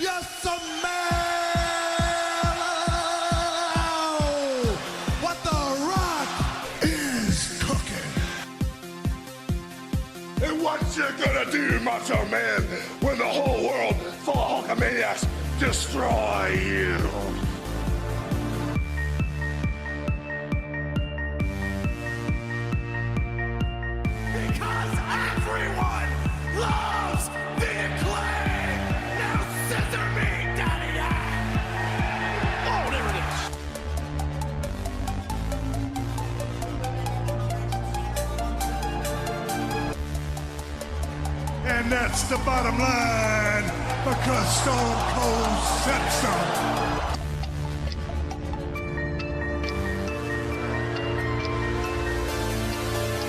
Yes, man! What the Rock is cooking. And what you gonna do, Macho Man, when the whole world full of Hulkamaniacs destroy you? Because everyone loves the Acclaim! Now scissor me, Daddy! Oh, there it is! And that's the bottom line, because Stone Cold said so.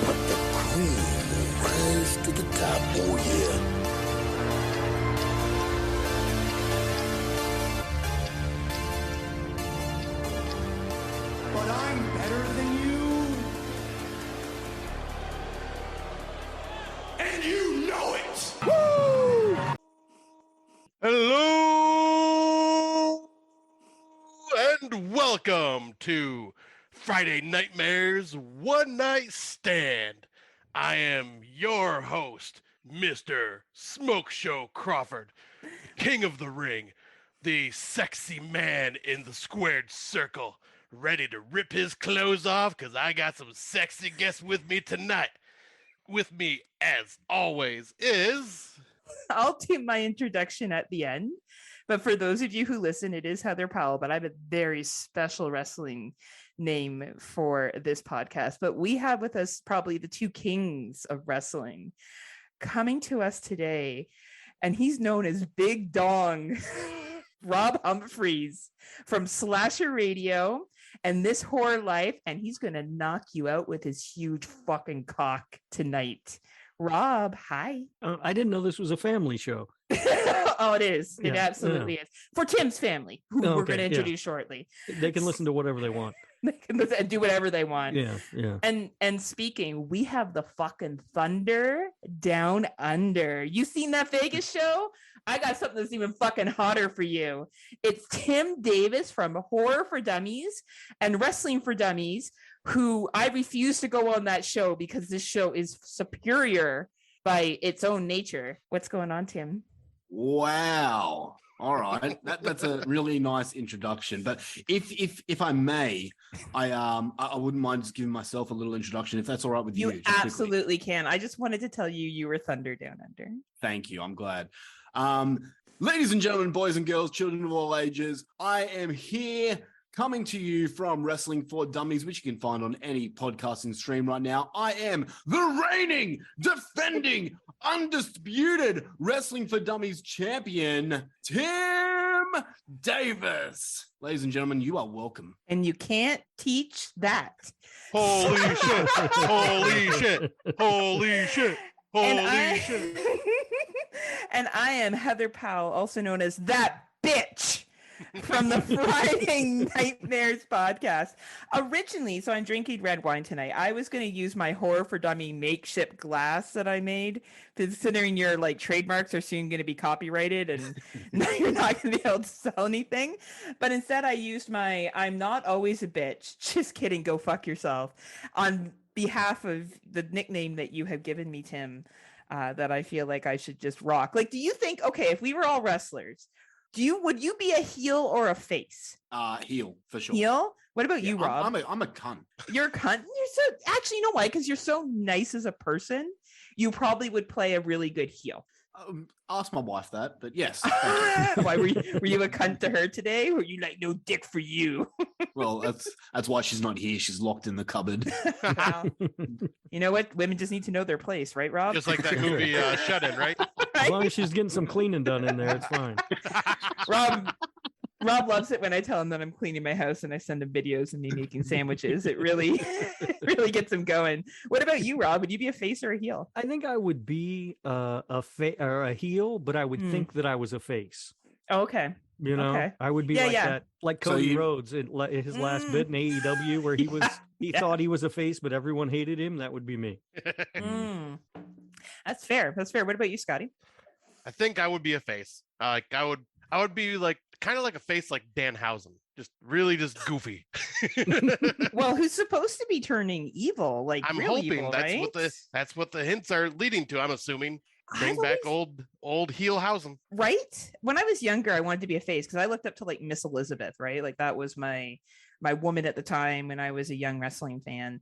But the cream will rise to the top, oh yeah. But I'm better than you. And you know it! Hello and welcome to Friday Nightmares One Night Stand. I am your host, Mr. Smoke Show Crawford, King of the Ring, the sexy man in the squared circle, ready to rip his clothes off because I got some sexy guests with me tonight. With me, as always, is... I'll do my introduction at the end. But for those of you who listen, it is Heather Powell, but I have a very special wrestling name for this podcast. But we have with us probably the two kings of wrestling coming to us today. And he's known as Big Dong, Rob Humphreys from Slasher Radio and This Horror Life. And he's going to knock you out with his huge fucking cock tonight. Rob, hi. I didn't know this was a family show. Oh, it is. It Yeah, absolutely is. For Tim's family, who we're going to introduce shortly. They can listen to whatever they want. They can listen and do whatever they want. Yeah. And speaking, we have the fucking Thunder Down Under. You seen that Vegas show? I got something that's even fucking hotter for you. It's Tim Davis from Horror for Dummies and Wrestling for Dummies, who I refuse to go on that show because this show is superior by its own nature. What's going on, Tim? Wow. All right. That's a really nice introduction. But if I may, I wouldn't mind just giving myself a little introduction, if that's all right with you. You absolutely can. I just wanted to tell you were Thunder Down Under. Thank you. I'm glad. Ladies and gentlemen, boys and girls, children of all ages, I am here coming to you from Wrestling for Dummies, which you can find on any podcasting stream right now. I am the reigning, defending, undisputed Wrestling for Dummies champion, Tim Davis. Ladies and gentlemen, you are welcome. And you can't teach that. Holy shit! Holy shit! Holy shit! Holy shit! And I am Heather Powell, also known as that bitch from the Friday Nightmares podcast. Originally, so I'm drinking red wine tonight. I was going to use my Horror for Dummy makeshift glass that I made, considering your like trademarks are soon going to be copyrighted and now you're not going to be able to sell anything. But instead, I used my I'm Not Always a Bitch. Just kidding. Go fuck yourself. On behalf of the nickname that you have given me, Tim, that I feel like I should just rock. Like, do you think, okay, if we were all wrestlers, would you be a heel or a face? Heel, for sure. Heel? What about you, Rob? I'm a cunt. You're a cunt? You're so, actually, you know why? Because you're so nice as a person, you probably would play a really good heel. Ask my wife that, but yes. Why were you a cunt to her today? Were you like, no dick for you? Well, that's why she's not here. She's locked in the cupboard. Wow. You know what? Women just need to know their place, right, Rob? Just like that movie Shut In, right? As long as she's getting some cleaning done in there, it's fine. Rob loves it when I tell him that I'm cleaning my house and I send him videos of me making sandwiches. It really gets him going. What about you, Rob? Would you be a face or a heel? I think I would be a heel, but I would think that I was a face. Oh, okay. You know, okay. I would be that, like Cody Rhodes in his last bit in AEW, where he thought he was a face, but everyone hated him. That would be me. That's fair. That's fair. What about you, Scotty? I think I would be a face. I I would be like kind of like a face like Danhausen, just really just goofy. Well, who's supposed to be turning evil? Like I'm real hoping evil, that's right? that's what the hints are leading to. I'm assuming bring I've back always- old heel Hausen. right. When I was younger, I wanted to be a face because I looked up to like Miss Elizabeth, right? Like that was my woman at the time when I was a young wrestling fan.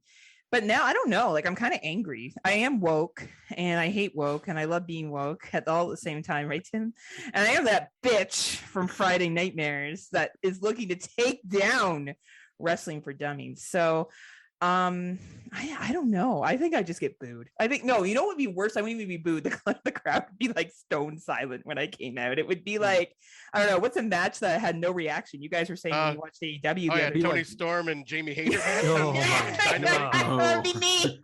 But now I don't know. Like I'm kind of angry. I am woke and I hate woke and I love being woke at all at the same time, right, Tim? And I am that bitch from Friday Nightmares that is looking to take down Wrestling for Dummies. So I don't know. I think I just get booed. I think no, you know what would be worse? I wouldn't even be booed. The crowd would be like stone silent when I came out. It would be like, I don't know, what's a match that had no reaction? You guys were saying when you watched AEW. Oh yeah, Tony like, Storm and Jamie Hayter. Oh my God. That'd be me.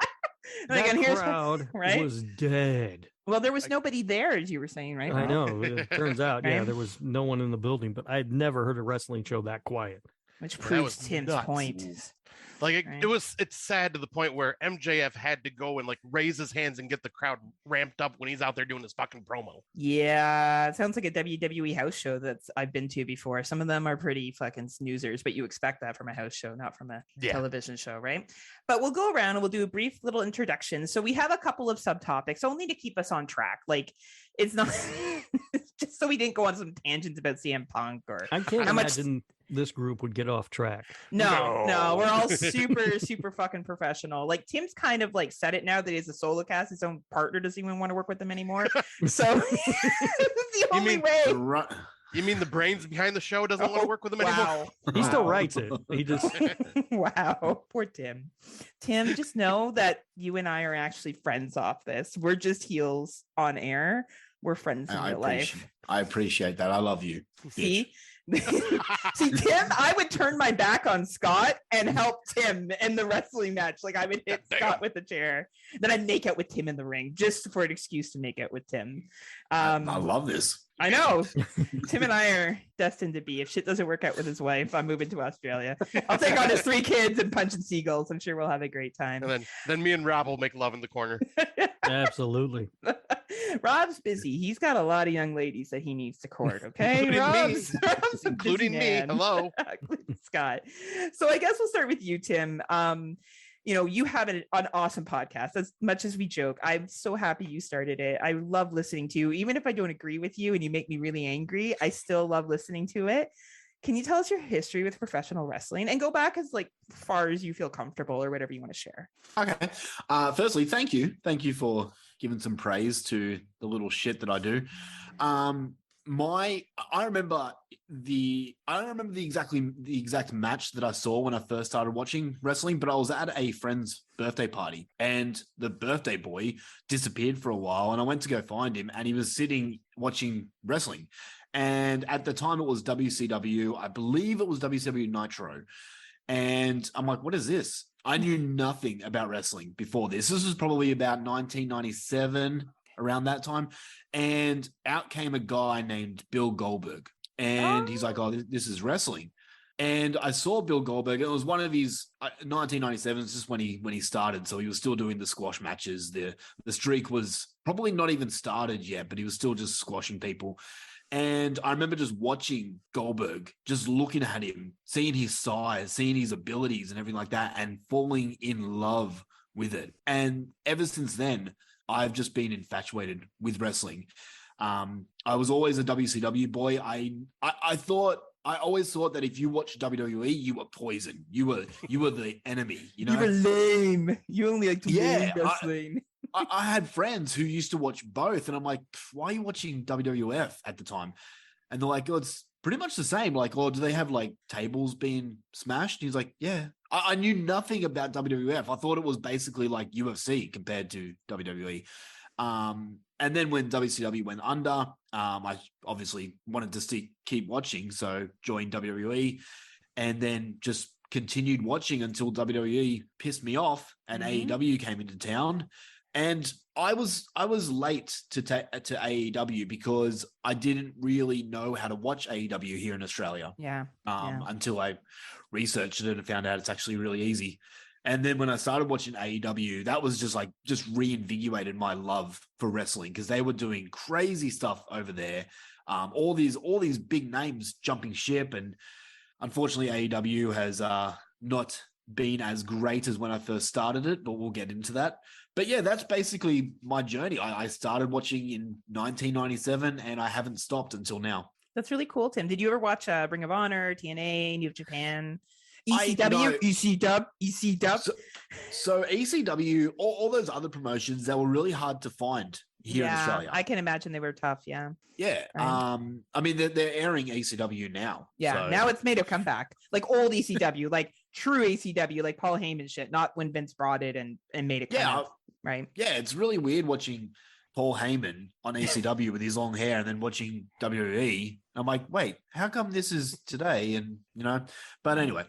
Like, That and here's crowd right? was dead. Well, there was nobody there, as you were saying, right? I Rob? know. It turns out, yeah, Right? there was no one in the building, but I'd never heard a wrestling show that quiet. Which That proves was Tim's nuts. point. Like Right. it's sad to the point where MJF had to go and like raise his hands and get the crowd ramped up when he's out there doing his fucking promo. Yeah, it sounds like a WWE house show that I've been to before. Some of them are pretty fucking snoozers, but you expect that from a house show, not from a Yeah. television show, right? But we'll go around and we'll do a brief little introduction. So we have a couple of subtopics only to keep us on track. Like it's not just so we didn't go on some tangents about CM Punk or I can't How much- imagine this group would get off track. no, we're all super fucking professional. Like Tim's kind of like said it now that he's a solo cast. His own partner doesn't even want to work with him anymore. So it's the only mean way. You mean the brains behind the show doesn't want to work with him anymore? Wow. He still Wow. writes it. He just Wow, poor Tim. Tim, just know that you and I are actually friends off this. We're just heels on air. We're friends in real life. I appreciate that. I love you. See? See, Tim, I would turn my back on Scott and help Tim in the wrestling match. Like I would hit Damn. Scott with the chair. Then I'd make out with Tim in the ring just for an excuse to make out with Tim. I love this. I know. Tim and I are destined to be. If shit doesn't work out with his wife, I'm moving to Australia. I'll take on his 3 kids and punching seagulls. I'm sure we'll have a great time. And then me and Rob will make love in the corner. absolutely. Rob's busy. He's got a lot of young ladies that he needs to court. Okay, Including me. Rob's a busy Including me. man. Hello. Including Scott. So I guess we'll start with you, Tim. You know, you have an awesome podcast. As much as we joke, I'm so happy you started it. I love listening to you. Even if I don't agree with you and you make me really angry, I still love listening to it. Can you tell us your history with professional wrestling and go back as like far as you feel comfortable or whatever you want to share? Okay. Firstly, thank you. Thank you for giving some praise to the little shit that I do. I remember the exact match that I saw when I first started watching wrestling, but I was at a friend's birthday party and the birthday boy disappeared for a while and I went to go find him and he was sitting watching wrestling. And at the time it was WCW, I believe it was WCW Nitro. And I'm like, what is this? I knew nothing about wrestling before this. This was probably about 1997, around that time. And out came a guy named Bill Goldberg. And he's like, oh, this is wrestling. And I saw Bill Goldberg. It was one of his 1997, it's just when he started. So he was still doing the squash matches. The streak was probably not even started yet, but he was still just squashing people. And I remember just watching Goldberg, just looking at him, seeing his size, seeing his abilities and everything like that, and falling in love with it. And ever since then, I've just been infatuated with wrestling. I was always a WCW boy. I always thought that if you watched WWE, you were poison. You were the enemy. You know, You were lame. You only like to Yeah, wrestling. I had friends who used to watch both, and I'm like, why are you watching WWF at the time? And they're like, oh, it's pretty much the same. Like, oh, do they have like tables being smashed? And he's like, yeah. I knew nothing about WWF. I thought it was basically like UFC compared to WWE. And then when WCW went under, I obviously wanted to keep watching, so joined WWE, and then just continued watching until WWE pissed me off and AEW came into town. And I was late to AEW because I didn't really know how to watch AEW here in Australia. Yeah. Until I researched it and found out it's actually really easy. And then when I started watching AEW, that was just reinvigorated my love for wrestling because they were doing crazy stuff over there. all these big names jumping ship, and unfortunately AEW has not been as great as when I first started it, but we'll get into that. But yeah, that's basically my journey. I started watching in 1997 and I haven't stopped until now. That's really cool, Tim. Did you ever watch Ring of Honor, TNA, New Japan, ECW, ECW? So ECW, all those other promotions, they were really hard to find here in Australia. I can imagine they were tough. Yeah. Yeah. Right. I mean, they're airing ECW now. Yeah. So. Now it's made a comeback, like old ECW, like true ECW, like Paul Heyman shit, not when Vince brought it and made it. Right. Yeah. It's really weird watching Paul Heyman on ECW with his long hair and then watching WWE. I'm like, wait, how come this is today? And, but anyway,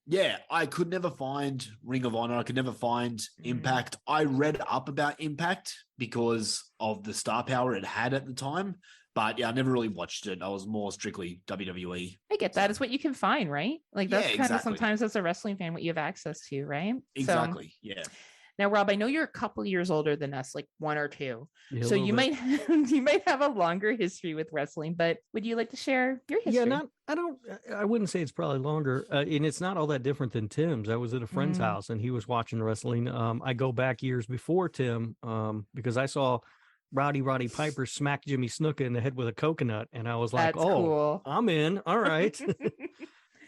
yeah, I could never find Ring of Honor. I could never find Impact. I read up about Impact because of the star power it had at the time. But yeah, I never really watched it. I was more strictly WWE. I get that. It's what you can find, right? Like that's kind of exactly. sometimes as a wrestling fan, what you have access to, right? Exactly. Yeah. Now, Rob, I know you're a couple years older than us, like 1 or 2. Yeah, so you might have a longer history with wrestling, but would you like to share your history? Yeah, I wouldn't say it's probably longer. And it's not all that different than Tim's. I was at a friend's house and he was watching wrestling. I go back years before Tim because I saw Roddy Piper smack Jimmy Snuka in the head with a coconut. And I was like, cool. I'm in. All right.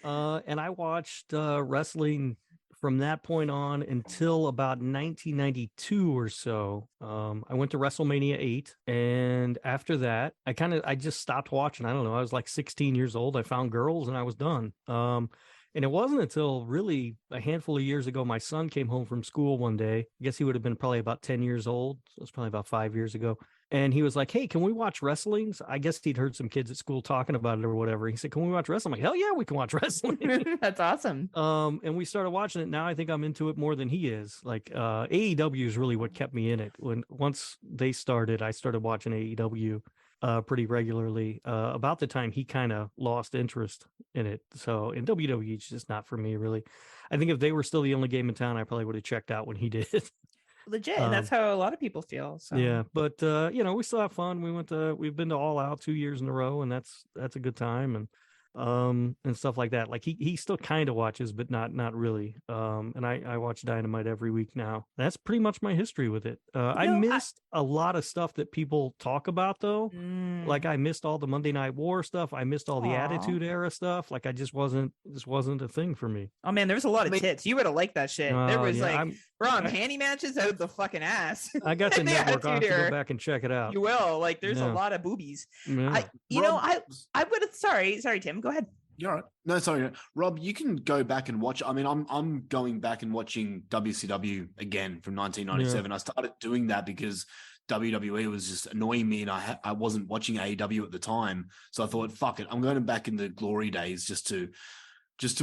And I watched wrestling from that point on until about 1992 or so. I went to WrestleMania 8. And after that, I just stopped watching. I don't know. I was like 16 years old. I found girls and I was done. And it wasn't until really a handful of years ago, my son came home from school one day. I guess he would have been probably about 10 years old. So it was probably about 5 years ago. And he was like, hey, can we watch wrestling? So I guess he'd heard some kids at school talking about it or whatever. He said, can we watch wrestling? I'm like, hell yeah, we can watch wrestling. That's awesome. And we started watching it. Now I think I'm into it more than he is. Like AEW is really what kept me in it. Once they started, I started watching AEW pretty regularly. About the time he kind of lost interest in it. So in WWE, it's just not for me, really. I think if they were still the only game in town, I probably would have checked out when he did. Legit, and that's how a lot of people feel. So. Yeah, but we still have fun. We've been to All Out 2 years in a row, and that's a good time, and stuff like that. Like he still kind of watches, but not really. And I watch Dynamite every week now. That's pretty much my history with it. I missed a lot of stuff that people talk about though. Like I missed all the Monday Night War stuff. I missed all the Attitude Era stuff. Like I just wasn't a thing for me. Oh man, there was a lot of tits. You would have liked that shit. There was panty matches out the fucking ass. I got the network. I'll have to go back and check it out. You will. Like there's a lot of boobies. Yeah. I would have. Sorry, Tim. Go ahead. You're right. No, sorry, Rob. You can go back and watch. I mean, I'm going back and watching WCW again from 1997. I started doing that because WWE was just annoying me, and I wasn't watching AEW at the time. So I thought, fuck it, I'm going back in the glory days just to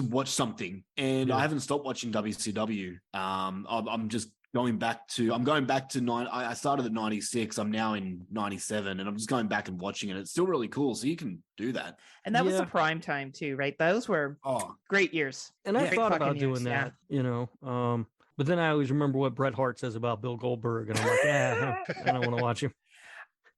watch something. And I haven't stopped watching WCW. I'm just going back to I started at 96. I'm now in 97 and I'm just going back and watching it. It's still really cool. So you can do that. And that was the prime time too, right? Those were great years. And I thought about doing that, but then I always remember what Bret Hart says about Bill Goldberg. And I'm like, I don't want to watch him.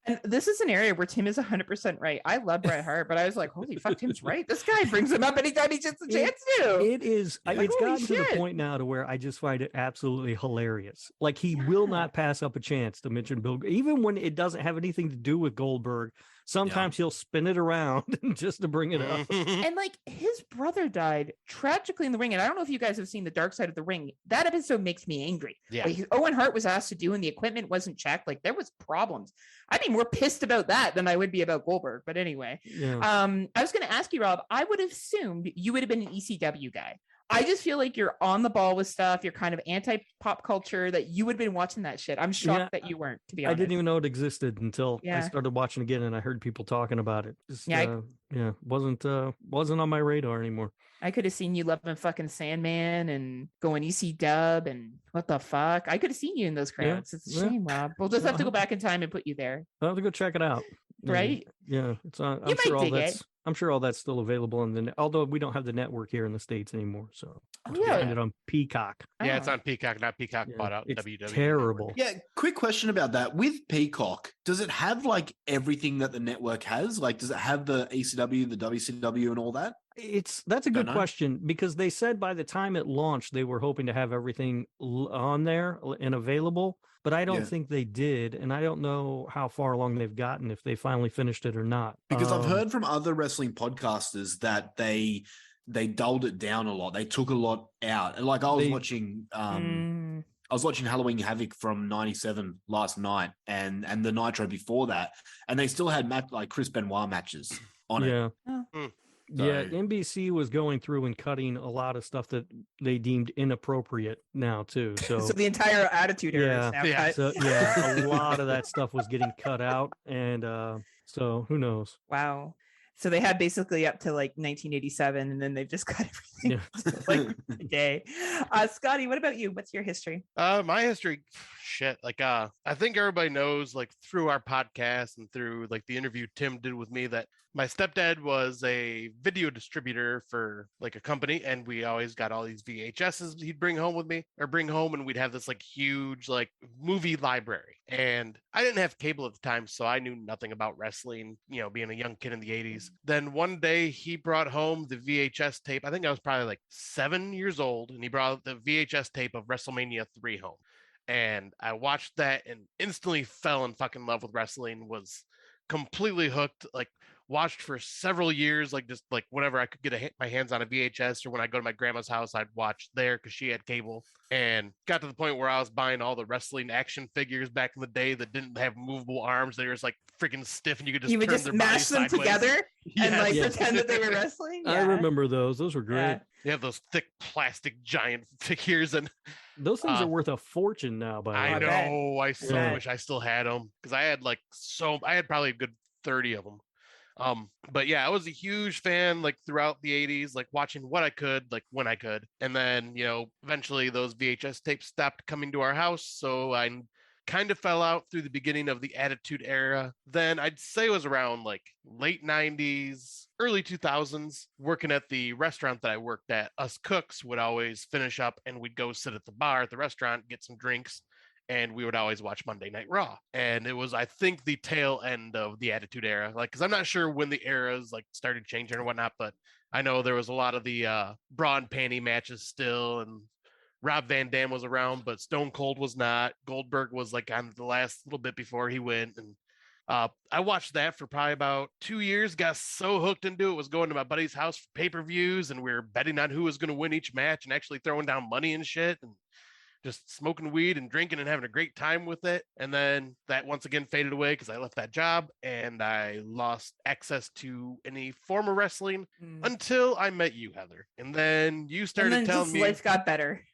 And this is an area where Tim is 100% right. I love Bret Hart, but I was like, holy fuck, Tim's right. This guy brings him up anytime he gets a chance to. It is. It's gotten to the point now to where I just find it absolutely hilarious. Like he will not pass up a chance to mention Bill, even when it doesn't have anything to do with Goldberg. Sometimes he'll spin it around just to bring it up. And like his brother died tragically in the ring. And I don't know if you guys have seen The Dark Side of the Ring. That episode makes me angry. Yeah. Like, Owen Hart was asked to do and the equipment wasn't checked. Like there was problems. I'd be more pissed about that than I would be about Goldberg. But anyway, I was going to ask you, Rob, I would have assumed you would have been an ECW guy. I just feel like you're on the ball with stuff. You're kind of anti-pop culture, that you would have been watching that shit. I'm shocked that you weren't, to be honest. I didn't even know it existed until I started watching again and I heard people talking about it. Just, wasn't on my radar anymore. I could have seen you loving fucking Sandman and going EC Dub and what the fuck. I could have seen you in those crowds. It's a shame, Rob. We'll just have to go back in time and put you there. I'll have to go check it out. right? Yeah, it's on. You might dig it. I'm sure all that's still available on although we don't have the network here in the States anymore, so Oh, you can yeah. find it on Peacock. Yeah, it's Oh. on Peacock, not Peacock Yeah, bought out it's WWE. terrible. Yeah, quick question about that. With Peacock, does it have like everything that the network has? Like, does it have the ECW, the WCW, and all that? That's a good know. question, because they said by the time it launched, they were hoping to have everything on there and available, but I don't Yeah. think they did, and I don't know how far along they've gotten, if they finally finished it or not. Because I've heard from other wrestling podcasters that they dulled it down a lot. They took a lot out. And like I was watching Halloween Havoc from '97 last night, and the Nitro before that, and they still had like Chris Benoit matches on it. Yeah. Oh. Yeah, So- NBC was going through and cutting a lot of stuff that they deemed inappropriate now too. So, So the entire Attitude Era is now Yeah. cut. so yeah, a lot of that stuff was getting cut out, and so who knows? Wow. So they had basically up to like 1987, and then they've just cut everything to, like today. Scotty, what about you? What's your history? My history, shit. Like, I think everybody knows, like, through our podcast and through like the interview Tim did with me, that my stepdad was a video distributor for like a company, and we always got all these VHSs he'd bring home with me, or bring home, and we'd have this like huge like movie library. And I didn't have cable at the time, so I knew nothing about wrestling, you know, being a young kid in the 80s. Then one day he brought home the VHS tape. I think I was probably like 7 years old, and he brought the VHS tape of WrestleMania 3 home. And I watched that and instantly fell in fucking love with wrestling, was completely hooked, like watched for several years, like just like whenever I could get my hands on a VHS, or when I go to my grandma's house, I'd watch there because she had cable. And got to the point where I was buying all the wrestling action figures back in the day that didn't have movable arms. They were just like freaking stiff, and you could just You would turn just their mash them body sideways. together and like Yes. pretend that they were wrestling. I remember those. Those were great. Yeah. They have those thick plastic giant figures, and Those things are worth a fortune now. By the I way, bet. know. I so Yeah. wish I still had them, because I had I had probably a good 30 of them. But yeah, I was a huge fan like throughout the 80s, like watching what I could, like when I could. And then, you know, eventually those VHS tapes stopped coming to our house. So I kind of fell out through the beginning of the Attitude Era. Then I'd say it was around like late 90s, early 2000s, working at the restaurant that I worked at. Us cooks would always finish up, and we'd go sit at the bar at the restaurant, get some drinks, and we would always watch Monday Night Raw. And it was, I think, the tail end of the Attitude Era. Like, because I'm not sure when the eras like started changing or whatnot, but I know there was a lot of the bra and panty matches still, and Rob Van Dam was around, but Stone Cold was not. Goldberg was like on the last little bit before he went. And I watched that for probably about 2 years, got so hooked into it, was going to my buddy's house for pay-per-views, and we were betting on who was going to win each match and actually throwing down money and shit, and just smoking weed and drinking and having a great time with it. And then that once again faded away because I left that job and I lost access to any form of wrestling until I met you, Heather. And then you started telling me life got better.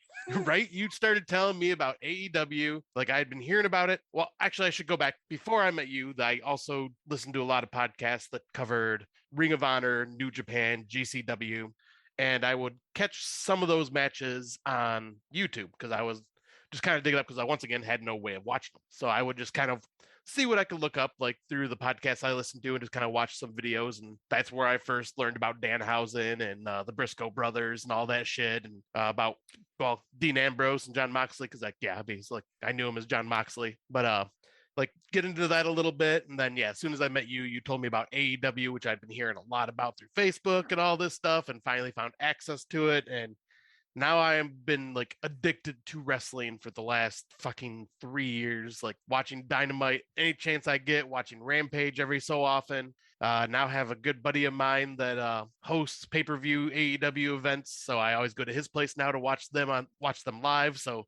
right? You started telling me about AEW. Like, I had been hearing about it. Well, actually, I should go back. Before I met you, I also listened to a lot of podcasts that covered Ring of Honor, New Japan, GCW. And I would catch some of those matches on YouTube because I was just kind of digging up, because I once again had no way of watching them. So I would just kind of see what I could look up like through the podcasts I listened to, and just kind of watch some videos. And that's where I first learned about Danhausen and the Briscoe brothers and all that shit, and about, well, Dean Ambrose and John Moxley, because I knew him as John Moxley. But like get into that a little bit. And then, yeah, as soon as I met you, you told me about AEW, which I'd been hearing a lot about through Facebook and all this stuff, and finally found access to it. And now I have been like addicted to wrestling for the last fucking 3 years, like watching Dynamite any chance I get, watching Rampage every so often. Now have a good buddy of mine that hosts pay-per-view AEW events. So I always go to his place now to watch them live. So,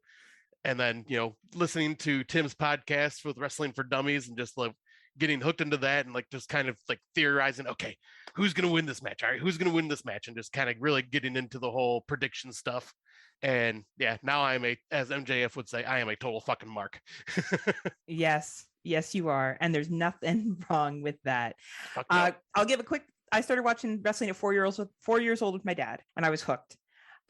and then, you know, listening to Tim's podcast with Wrestling for Dummies, and just like getting hooked into that, and like just kind of like theorizing, okay, who's going to win this match? All right, who's going to win this match? And just kind of really getting into the whole prediction stuff. And yeah, now as MJF would say, I am a total fucking mark. Yes, you are. And there's nothing wrong with that. Fuck no. I'll give a quick, I started watching wrestling at 4 years old with my dad, and I was hooked.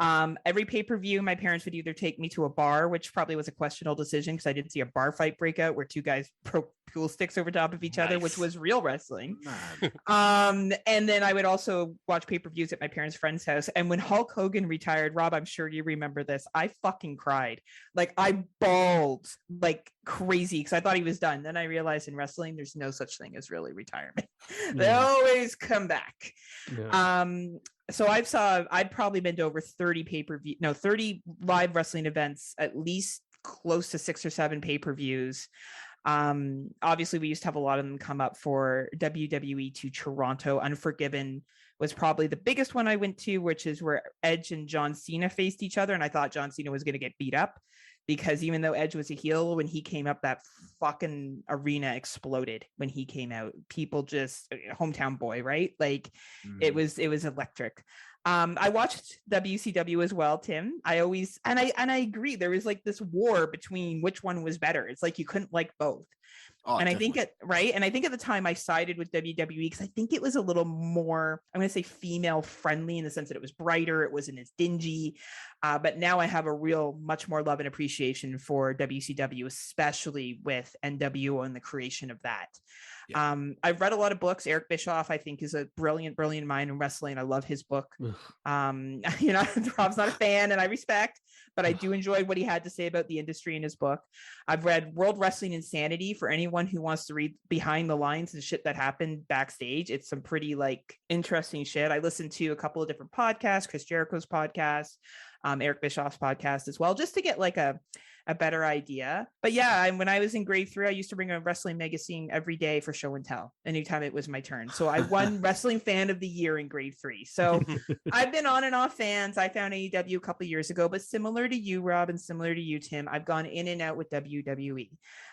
Every pay-per-view, my parents would either take me to a bar, which probably was a questionable decision because I did see a bar fight break out where two guys broke pool sticks over top of each other, which was real wrestling. And then I would also watch pay-per-views at my parents' friend's house. And when Hulk Hogan retired, Rob, I'm sure you remember this, I fucking cried. Like I bawled like crazy because I thought he was done. Then I realized in wrestling, there's no such thing as really retirement. They always come back. So I'd probably been to over 30 live wrestling events, at least close to 6 or 7 pay-per-views. Obviously we used to have a lot of them come up for WWE to Toronto. Unforgiven was probably the biggest one I went to, which is where Edge and John Cena faced each other. And I thought John Cena was going to get beat up because even though Edge was a heel, when he came up, that fucking arena exploded when he came out. People just, hometown boy, right? Like it was electric. I watched WCW as well, Tim. I agree. There was like this war between which one was better. It's like you couldn't like both. And definitely. I think at the time I sided with WWE because I think it was a little more, I'm going to say female friendly in the sense that it was brighter. It wasn't as dingy. But now I have a much more love and appreciation for WCW, especially with NWO and the creation of that. Yeah. I've read a lot of books. Eric Bischoff, I think, is a brilliant mind in wrestling. I love his book. Rob's not a fan, and I respect, but I do enjoy what he had to say about the industry in his book. I've read World Wrestling Insanity for anyone who wants to read behind the lines and shit that happened backstage. It's some pretty like interesting shit. I listened to a couple of different podcasts, Chris Jericho's podcast, Eric Bischoff's podcast as well, just to get like a better idea. But yeah, when I was in grade 3, I used to bring a wrestling magazine every day for show and tell anytime it was my turn. So I won Wrestling Fan of the Year in grade 3. So I've been on and off fans. I found AEW a couple of years ago, but similar to you, Rob, and similar to you, Tim, I've gone in and out with WWE.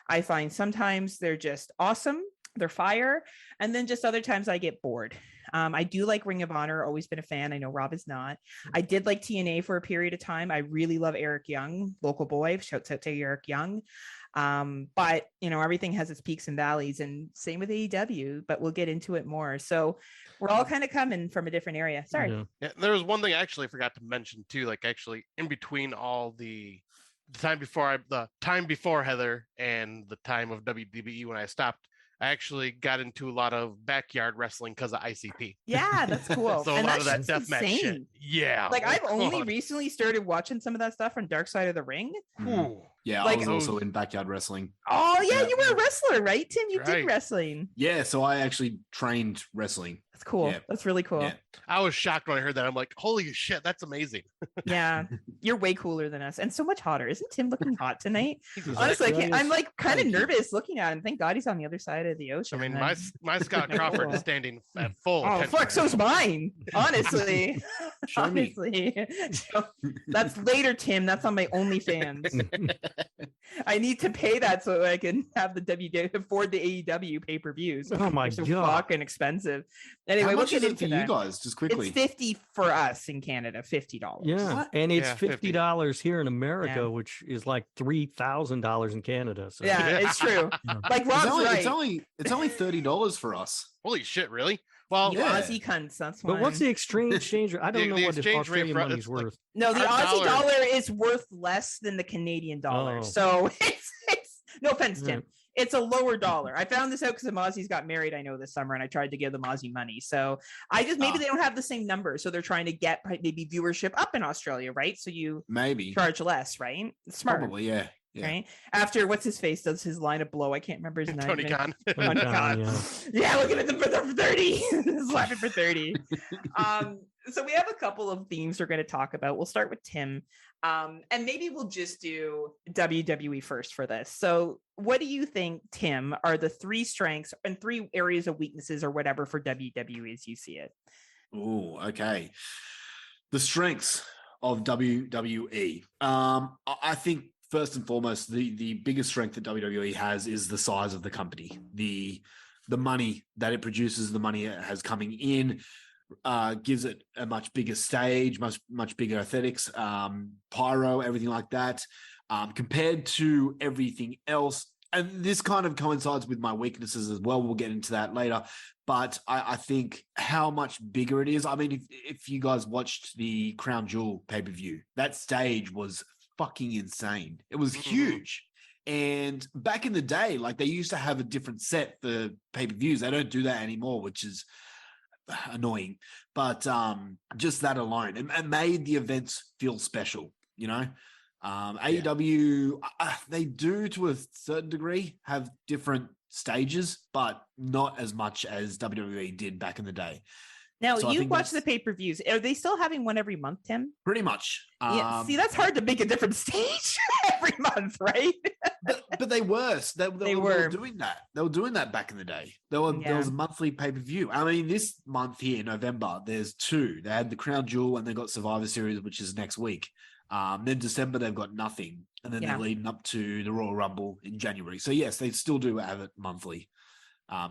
I find sometimes they're just awesome. They're fire. And then just other times I get bored. I do like Ring of Honor, always been a fan. I know Rob is not. I did like TNA for a period of time. I really love Eric Young, local boy. Shouts out to Eric Young. But everything has its peaks and valleys, and same with AEW, but we'll get into it more. So we're all kind of coming from a different area. Sorry. Yeah, there was one thing I actually forgot to mention too, like actually in between all the time before Heather and the time of WWE when I stopped, I actually got into a lot of backyard wrestling because of ICP. Yeah, that's cool. So a lot of that deathmatch shit. Yeah. Like I've only recently started watching some of that stuff on Dark Side of the Ring. Yeah, I was also in backyard wrestling. Oh yeah, you were a wrestler, right, Tim? You did wrestling. Yeah, so I actually trained wrestling. That's cool. Yeah. That's really cool. Yeah. I was shocked when I heard that. I'm like, holy shit, that's amazing. Yeah, you're way cooler than us and so much hotter. Isn't Tim looking hot tonight? Honestly, I'm like kind of nervous looking at him. Thank God he's on the other side of the ocean. I mean, my Scott Crawford is standing at full. Oh fuck, so's mine. Honestly, Show me. That's later, Tim. That's on my OnlyFans. I need to pay that so I can have afford the AEW pay-per-views. Oh my God, fucking expensive. Anyway, how much we'll is it for you guys? Just quickly, it's $50 for us in Canada. $50. Yeah, what? and it's $50 here in America, which is like $3,000 in Canada. So. Yeah, it's true. Like Rob's right. It's only $30 for us. Holy shit, really? Well, Aussie cunts. That's why. But what's the exchange rate? I don't know what the Australian money's worth. No, the Aussie dollar is worth less than the Canadian dollar. Oh. So it's no offense, Tim. It's a lower dollar. I found this out because the Aussies got married, I know, this summer, and I tried to give them Aussie money. So I just maybe they don't have the same number, so they're trying to get maybe viewership up in Australia, right? So you maybe charge less, right? It's smart. Probably, yeah. Right after what's his face does his line of blow. I can't remember his name. Tony Khan. Tony Khan. Yeah, looking at them for 30. Slapping for 30. So we have a couple of themes we're going to talk about. We'll start with Tim. And maybe we'll just do WWE first for this. So what do you think, Tim, are the 3 strengths and 3 areas of weaknesses or whatever for WWE as you see it? Oh, okay. The strengths of WWE. I think first and foremost, the biggest strength that WWE has is the size of the company. The money that it produces, the money it has coming in, gives it a much bigger stage, much bigger aesthetics, pyro, everything like that. Compared to everything else, And this kind of coincides with my weaknesses as well. We'll get into that later. But I think how much bigger it is. I mean, if you guys watched the Crown Jewel pay-per-view, that stage was fucking insane. It was huge. And back in the day, like they used to have a different set for pay-per-views. They don't do that anymore, which is annoying. But just that alone, it made the events feel special, you know? AEW, they do to a certain degree have different stages, but not as much as WWE did back in the day. Now, So I you think watch that's- the pay-per-views. Are they still having one every month, Tim? Pretty much. Yeah. See, that's hard to make a different stage every month, right? but they were. They were. were doing that. They were doing that back in the day. There was a monthly pay-per-view. I mean, this month here, November, there's two. They had the Crown Jewel and they got Survivor Series, which is next week. Then December, they've got nothing. And then they're leading up to the Royal Rumble in January. So, yes, they still do have it monthly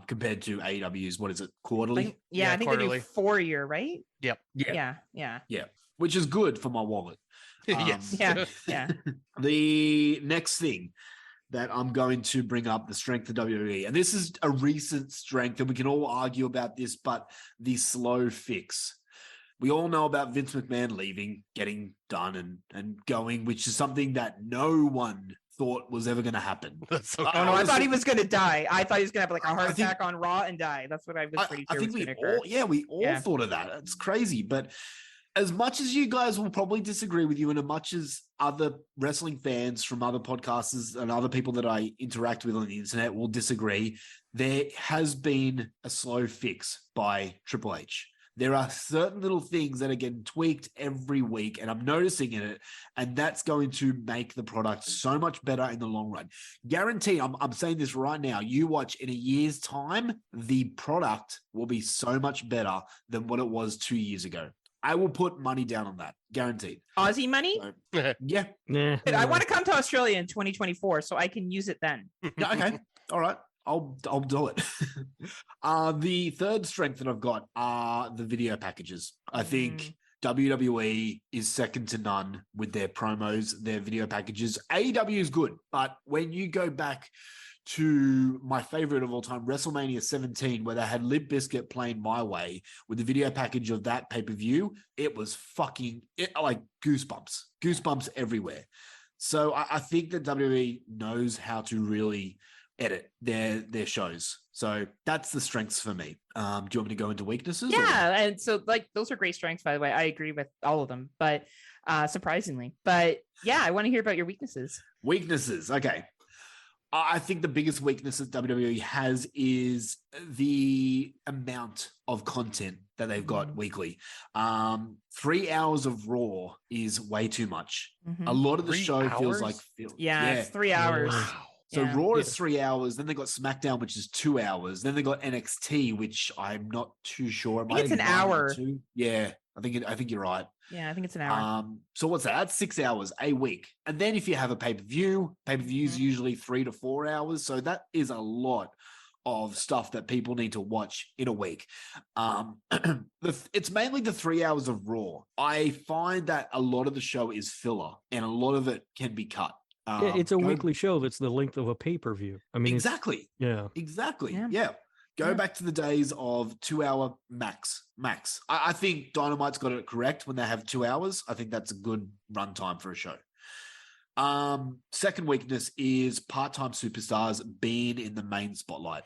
compared to AEW's, what is it, quarterly? I think quarterly. they do 4 year, right? Yep. Yeah. Yeah, which is good for my wallet. Yes. Yeah. The next thing that I'm going to bring up, the strength of WWE, and this is a recent strength, and we can all argue about this, but the slow fix. We all know about Vince McMahon leaving, getting done and going, which is something that no one thought was ever going to happen. That's so Oh no, I thought he was gonna die. I thought he was gonna have like a heart I think- attack on Raw and die. That's what I was pretty I sure think was we gonna occur. all thought of that. It's crazy. But as much as you guys will probably disagree with you, and as much as other wrestling fans from other podcasters and other people that I interact with on the internet will disagree, there has been a slow fix by Triple H. There are certain little things that are getting tweaked every week, and I'm noticing it, and that's going to make the product so much better in the long run. Guaranteed, I'm saying this right now, you watch in a year's time, the product will be so much better than what it was 2 years ago. I will put money down on that, guaranteed. Aussie money? So, yeah. Nah, But I want to come to Australia in 2024, so I can use it then. Yeah, okay. All right. I'll do it. The third strength that I've got are the video packages. I think WWE is second to none with their promos, their video packages. AEW is good, but when you go back to my favorite of all time, WrestleMania 17, where they had Limp Bizkit playing My Way with the video package of that pay-per-view, it was like goosebumps everywhere. So I think that WWE knows how to really edit their shows. So that's the strengths for me. Do you want me to go into weaknesses? Yeah, and so like those are great strengths, by the way. I agree with all of them, but surprisingly. But yeah, I want to hear about your weaknesses. Weaknesses. Okay. I think the biggest weakness that WWE has is the amount of content that they've got weekly. 3 hours of Raw is way too much. A lot of the 3 show feels hours? like... It's 3 hours. Wow. So Yeah. Raw is 3 hours. Then they got SmackDown, which is 2 hours. Then they got NXT, which I'm not too sure. I think it's an hour. Yeah, I think you're right. Yeah, I think it's an hour. So what's that? That's 6 hours a week. And then if you have a pay-per-view is usually 3 to 4 hours. So that is a lot of stuff that people need to watch in a week. It's mainly the 3 hours of Raw. I find that a lot of the show is filler and a lot of it can be cut. Yeah, it's a weekly show that's the length of a pay-per-view. I mean, exactly. Exactly. Yeah. Go back to the days of 2 hour max. I think Dynamite's got it correct when they have 2 hours. I think that's a good runtime for a show. Second weakness is part-time superstars being in the main spotlight.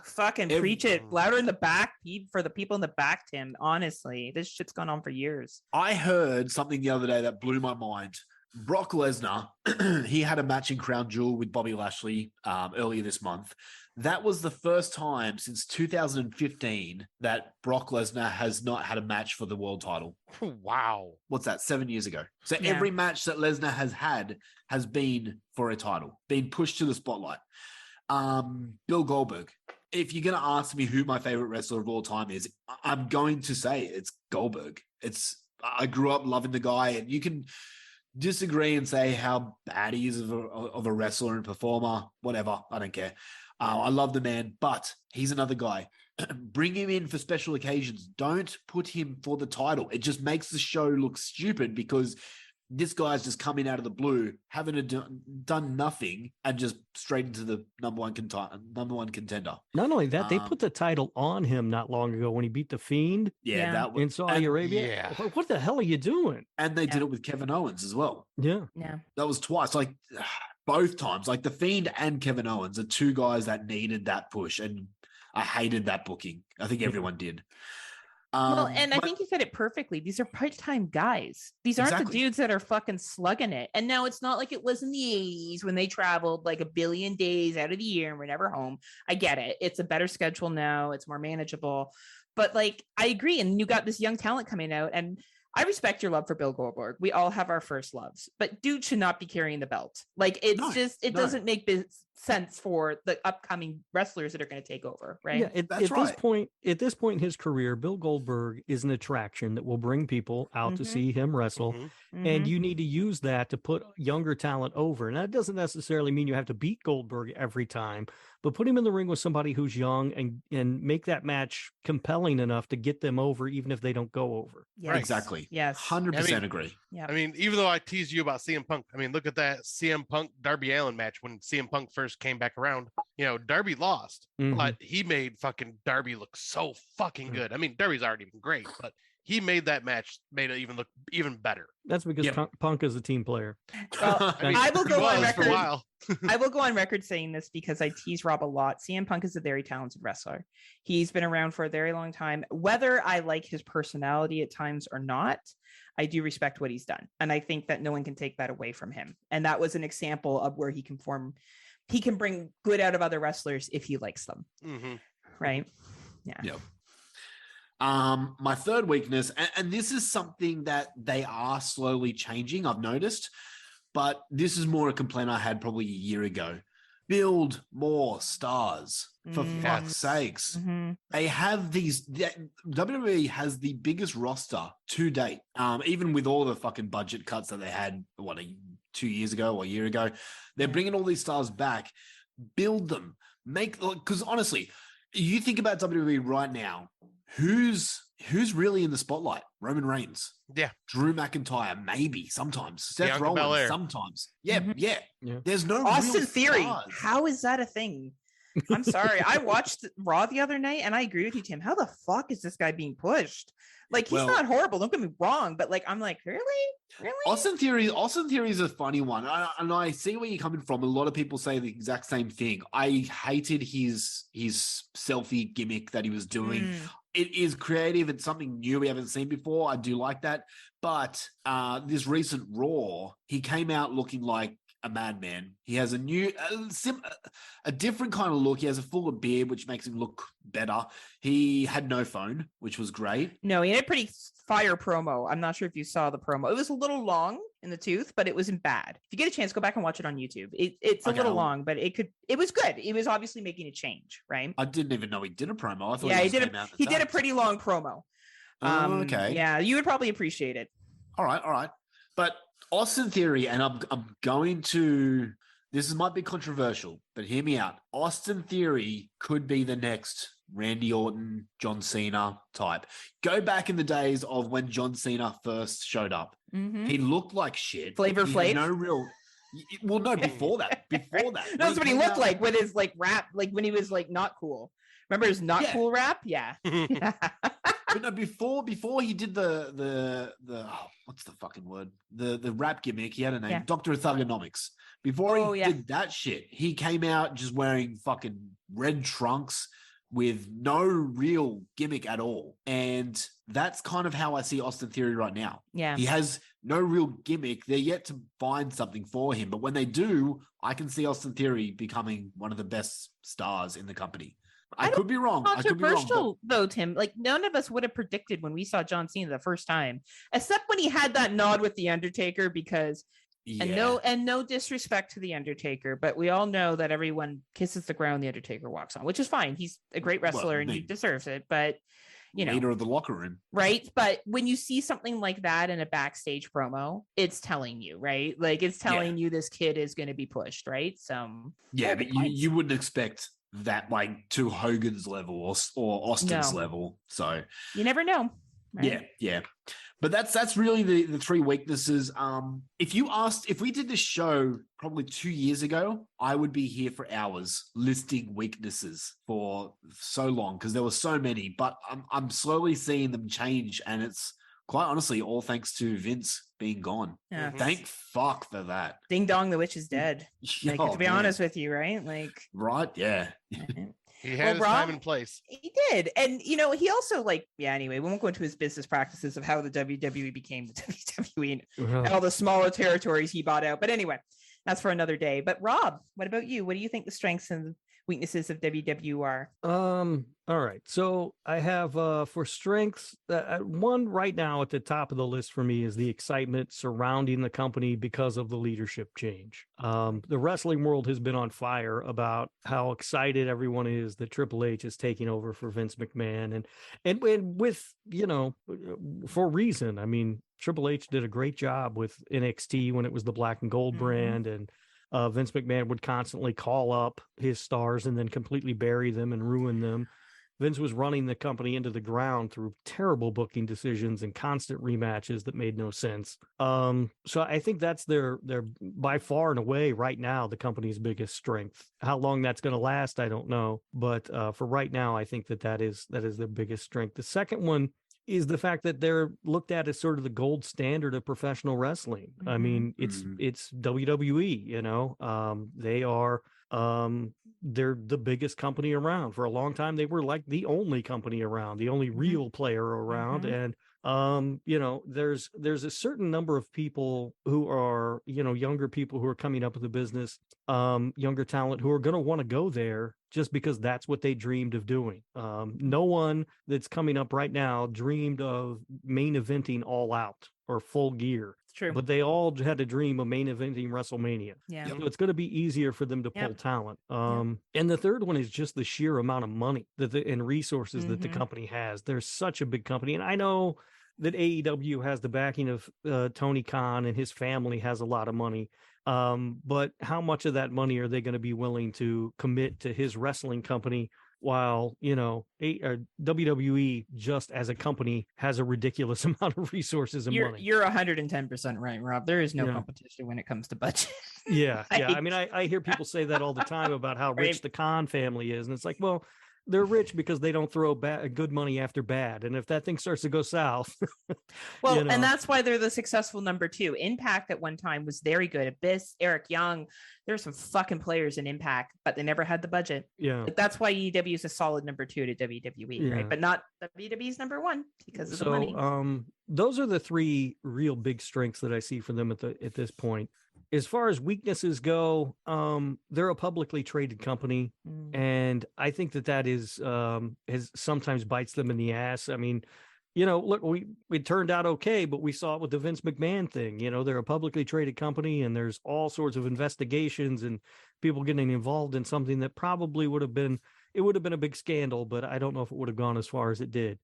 Fucking preach it louder in the back for the people in the back, Tim. Honestly, this shit's gone on for years. I heard something the other day that blew my mind. Brock Lesnar, he had a match in Crown Jewel with Bobby Lashley earlier this month. That was the first time since 2015 that Brock Lesnar has not had a match for the world title. Wow. What's that? 7 years ago. So every match that Lesnar has had has been for a title, been pushed to the spotlight. Bill Goldberg. If you're going to ask me who my favorite wrestler of all time is, I'm going to say it's Goldberg. I grew up loving the guy, and you can disagree and say how bad he is of a wrestler and performer, whatever. I don't care. I love the man, but he's another guy. Bring him in for special occasions. Don't put him for the title. It just makes the show look stupid because This guy's just coming out of the blue, having done nothing, and just straight into the number one contender. Not only that, they put the title on him not long ago when he beat the Fiend. Yeah, that was in Saudi Arabia. Yeah. What the hell are you doing? And they did it with Kevin Owens as well. Yeah. That was twice. Like both times. Like the Fiend and Kevin Owens are two guys that needed that push, and I hated that booking. I think everyone did. Well, and I think you said it perfectly. These are part-time guys. These aren't the dudes that are fucking slugging it. And now it's not like it was in the 80s when they traveled like 1 billion days out of the year and were never home. I get it. It's a better schedule now. It's more manageable. But like, I agree. And you got this young talent coming out, and I respect your love for Bill Goldberg. We all have our first loves, but dude should not be carrying the belt. Like it doesn't make sense for the upcoming wrestlers that are going to take over. Right. Yeah. At this point in his career, Bill Goldberg is an attraction that will bring people out to see him wrestle. And you need to use that to put younger talent over. And that doesn't necessarily mean you have to beat Goldberg every time, but put him in the ring with somebody who's young and make that match compelling enough to get them over, even if they don't go over. Yes. Right. Exactly. Yes. 100% agree. Yeah. I mean, even though I teased you about CM Punk, I mean, look at that CM Punk Darby Allin match when CM Punk first came back around. You know, Darby lost, but he made fucking Darby look so fucking good. I mean, Darby's already been great, but he made that match, made it even look even better. That's because Punk is a team player. Well, I mean, I will go on for a record. while. I will go on record saying this because I tease Rob a lot. CM Punk is a very talented wrestler. He's been around for a very long time. Whether I like his personality at times or not, I do respect what he's done. And I think that no one can take that away from him. And that was an example of where he can bring good out of other wrestlers if he likes them. Right? Yeah. Yep. My third weakness, and this is something that they are slowly changing, I've noticed, but this is more a complaint I had probably a year ago. Build more stars, for fuck's sakes. They have WWE has the biggest roster to date, even with all the fucking budget cuts that they had, 2 years ago or a year ago. They're bringing all these stars back. Build them. Because honestly, you think about WWE right now, who's really in the spotlight? Roman Reigns. Yeah. Drew McIntyre, maybe sometimes. Seth Bianca Rollins, Belair. sometimes. Yeah. There's no Austin real Theory. stars. How is that a thing? I'm sorry. I watched Raw the other night and I agree with you, Tim. How the fuck is this guy being pushed? Like, he's not horrible. Don't get me wrong. But like, I'm like, really? Austin Theory is a funny one. And I see where you're coming from. A lot of people say the exact same thing. I hated his selfie gimmick that he was doing. It is creative. It's something new we haven't seen before. I do like that. But this recent Raw, he came out looking like a madman. He has a different kind of look. He has a full of beard, which makes him look better. He had no phone, which was great. No, he had a pretty fire promo. I'm not sure if you saw the promo. It was a little long in the tooth, but it wasn't bad. If you get a chance, go back and watch it on YouTube. It's a little long, but it was good. It was obviously making a change, right? I didn't even know he did a promo. I thought he did a pretty long promo. Okay. Yeah, you would probably appreciate it. All right. But Austin Theory, and I'm going to, this might be controversial, but hear me out. Austin Theory could be the next Randy Orton, John Cena type. Go back in the days of when John Cena first showed up. He looked like shit. Flavor Flav? No real. Well, no, before that. That's what he looked like with his like rap, like when he was like not cool. Remember his not cool rap? Yeah. But no, before he did the what's the fucking word? The rap gimmick, he had a name, Yeah. Dr. Thugonomics. Before he did that shit, he came out just wearing fucking red trunks with no real gimmick at all. And that's kind of how I see Austin Theory right now. Yeah. He has no real gimmick. They're yet to find something for him. But when they do, I can see Austin Theory becoming one of the best stars in the company. I could be wrong. Controversial though, Tim. Like none of us would have predicted when we saw John Cena the first time, except when he had that nod with the Undertaker. Because and no disrespect to the Undertaker, but we all know that everyone kisses the ground the Undertaker walks on, which is fine. He's a great wrestler and he deserves it. But leader of the locker room, right? But when you see something like that in a backstage promo, it's telling you, right? Like it's telling you this kid is going to be pushed, right? So but you wouldn't expect that like to Hogan's level or Austin's level. So you never know. right? Yeah. But that's really the three weaknesses. If we did this show probably 2 years ago, I would be here for hours listing weaknesses for so long because there were so many. But I'm slowly seeing them change, and it's quite honestly all thanks to Vince being gone. Yeah. Thank fuck for that. Ding dong, the witch is dead. Like, Oh, to be man. honest with you, right? Like, Right? Yeah. He had his Rob, time and place. he did. And, he also, anyway, we won't go into his business practices of how the WWE became the WWE and all the smaller territories he bought out. But anyway, that's for another day. But Rob, what about you? What do you think the strengths and weaknesses of WW are? All right. So I have for strengths, one right now at the top of the list for me is the excitement surrounding the company because of the leadership change. The wrestling world has been on fire about how excited everyone is that Triple H is taking over for Vince McMahon, and with for reason. I mean, Triple H did a great job with NXT when it was the black and gold brand, and Vince McMahon would constantly call up his stars and then completely bury them and ruin them. Vince was running the company into the ground through terrible booking decisions and constant rematches that made no sense. So I think that's their by far and away right now the company's biggest strength. How long that's going to last, I don't know. But for right now, I think that is their biggest strength. The second one is the fact that they're looked at as sort of the gold standard of professional wrestling. I mean, it's WWE, they are, they're the biggest company around. For a long time, they were like the only company around, the only real player around. And, there's a certain number of people who are, younger people who are coming up with the business, younger talent who are going to want to go there just because that's what they dreamed of doing. No one that's coming up right now dreamed of main eventing All Out or Full Gear. It's true. But they all had a dream of main eventing WrestleMania. Yeah. So it's going to be easier for them to pull talent. And the third one is just the sheer amount of money and resources that the company has. They're such a big company. And I know that AEW has the backing of Tony Khan, and his family has a lot of money. But how much of that money are they going to be willing to commit to his wrestling company while, WWE just as a company has a ridiculous amount of resources and money? You're 110% right, Rob. There is no competition when it comes to budget. Yeah. I mean, I hear people say that all the time about how rich the Khan family is. And it's like, well, they're rich because they don't throw good money after bad. And if that thing starts to go south. Well, and that's why they're the successful number two. Impact at one time was very good. Abyss, Eric Young, there's some fucking players in Impact, but they never had the budget. Yeah. Like, that's why AEW is a solid number two to WWE, right? But not WWE's number one because of the money. Those are the three real big strengths that I see for them at this point. As far as weaknesses go, they're a publicly traded company, and I think that is has sometimes bites them in the ass. I mean, look, it turned out okay, but we saw it with the Vince McMahon thing. They're a publicly traded company, and there's all sorts of investigations and people getting involved in something that probably would have been a big scandal, but I don't know if it would have gone as far as it did.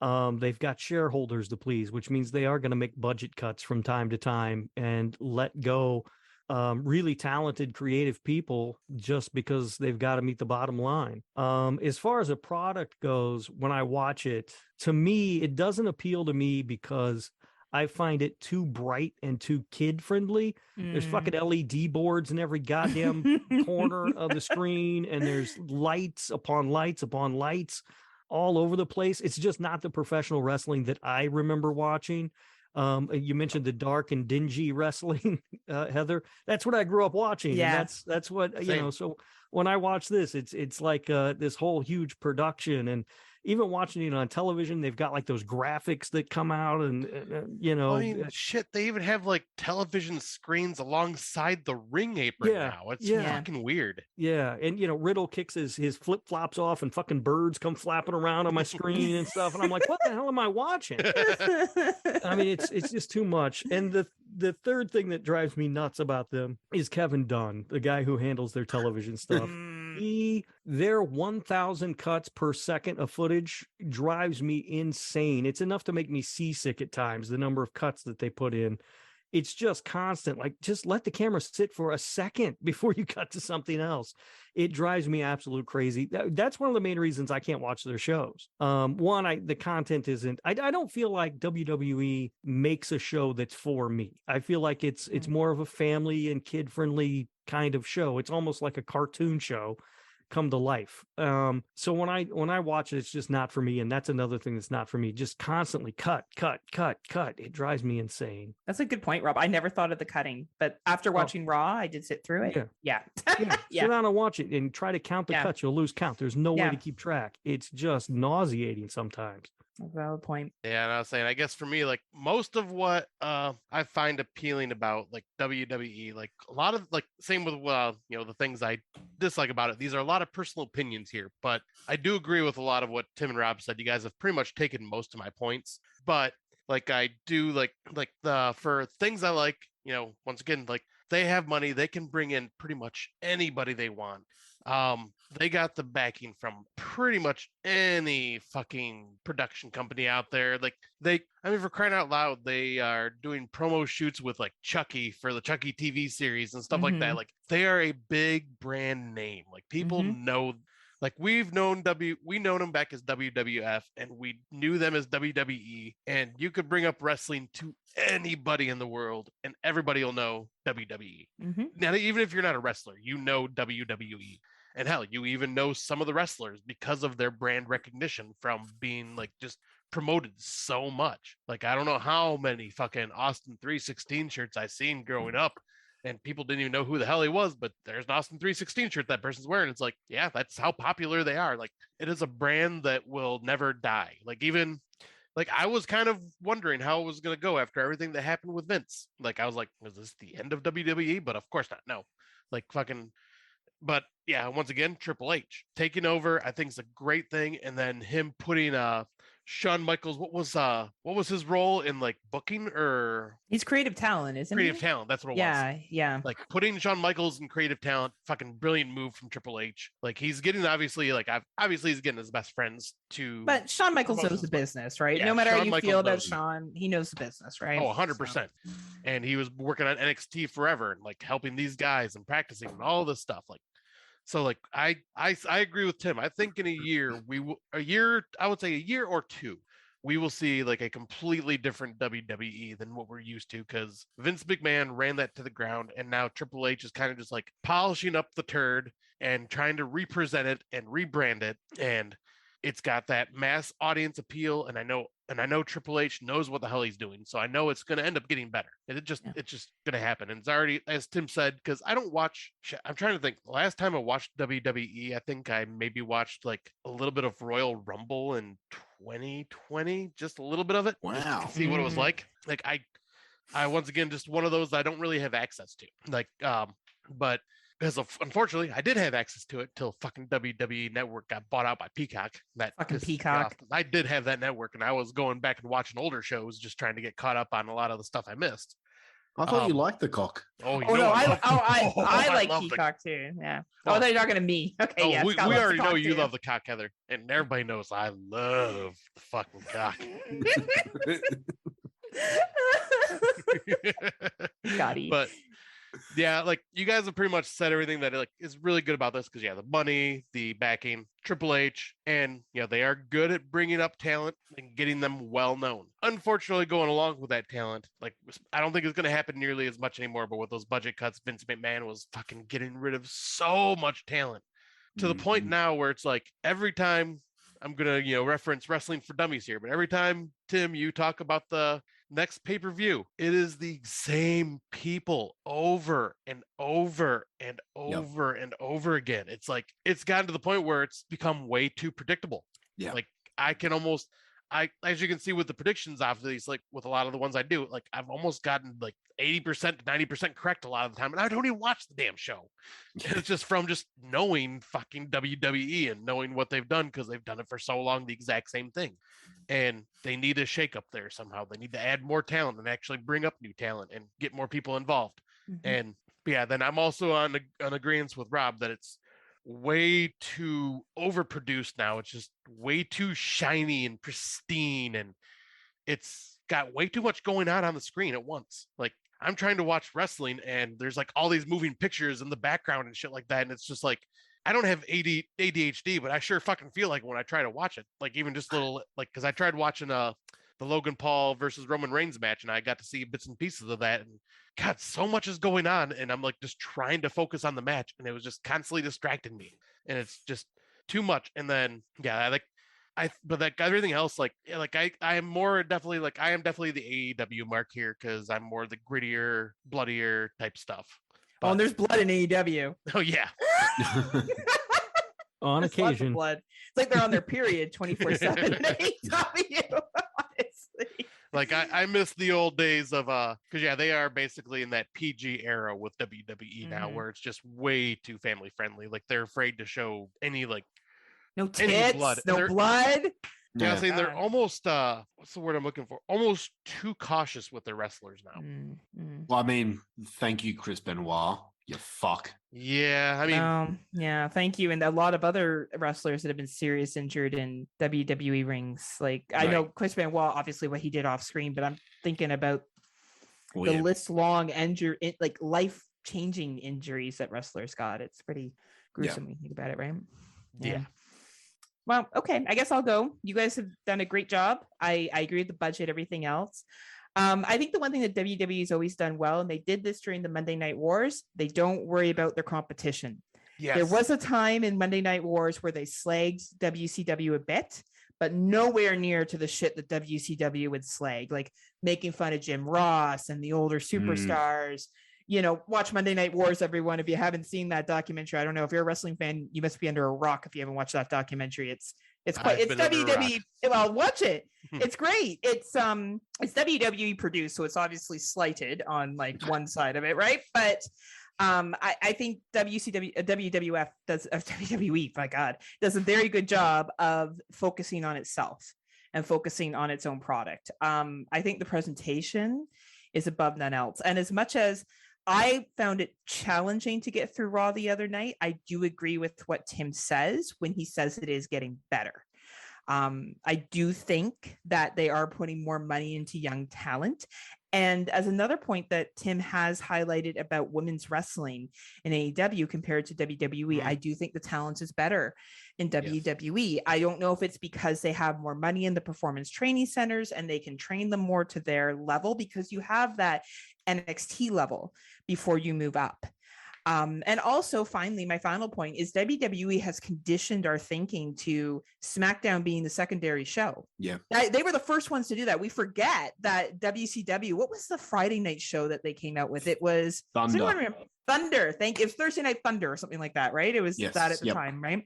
They've got shareholders to please, which means they are going to make budget cuts from time to time and let go really talented, creative people just because they've got to meet the bottom line. As far as a product goes, when I watch it, to me, it doesn't appeal to me because I find it too bright and too kid friendly. There's fucking LED boards in every goddamn corner of the screen, and there's lights upon lights upon lights all over the place. It's just not the professional wrestling that I remember watching. You mentioned the dark and dingy wrestling, Heather. That's what I grew up watching. Yeah, and that's what So when I watch this, it's like this whole huge production, and even watching it on television, they've got like those graphics that come out, and I mean, shit, they even have like television screens alongside the ring apron now. It's fucking weird. Yeah, and Riddle kicks his flip flops off, and fucking birds come flapping around on my screen and stuff, and I'm like, what the hell am I watching? I mean, it's just too much. And the third thing that drives me nuts about them is Kevin Dunn, the guy who handles their television stuff. Their 1,000 cuts per second of footage drives me insane. It's enough to make me seasick at times, the number of cuts that they put in. it's just constant. Like, just let the camera sit for a second before you cut to something else. It drives me absolute crazy. That's one of the main reasons I can't watch their shows. The content isn't. I don't feel like WWE makes a show that's for me. I feel like it's more of a family and kid friendly kind of show. It's almost like a cartoon show come to life. So when I watch it, it's just not for me. And that's another thing that's not for me. Just constantly cut. It drives me insane. That's a good point, Rob. I never thought of the cutting, but after watching Raw, I did sit through it. Yeah. Yeah. Sit down and watch it and try to count the cuts. You'll lose count. There's no way to keep track. It's just nauseating sometimes. Valid point. Yeah, and I was saying, I guess for me, like most of what I find appealing about like WWE, like a lot of like same with the things I dislike about it. These are a lot of personal opinions here, but I do agree with a lot of what Tim and Rob said. You guys have pretty much taken most of my points, but like I do like for things I like, once again, like they have money, they can bring in pretty much anybody they want. They got the backing from pretty much any fucking production company out there. Like for crying out loud, they are doing promo shoots with like Chucky for the Chucky TV series and stuff like that. Like they are a big brand name. Like people know, like we've known them back as WWF and we knew them as WWE, and you could bring up wrestling to anybody in the world and everybody will know WWE. Now, even if you're not a wrestler, you know WWE. And hell, you even know some of the wrestlers because of their brand recognition from being like just promoted so much. Like, I don't know how many fucking Austin 316 shirts I seen growing up, and people didn't even know who the hell he was, but there's an Austin 316 shirt that person's wearing. It's like, yeah, that's how popular they are. Like, it is a brand that will never die. Like, even like I was kind of wondering how it was going to go after everything that happened with Vince. Like, I was like, is this the end of WWE? But of course not. No, like fucking. But yeah, once again, Triple H taking over, I think is a great thing. And then him putting Shawn Michaels, what was his role in like booking, or he's creative talent, isn't he? Creative talent, that's what it was. Yeah. Like putting Shawn Michaels in creative talent, fucking brilliant move from Triple H. Like he's getting obviously he's getting his best friends to. But Shawn Michaels knows the business, right? Yeah, no matter how you Michaels feel about Shawn, he knows the business, right? Oh, 100%. And he was working on NXT forever and like helping these guys and practicing and all this stuff. Like, so like I agree with Tim. I think in I would say a year or two, we will see like a completely different WWE than what we're used to, because Vince McMahon ran that to the ground, and now Triple H is kind of just like polishing up the turd and trying to represent it and rebrand it, and it's got that mass audience appeal, and I know Triple H knows what the hell he's doing, so I know it's going to end up getting better. It's just going to happen, and it's already, as Tim said, because I don't watch. I'm trying to think. The last time I watched WWE, I think I maybe watched like a little bit of Royal Rumble in 2020, just a little bit of it. Wow. To see what it was like. Like I once again, just one of those I don't really have access to. Like, but. Because unfortunately, I did have access to it till fucking WWE Network got bought out by Peacock. That fucking Peacock. I did have that network, and I was going back and watching older shows, just trying to get caught up on a lot of the stuff I missed. I thought you liked the cock. Oh, no, I like Peacock too. Yeah. Oh, they're talking to me. Okay, oh, yeah. We already know you love the cock, Heather, and everybody knows I love the fucking cock. Got it. But yeah, like you guys have pretty much said everything that like is really good about this, because the money, the backing, Triple H, and they are good at bringing up talent and getting them well known. Unfortunately, going along with that talent, like I don't think it's going to happen nearly as much anymore. But with those budget cuts, Vince McMahon was fucking getting rid of so much talent to the point now where it's like every time I'm gonna reference Wrestling for Dummies here, but every time Tim you talk about the next pay-per-view, it is the same people over and over and over and over again. It's like it's gotten to the point where it's become way too predictable. Yeah, like I can almost as you can see with the predictions off of these, like with a lot of the ones I do, like I've almost gotten like 80% to 90% correct a lot of the time, and I don't even watch the damn show. It's just from just knowing fucking WWE and knowing what they've done, because they've done it for so long, the exact same thing. And they need a shake up there somehow. They need to add more talent and actually bring up new talent and get more people involved. And yeah, then I'm also on agreement with Rob that it's way too overproduced now. It's just way too shiny and pristine, and it's got way too much going on the screen at once. Like, I'm trying to watch wrestling and there's like all these moving pictures in the background and shit like that. And it's just like, I don't have ADHD, but I sure fucking feel like when I try to watch it, like even just little, like, cause I tried watching the Logan Paul versus Roman Reigns match and I got to see bits and pieces of that. And God, so much is going on. And I'm like just trying to focus on the match. And it was just constantly distracting me. And it's just too much. And then, yeah, but like everything else, I am definitely the AEW mark here because I'm more the grittier, bloodier type stuff. Oh, and there's blood in AEW. Oh yeah. On There's occasion. blood. It's like they're on their period 24/7 in AEW. Honestly. Like I miss the old days of because yeah, they are basically in that PG era with WWE now, where it's just way too family friendly. Like they're afraid to show any like no tits, blood. No blood. Yeah, I'm saying they're God. almost what's the word I'm looking for? Almost too cautious with their wrestlers now. Well, I mean, thank you, Chris Benoit. You fuck. Yeah, I mean, yeah, thank you. And a lot of other wrestlers that have been serious injured in WWE rings. Like I know Chris Benoit, obviously what he did off screen, but I'm thinking about the list long injury, like life-changing injuries that wrestlers got. It's pretty gruesome when you think about it, right? Yeah. Well, okay. I guess I'll go. You guys have done a great job. I agree with the budget, everything else. I think the one thing that WWE has always done well, and they did this during the Monday Night Wars, they don't worry about their competition. Yes. There was a time in Monday Night Wars where they slagged WCW a bit, but nowhere near to the shit that WCW would slag, like making fun of Jim Ross and the older superstars. You know, watch Monday Night Wars, everyone. If you haven't seen that documentary, I don't know if you're a wrestling fan, you must be under a rock if you haven't watched that documentary. It's WWE. Well, watch it. It's great. It's WWE produced, so it's obviously slighted on like one side of it, right? But I think WWF does WWE, my God, does a very good job of focusing on itself and focusing on its own product. I think the presentation is above none else. And as much as I found it challenging to get through Raw the other night, I do agree with what Tim says when he says it is getting better. I do think that they are putting more money into young talent. And as another point that Tim has highlighted about women's wrestling in AEW compared to WWE, I do think the talent is better in WWE. Yes. I don't know if it's because they have more money in the performance training centers and they can train them more to their level, because you have that NXT level before you move up. And also, finally, my final point is WWE has conditioned our thinking to SmackDown being the secondary show. Yeah. They were the first ones to do that. We forget that WCW, what was the Friday night show that they came out with? It was Thunder. It was Thursday Night Thunder or something like that, right? It was that at the time, right?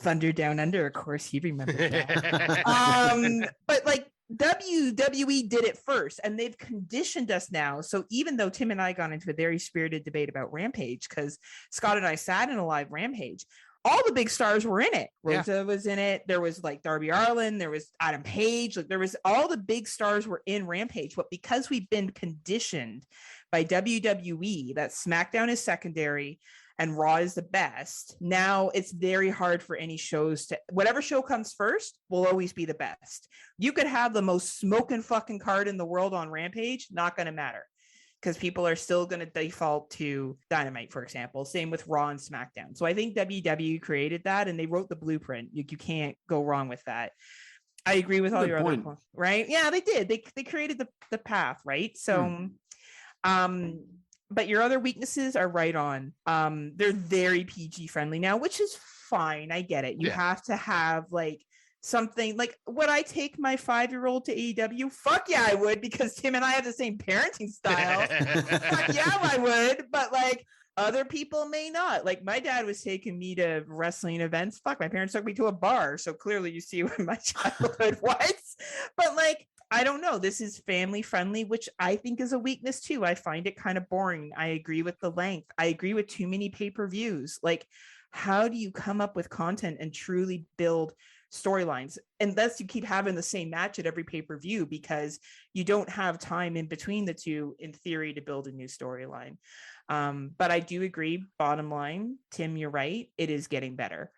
Thunder Down Under, of course, you remember that. But like, WWE did it first, and they've conditioned us now. So even though Tim and I got into a very spirited debate about Rampage, because Scott and I sat in a live Rampage, all the big stars were in it. Rosa was in it. There was like Darby Allin. There was Adam Page. Like there was all the big stars were in Rampage. But because we've been conditioned by WWE that SmackDown is secondary and Raw is the best, now it's very hard for any shows to, whatever show comes first will always be the best. You could have the most smoking fucking card in the world on Rampage, not going to matter, because people are still going to default to Dynamite, for example. Same with Raw and SmackDown. So I think WWE created that, and they wrote the blueprint. You can't go wrong with that. I agree with all your other points, right? Yeah, they did. They created the path, right? So, but your other weaknesses are right on. They're very PG friendly now, which is fine. I get it. You have to have like something like, would I take my 5-year-old to AEW? Fuck yeah, I would, because Tim and I have the same parenting style. Fuck yeah, I would. But like other people may not. Like my dad was taking me to wrestling events. Fuck, my parents took me to a bar. So clearly you see what my childhood was. But like, I don't know. This is family friendly, which I think is a weakness too. I find it kind of boring. I agree with the length. I agree with too many pay-per-views. Like, how do you come up with content and truly build storylines unless you keep having the same match at every pay-per-view, because you don't have time in between the two, in theory, to build a new storyline. But I do agree, bottom line, Tim, you're right. It is getting better.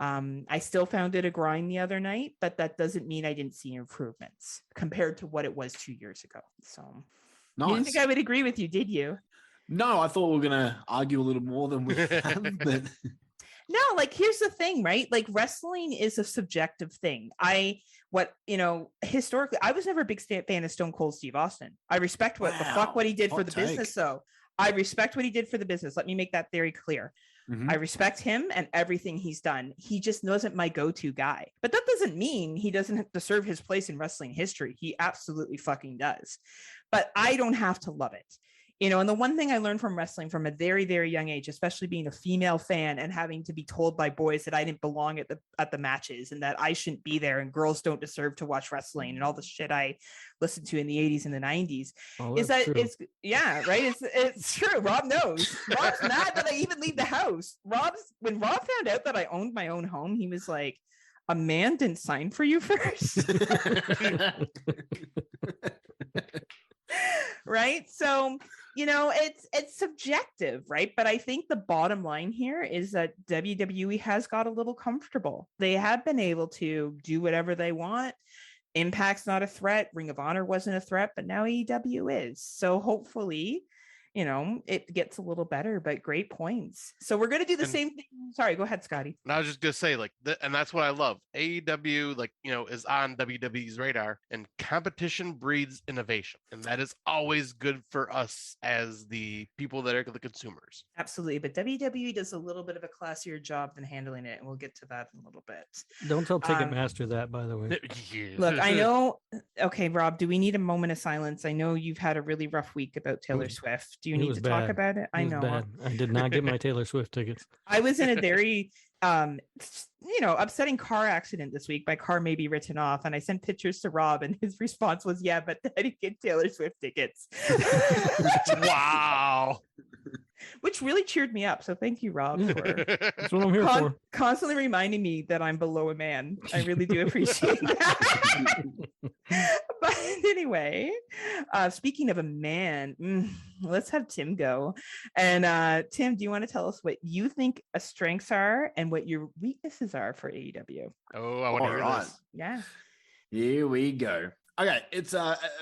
I still found it a grind the other night, but that doesn't mean I didn't see improvements compared to what it was 2 years ago. So you didn't think I would agree with you, did you? No, I thought we were going to argue a little more than we have, but... No, like here's the thing, right? Like wrestling is a subjective thing. Historically, I was never a big fan of Stone Cold Steve Austin. I respect what he did for the business, though. I respect what he did for the business. Let me make that very clear. I respect him and everything he's done. He just wasn't my go-to guy. But that doesn't mean he doesn't deserve his place in wrestling history. He absolutely fucking does. But I don't have to love it. And the one thing I learned from wrestling from a very, very young age, especially being a female fan and having to be told by boys that I didn't belong at the matches and that I shouldn't be there and girls don't deserve to watch wrestling and all the shit I listened to in the 80s and the 90s is that true. It's true. Rob knows. Rob's mad that I even leave the house. When Rob found out that I owned my own home, he was like, a man didn't sign for you first. Right. So, it's subjective, right? But I think the bottom line here is that WWE has got a little comfortable. They have been able to do whatever they want. Impact's not a threat. Ring of Honor wasn't a threat, but now AEW is. So hopefully, it gets a little better, but great points. So we're going to do the same thing. Sorry, go ahead, Scotty. And I was just going to say, and that's what I love. AEW, is on WWE's radar, and competition breeds innovation. And that is always good for us as the people that are the consumers. Absolutely. But WWE does a little bit of a classier job than handling it. And we'll get to that in a little bit. Don't tell Ticketmaster that, by the way. Look, I know. Okay, Rob, do we need a moment of silence? I know you've had a really rough week about Taylor Swift. Do you need to talk about it? I know. Bad. I did not get my Taylor Swift tickets. I was in a very, upsetting car accident this week. My car may be written off, and I sent pictures to Rob, and his response was, "Yeah, but I didn't get Taylor Swift tickets." Wow. Which really cheered me up. So thank you, Rob, for that's what I'm here for. Constantly reminding me that I'm below a man. I really do appreciate that. But anyway, speaking of a man, let's have Tim go. And Tim, do you want to tell us what you think strengths are and what your weaknesses are for AEW? Oh, I want to hear this. Yeah. Here we go. Okay, it's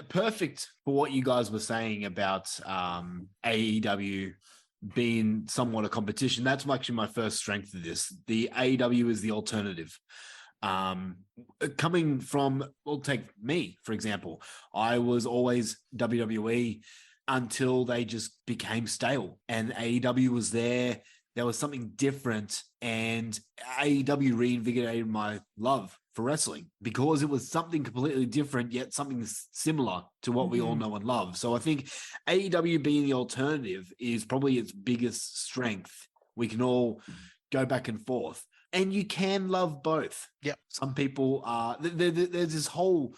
perfect for what you guys were saying about AEW being somewhat a competition. That's actually my first strength of this. The AEW is the alternative. Coming from, well, take me, for example. I was always WWE until they just became stale, and AEW was there. There was something different, and AEW reinvigorated my love for wrestling because it was something completely different, yet something similar to what we all know and love. So I think AEW being the alternative is probably its biggest strength. We can all go back and forth, and you can love both. Yep. Some people are, there's this whole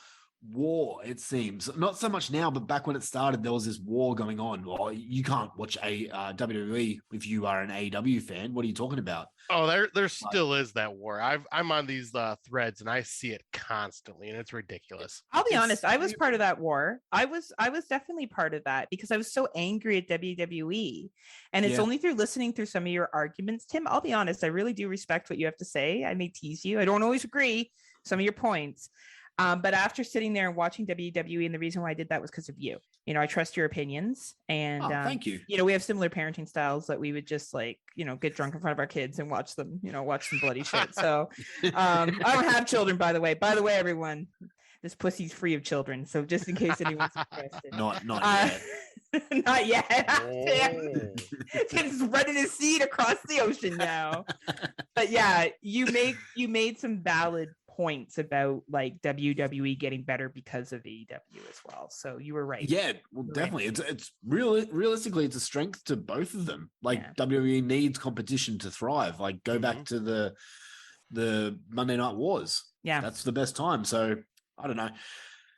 war, it seems. Not so much now, but back when it started, there was this war going on. Well, you can't watch WWE if you are an AEW fan. What are you talking about? Oh, there still is that war. I'm on these threads and I see it constantly, and it's ridiculous. I'll be honest, I was part of that war. I was definitely part of that because I was so angry at WWE. And it's only through listening through some of your arguments, Tim. I'll be honest, I really do respect what you have to say. I may tease you. I don't always agree some of your points. But after sitting there and watching WWE, and the reason why I did that was because of you. I trust your opinions, and thank you. We have similar parenting styles that we would just get drunk in front of our kids and watch them, watch some bloody shit. So I don't have children, by the way. By the way, everyone, this pussy's free of children. So just in case anyone's interested, not yet. Not yet. Tim's running his seed across the ocean now. But yeah, you made some valid points about WWE getting better because of AEW as well. So you were right. Yeah, well, definitely. It's realistically, it's a strength to both of them. WWE needs competition to thrive. Go back to the Monday Night Wars. Yeah, that's the best time. So I don't know.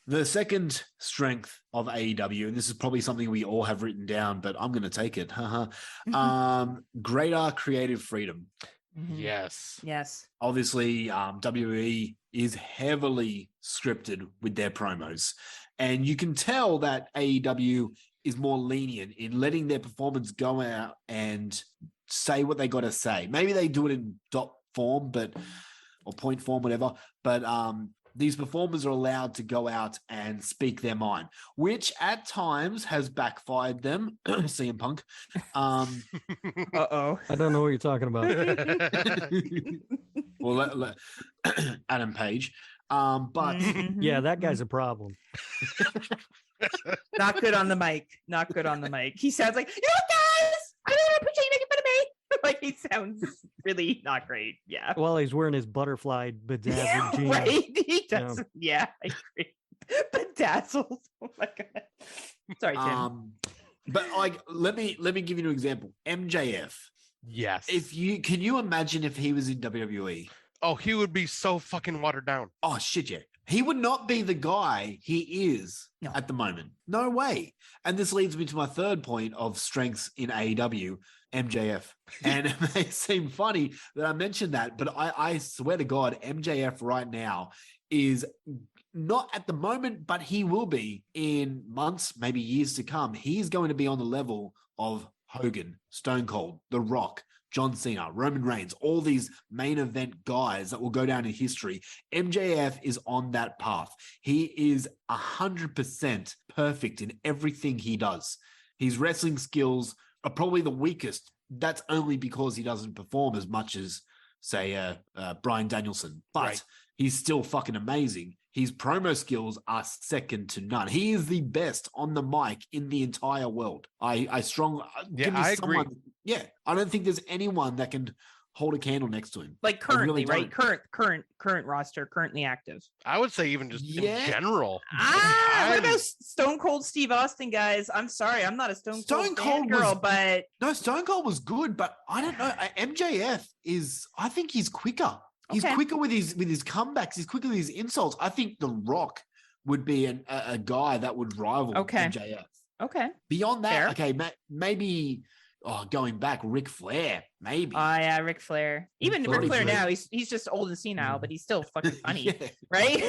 The second strength of AEW, and this is probably something we all have written down, but I'm going to take it. Greater creative freedom. Yes. Obviously, WWE is heavily scripted with their promos, and you can tell that AEW is more lenient in letting their performance go out and say what they got to say. Maybe they do it in form, or point form, whatever. But these performers are allowed to go out and speak their mind, which at times has backfired them. CM Punk. Uh-oh. I don't know what you're talking about. Well, Adam Page. But Yeah, that guy's a problem. Not good on the mic. Not good on the mic. He sounds like, you know, guys, I don't appreciate you making fun of me. Like, he sounds really not great. Yeah. Well, he's wearing his butterfly bedazzled jeans. Right. He does. Yeah, I agree. Bedazzled. Oh my god. Sorry, Tim. But like, let me give you an example. MJF. Yes. Can you imagine if he was in WWE? Oh, he would be so fucking watered down. Oh shit, yeah. He would not be the guy he is at the moment. No way. And this leads me to my third point of strengths in AEW, MJF. And it may seem funny that I mentioned that, but I swear to God, MJF right now is not at the moment, but he will be in months, maybe years to come. He's going to be on the level of Hogan, Stone Cold, The Rock, John Cena, Roman Reigns, all these main event guys that will go down in history. MJF is on that path. He is 100% perfect in everything he does. His wrestling skills are probably the weakest. That's only because he doesn't perform as much as, say, Bryan Danielson. But he's still fucking amazing. His promo skills are second to none. He is the best on the mic in the entire world. I agree. Yeah, I don't think there's anyone that can hold a candle next to him. Like currently, right? Current roster, currently active. I would say even just in general. What about Stone Cold Steve Austin, guys? I'm sorry, I'm not a Stone Cold girl, but no, Stone Cold was good, but I don't know. MJF is. I think he's quicker. He's quicker with his comebacks. He's quicker with his insults. I think The Rock would be a guy that would rival MJF. Okay. Beyond that, maybe going back, Ric Flair, maybe. Oh yeah, Ric Flair. Even Ric Flair now, he's just old and senile, but he's still fucking funny, right?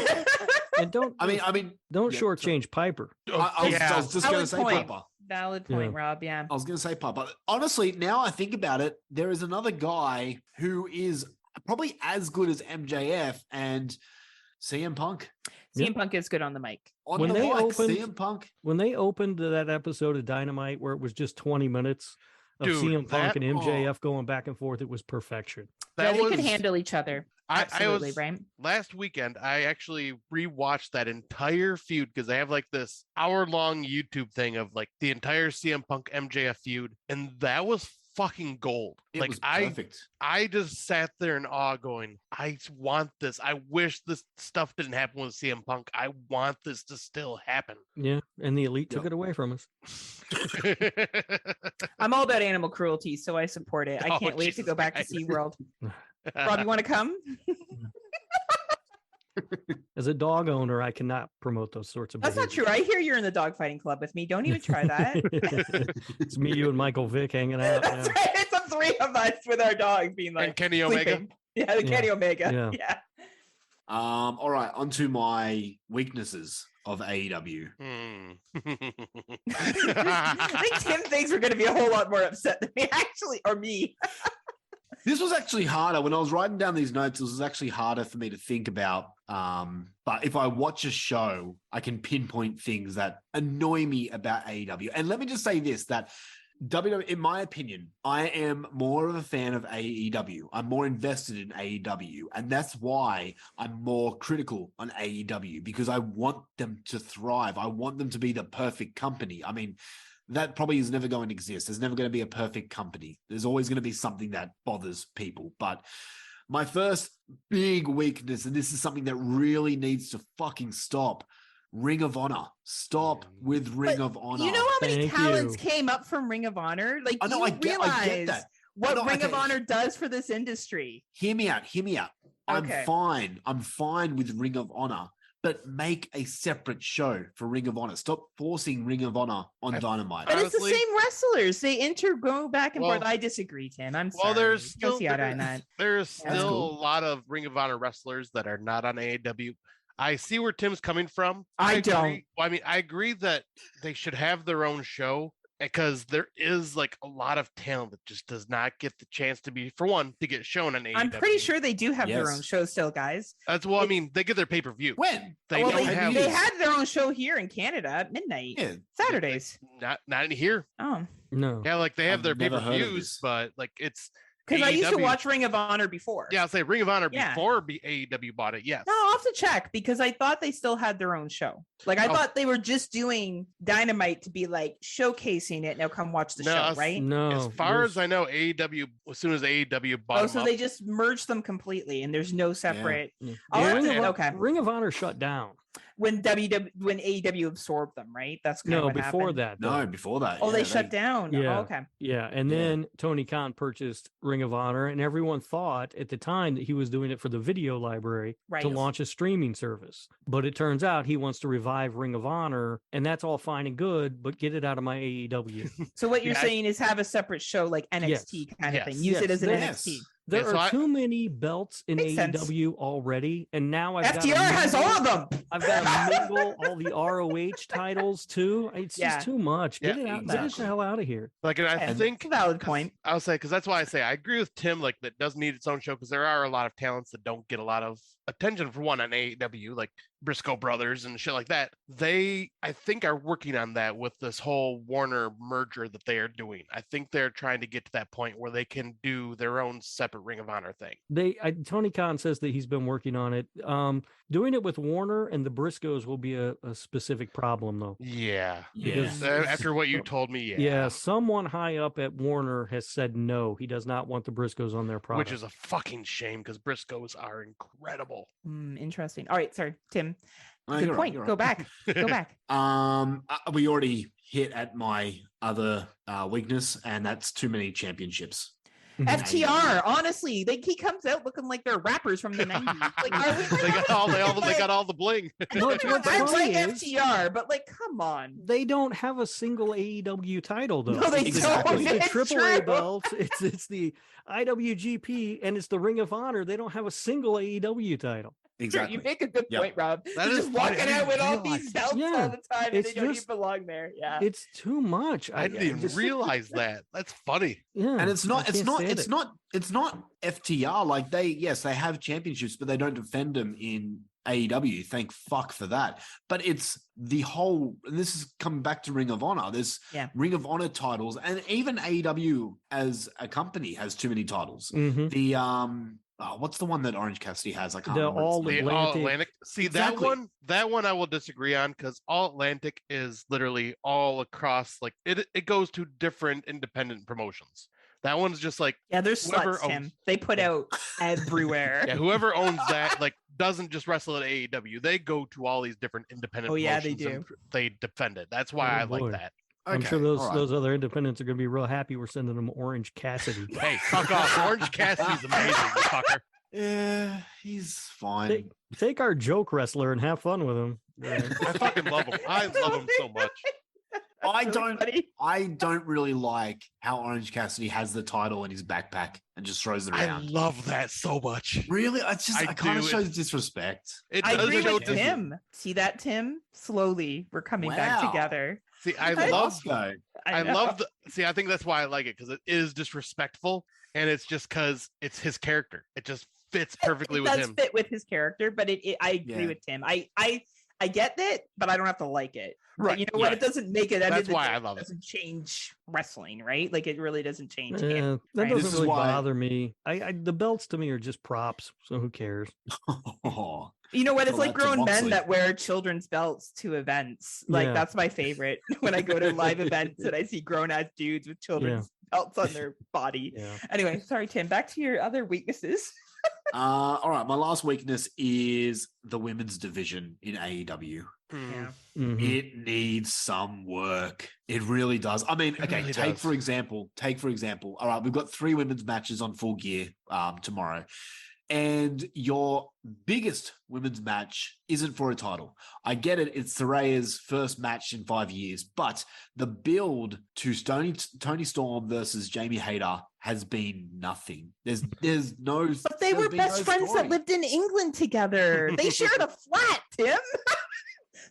And don't shortchange Piper. I was just going to say Piper. Valid point, Rob. Yeah. I was going to say Piper. Honestly, now I think about it, there is another guy who is probably as good as MJF and CM Punk. CM Punk is good on the mic. When they opened that episode of Dynamite where it was just 20 minutes of CM Punk and MJF going back and forth, it was perfection. They could handle each other. Absolutely, right? Last weekend, I actually rewatched that entire feud because I have like this hour-long YouTube thing of like the entire CM Punk MJF feud, and that was fucking gold. It was perfect. I just sat there in awe going, I want this. I wish this stuff didn't happen with CM Punk. I want this to still happen. Yeah, and the Elite took it away from us. I'm all about animal cruelty, so I support it. I can't wait to go back to SeaWorld. Rob, you want to come? As a dog owner, I cannot promote those sorts of That's not true. I hear you're in the dogfighting club with me. Don't even try that. It's me, you, and Michael Vick hanging out. That's right. It's the three of us with our dogs being like and Kenny Omega. Sleeping. Yeah, Kenny Omega. Yeah. All right, on to my weaknesses of AEW. I think Tim thinks we're going to be a whole lot more upset than me, actually, or me. This was actually harder. When I was writing down these notes, it was actually harder for me to think about. But if I watch a show, I can pinpoint things that annoy me about AEW. And let me just say this, that WWE, in my opinion, I am more of a fan of AEW. I'm more invested in AEW. And that's why I'm more critical on AEW, because I want them to thrive. I want them to be the perfect company. I mean, that probably is never going to exist. There's never going to be a perfect company. There's always going to be something that bothers people. But my first big weakness, and this is something that really needs to fucking stop, Ring of Honor. Stop with Ring of Honor. You know how many talents came up from Ring of Honor? Like, I know, I get that. What Ring of Honor does for this industry. Hear me out. Okay. I'm fine with Ring of Honor, but make a separate show for Ring of Honor. Stop forcing Ring of Honor on Dynamite. But it's the same wrestlers. They go back and forth. I disagree, Tim. I'm sorry. Well, there's still a lot of Ring of Honor wrestlers that are not on AEW. I see where Tim's coming from. I don't. Well, I mean, I agree that they should have their own show because there is like a lot of talent that just does not get the chance to be, for one, to get shown on AEW. I'm pretty sure they do have their Yes. own show still, guys. That's I mean, they get their pay-per-view. When? They Well, don't they, have they had their own show here in Canada at midnight, Yeah. Saturdays. not in here. Oh, No. Yeah, like they have I've their never heard of pay-per-views, this. but like it's because I used to AEW. watch Ring of Honor before. Yeah, I'll say Ring of Honor Yeah. before AEW bought it. Yes. No, I'll have to check because I thought they still had their own show. Like I Oh. thought they were just doing Dynamite to be like showcasing it. Now come watch the No, show, us- right? No. As far as there's- I know, AEW, as soon as AEW bought Oh, them so up, they just merged them completely, and there's no separate. Yeah. I'll Yeah, have to- and- okay. Ring of Honor shut down. When AEW absorbed them, right? That's kind of No, what before happened. that. No, though. before that. Oh, yeah, they shut down. Yeah. Oh, okay. Yeah, and Yeah. then Tony Khan purchased Ring of Honor, and everyone thought at the time that he was doing it for the video library Right. to launch a streaming service. But it turns out he wants to revive Ring of Honor, and that's all fine and good, but get it out of my AEW. So what you're Yeah. saying is have a separate show like NXT kind of Yes. thing. Use it Yes. as an Yes. NXT. There Yeah, so are I- too many belts in Makes sense. AEW already, and now I've FTR got has all of them. I've got to mingle all the ROH titles too. It's Yeah. just too much. Get Yeah, it out. Get it the exactly. hell out of here. like, and I Yeah. think It's a valid point. I'll say, because that's why I say I agree with Tim. Like, that does need its own show because there are a lot of talents that don't get a lot of attention. For one, on AEW, like Briscoe Brothers and shit like that. They, I think, are working on that with this whole Warner merger that they are doing. I think they're trying to get to that point where they can do their own separate Ring of Honor thing. Tony Khan says that he's been working on it. Doing it with Warner and the Briscoes will be a specific problem, though. Yeah. Because- After what you told me, yeah. Yeah, someone high up at Warner has said no. He does not want the Briscoes on their product. Which is a fucking shame because Briscoes are incredible. Interesting. All right, sorry, Tim. Oh, Good you're right, point. you're Go right. back. Go back. We already hit at my other weakness, and that's too many championships. FTR, honestly, he comes out looking like they're rappers from the 90s. Like, are we they got all the bling. What's I funny like is- FTR, but like, come on. They don't have a single AEW title though. No, they Exactly. don't. It's the It's AAA true. belt. It's the IWGP and it's the Ring of Honor. They don't have a single AEW title. Exactly. You make a good Yeah. point, Rob. That They're is just funny. walking I out with didn't all realize these that. belts Yeah. all the time, and It's they don't just- even belong there. Yeah. It's too much. I didn't even just- realize that. That's funny. Yeah, And it's I not, can't stand it. it's not FTR. Like they have championships, but they don't defend them in AEW. Thank fuck for that. But it's the whole, and this is coming back to Ring of Honor. There's Yeah. Ring of Honor titles, and even AEW as a company has too many titles. Mhm. The what's the one that Orange Cassidy has? I can't The remember. its All name. The All Atlantic. Atlantic. See Exactly. that one I will disagree on because All Atlantic is literally all across. Like it goes to different independent promotions. That one's just like Yeah, they're whoever sluts, Tim. owns- They put out everywhere. yeah, whoever owns that like doesn't just wrestle at AEW. They go to all these different independent. Oh, yeah, they promotions and They defend it. That's why Oh, I like boy. that. I'm Okay, sure those all right. those other independents are going to be real happy we're sending them Orange Cassidy. Hey, fuck off! Orange Cassidy's amazing, you fucker. Yeah, he's fine. Take our joke wrestler and have fun with him. I fucking love him. I love him so much. I That's really don't. funny. I don't really like how Orange Cassidy has the title in his backpack and just throws it I around. love that so much. Really, it's just I I kind of do. shows disrespect. It I does agree show with dis- Tim. See that, Tim? Slowly, we're coming back Wow. together. See, I I love Roscoe. I know. love the see. I think that's why I like it because it is disrespectful, and it's just because it's his character. It just fits perfectly It with does him. fit with his character, but I agree Yeah. with Tim. I get it, but I don't have to like it. But Right, you know what? right. It doesn't make it. That's why I love it. Doesn't change wrestling, right? Like it really doesn't change. Yeah, it. that Right. doesn't This is really why- bother me. I the belts to me are just props, so who cares? Oh, You know what? It's Well, like that's a grown men Moxley. that wear children's belts to events. Like Yeah. that's my favorite. When I go to live events and I see grown ass dudes with children's belts on their body. Yeah. Anyway, sorry, Tim. Back to your other weaknesses. all right. My last weakness is the women's division in AEW. Mm. Mhm. It needs some work. It really does. I mean, It okay, really take does. for example. All right, we've got 3 women's matches on Full Gear tomorrow. And your biggest women's match isn't for a title. I get it. It's Saraya's first match in 5 years, but the build to Tony Storm versus Jamie Hayter has been nothing. There's no. But they there's were been best no friends story. that lived in England together. They shared a flat, Tim.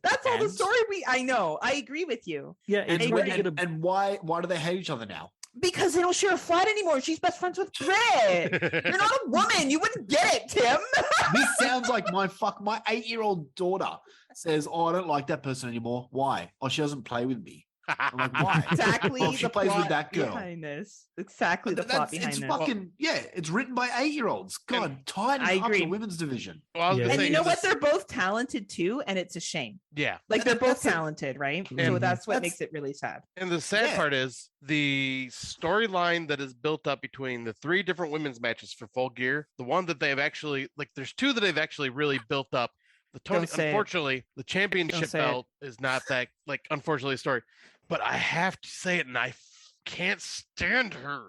That's all the And? story I know. I agree with you. Yeah, it's hard to get a And why do they hate each other now? Because they don't share a flat anymore. She's best friends with Britt. You're not a woman. You wouldn't get it, Tim. This sounds like my 8-year-old daughter says, "Oh, I don't like that person anymore. Why? Oh, she doesn't play with me." I'm like, why? Exactly. Well, if she the plays with plot that girl. behind this. Exactly the plot behind it's this. fucking it's written by 8-year-olds. God, tighten I up agree. the women's division. Well, I was Yeah. gonna And say, you know is what? this- They're both talented too, and it's a shame. Yeah. Like they're both That's a- talented, right? So Mhm. that's what That's- makes it really sad. And the sad Yeah. part is the storyline that is built up between the 3 different women's matches for Full Gear. The one that they've actually there's 2 that they've actually really built up. The Tony, Don't say it. unfortunately, the championship say it. belt is not that unfortunately a story. But I have to say it, and I can't stand her.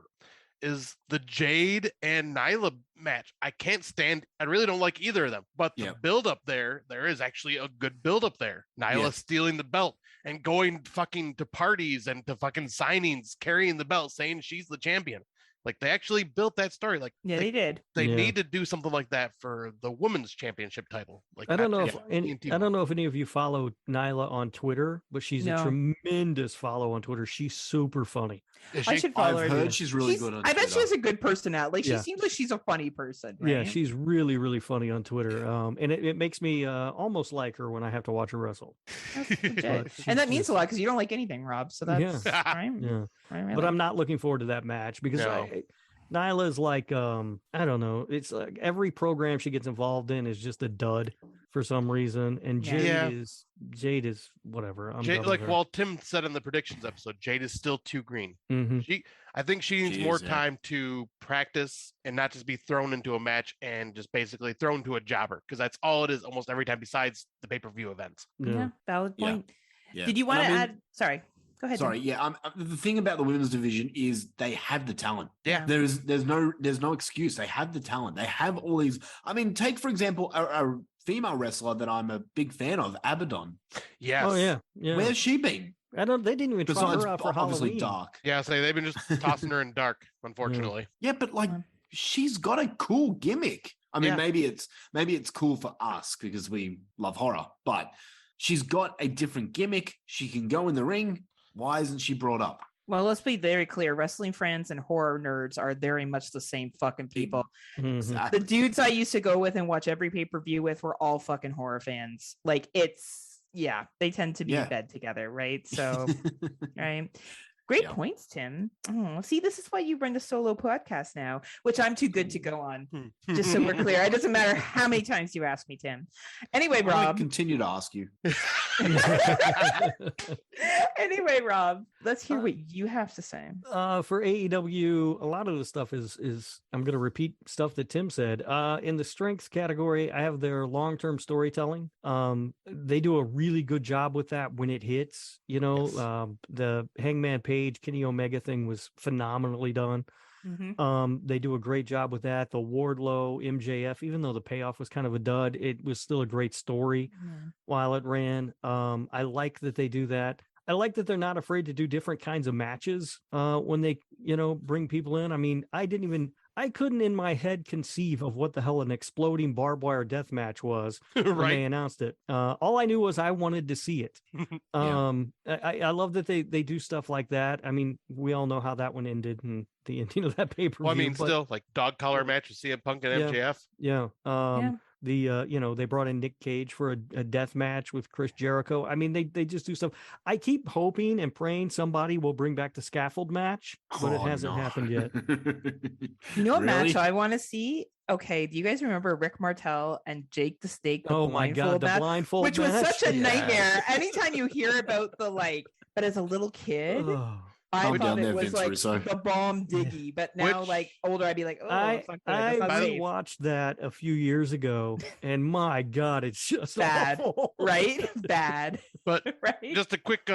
Is the Jade and Nyla match? I can't stand. I really don't like either of them. But the Yep. build up there is actually a good build up there. Nyla Yeah. stealing the belt and going fucking to parties and to fucking signings, carrying the belt, saying she's the champion. Like they actually built that story. Like Yeah, they did. they Yeah. need to do something like that for the women's championship title. Like I don't know not if just any, TNT I one. don't know if any of you follow Nyla on Twitter, but she's No. a tremendous follow on Twitter. She's super funny. Is I she? should follow I've her. heard she's really She's- good on I bet she Twitter. has a good personality. Like Yeah. she seems like she's a funny person. Right? Yeah, she's really, really funny on Twitter. And it makes me almost like her when I have to watch her wrestle. That's legit. But she's And that means just- a lot because you don't like anything, Rob. So that's Yeah. right. Yeah. Right, But I'm not looking forward to that match because No. Nyla is like I don't know. It's like every program she gets involved in is just a dud for some reason, and Yeah. Jade is whatever. I'm Jade, done with her. well, Tim said in the predictions episode, Jade is still too green. Mhm. I think she needs She more is, yeah. time to practice and not just be thrown into a match and just basically thrown to a jobber because that's all it is almost every time besides the pay-per-view events. Yeah, valid Yeah. point. Yeah. Did you want to And I mean- add? Sorry, go ahead. Tim. Sorry, yeah. The thing about the women's division is they have the talent. Yeah. There's no excuse. They have the talent. They have all these. I mean, take for example a female wrestler that I'm a big fan of, Abaddon. Yes. Oh yeah, yeah. Where's she been? I don't. They didn't even try Besides, her out for obviously Halloween. Dark. Yeah, so they've been just tossing her in dark, unfortunately. Yeah, but like Mm. she's got a cool gimmick. I mean, Yeah. maybe it's cool for us because we love horror, but she's got a different gimmick. She can go in the ring. Why isn't she brought up? Well, let's be very clear. Wrestling fans and horror nerds are very much the same fucking people. Mhm. Exactly. The dudes I used to go with and watch every pay-per-view with were all fucking horror fans. Like they tend to be Yeah. in bed together, right? So, right. Great Yeah. points, Tim. Oh, see, this is why you run the solo podcast now, which I'm too good to go on. Just so we're clear, it doesn't matter how many times you ask me, Tim. Anyway, I'm gonna Rob. continue to ask you. Anyway, Rob, let's hear what you have to say. For AEW, a lot of the stuff is I'm going to repeat stuff that Tim said. In the strengths category, I have their long-term storytelling. They do a really good job with that when it hits. You know, Yes. the Hangman Page, Kenny Omega thing was phenomenally done. They do a great job with that. The Wardlow MJF, even though the payoff was kind of a dud, it was still a great story while it ran. I like that they do that. I like that they're not afraid to do different kinds of matches when they, bring people in. I mean, I couldn't in my head conceive of what the hell an exploding barbed wire death match was when they Right. announced it. All I knew was I wanted to see it. I love that they do stuff like that. I mean, we all know how that one ended and the ending of that pay-per-view. Well, I mean, but still like dog collar match with CM Punk and Yeah. MJF. yeah. Yeah. They brought in Nick Cage for a death match with Chris Jericho. I mean, they just do stuff. I keep hoping and praying somebody will bring back the scaffold match, but it Oh, hasn't no. happened yet. You know what match Really? I want to see? Okay, do you guys remember Rick Martel and Jake the Snake? the Oh my God, blindfold the match? blindfold Which was match? such a Yes. nightmare. Anytime you hear about but as a little kid, Oh. I Calm thought down it there, was Vince like Russo. the bomb diggy. But now, Which- like older, I'd be like, oh, I it's not good. That's not safe. watched that a few years ago, and my God, it's just Bad, awful. right? Bad, But right? just a quick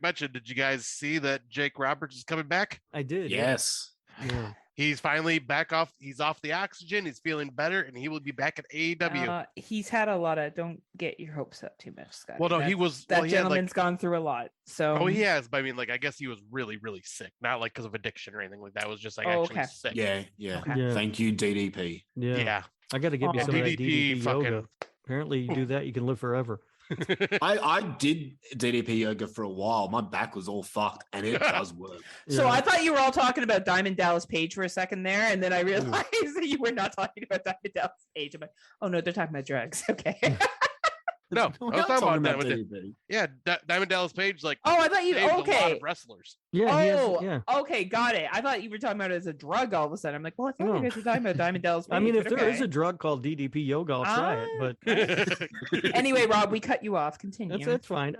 mention. Did you guys see that Jake Roberts is coming back? I did. Yes. Yeah. He's finally back off. He's off the oxygen. He's feeling better, and he will be back at AEW. He's had a lot of. Don't get your hopes up too much, Scott. well, no, he was. That Well, he had gentleman's gone through a lot. So oh, he has. But I mean, like, I guess he was really, really sick. Not like because of addiction or anything like that. It was just like Oh, actually okay. sick. Yeah. Yeah. Okay. Yeah. Thank you, DDP. Yeah. Yeah. I got to give you Oh. some of that DDP DDP fucking- yoga. Apparently, you do that, you can live forever. I did DDP yoga for a while. My back was all fucked, and it does work. So Yeah. I thought you were all talking about Diamond Dallas Page for a second there, and then I realized that you were not talking about Diamond Dallas Page. I'm like, oh no, they're talking about drugs. Okay. No, I We're was not talking about DDP. Yeah, Diamond Dallas Page like Oh, I thought you. saved a lot Okay. of wrestlers. Yeah, he has- Oh, yeah. okay, got it. I thought you were talking about it as a drug all of a sudden. I'm like, well, I thought No. you guys were talking about Diamond Dallas Page. I mean, if but there is okay. a drug called DDP yoga, I'll try it. But Anyway, Rob, we cut you off. Continue. that's fine.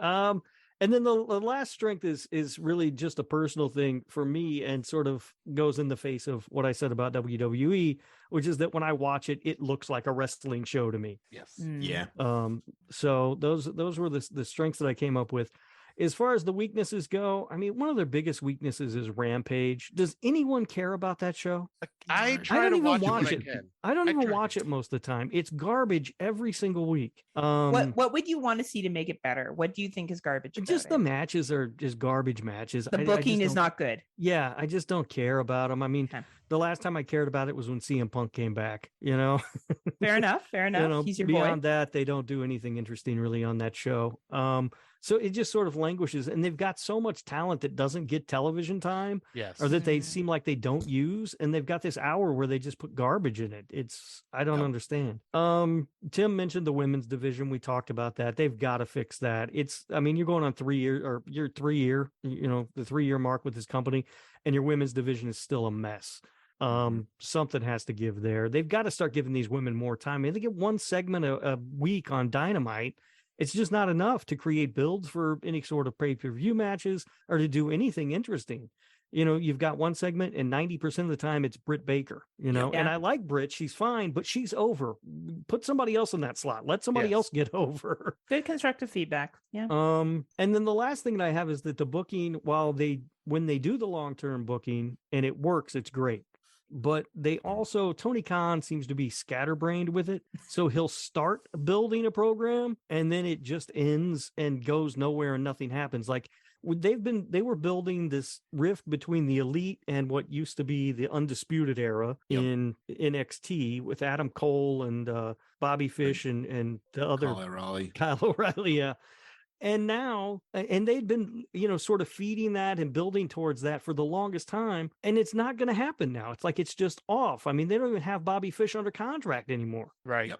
And then the last strength is really just a personal thing for me, and sort of goes in the face of what I said about WWE, which is that when I watch it, it looks like a wrestling show to me. Yes. Mm. Yeah. So those were the strengths that I came up with. As far as the weaknesses go, I mean, one of their biggest weaknesses is Rampage. Does anyone care about that show? I I try don't to even watch, watch it it. when I can. I don't I even try watch to. it most of the time. It's garbage every single week. What would you want to see to make it better? What do you think is garbage? About Just the it? matches are just garbage matches. The I booking just is don't- not good. Yeah, I just don't care about them. I mean, Okay. the last time I cared about it was when CM Punk came back. You know, Fair enough. Fair enough. you know, He's your beyond boy. that, they don't do anything interesting really on that show. So it just sort of languishes, and they've got so much talent that doesn't get television time, Yes. or that they Mhm. seem like they don't use, and they've got this hour where they just put garbage in it. I don't Yep. understand. Tim mentioned the women's division. We talked about that. They've got to fix that. I mean, you're going on 3 year, or your 3 year, the 3 year mark with this company, and your women's division is still a mess. Something has to give there. They've got to start giving these women more time. I mean, they get one segment a week on Dynamite. It's just not enough to create builds for any sort of pay-per-view matches or to do anything interesting. You've got one segment, and 90% of the time it's Britt Baker, and Yeah. I like Britt. She's fine, but she's over. Put somebody else in that slot. Let somebody Yes. else get over. Good constructive feedback. Yeah. And then the last thing that I have is that the booking, when they do the long-term booking and it works, it's great. But Tony Khan seems to be scatterbrained with it. So he'll start building a program and then it just ends and goes nowhere and nothing happens. Like they were building this rift between the Elite and what used to be the Undisputed Era in NXT with Adam Cole and Bobby Fish and the other Kyle O'Reilly. Yeah. And now, and they'd been, sort of feeding that and building towards that for the longest time. And it's not going to happen now. It's like, it's just off. I mean, they don't even have Bobby Fish under contract anymore. Right. Yep.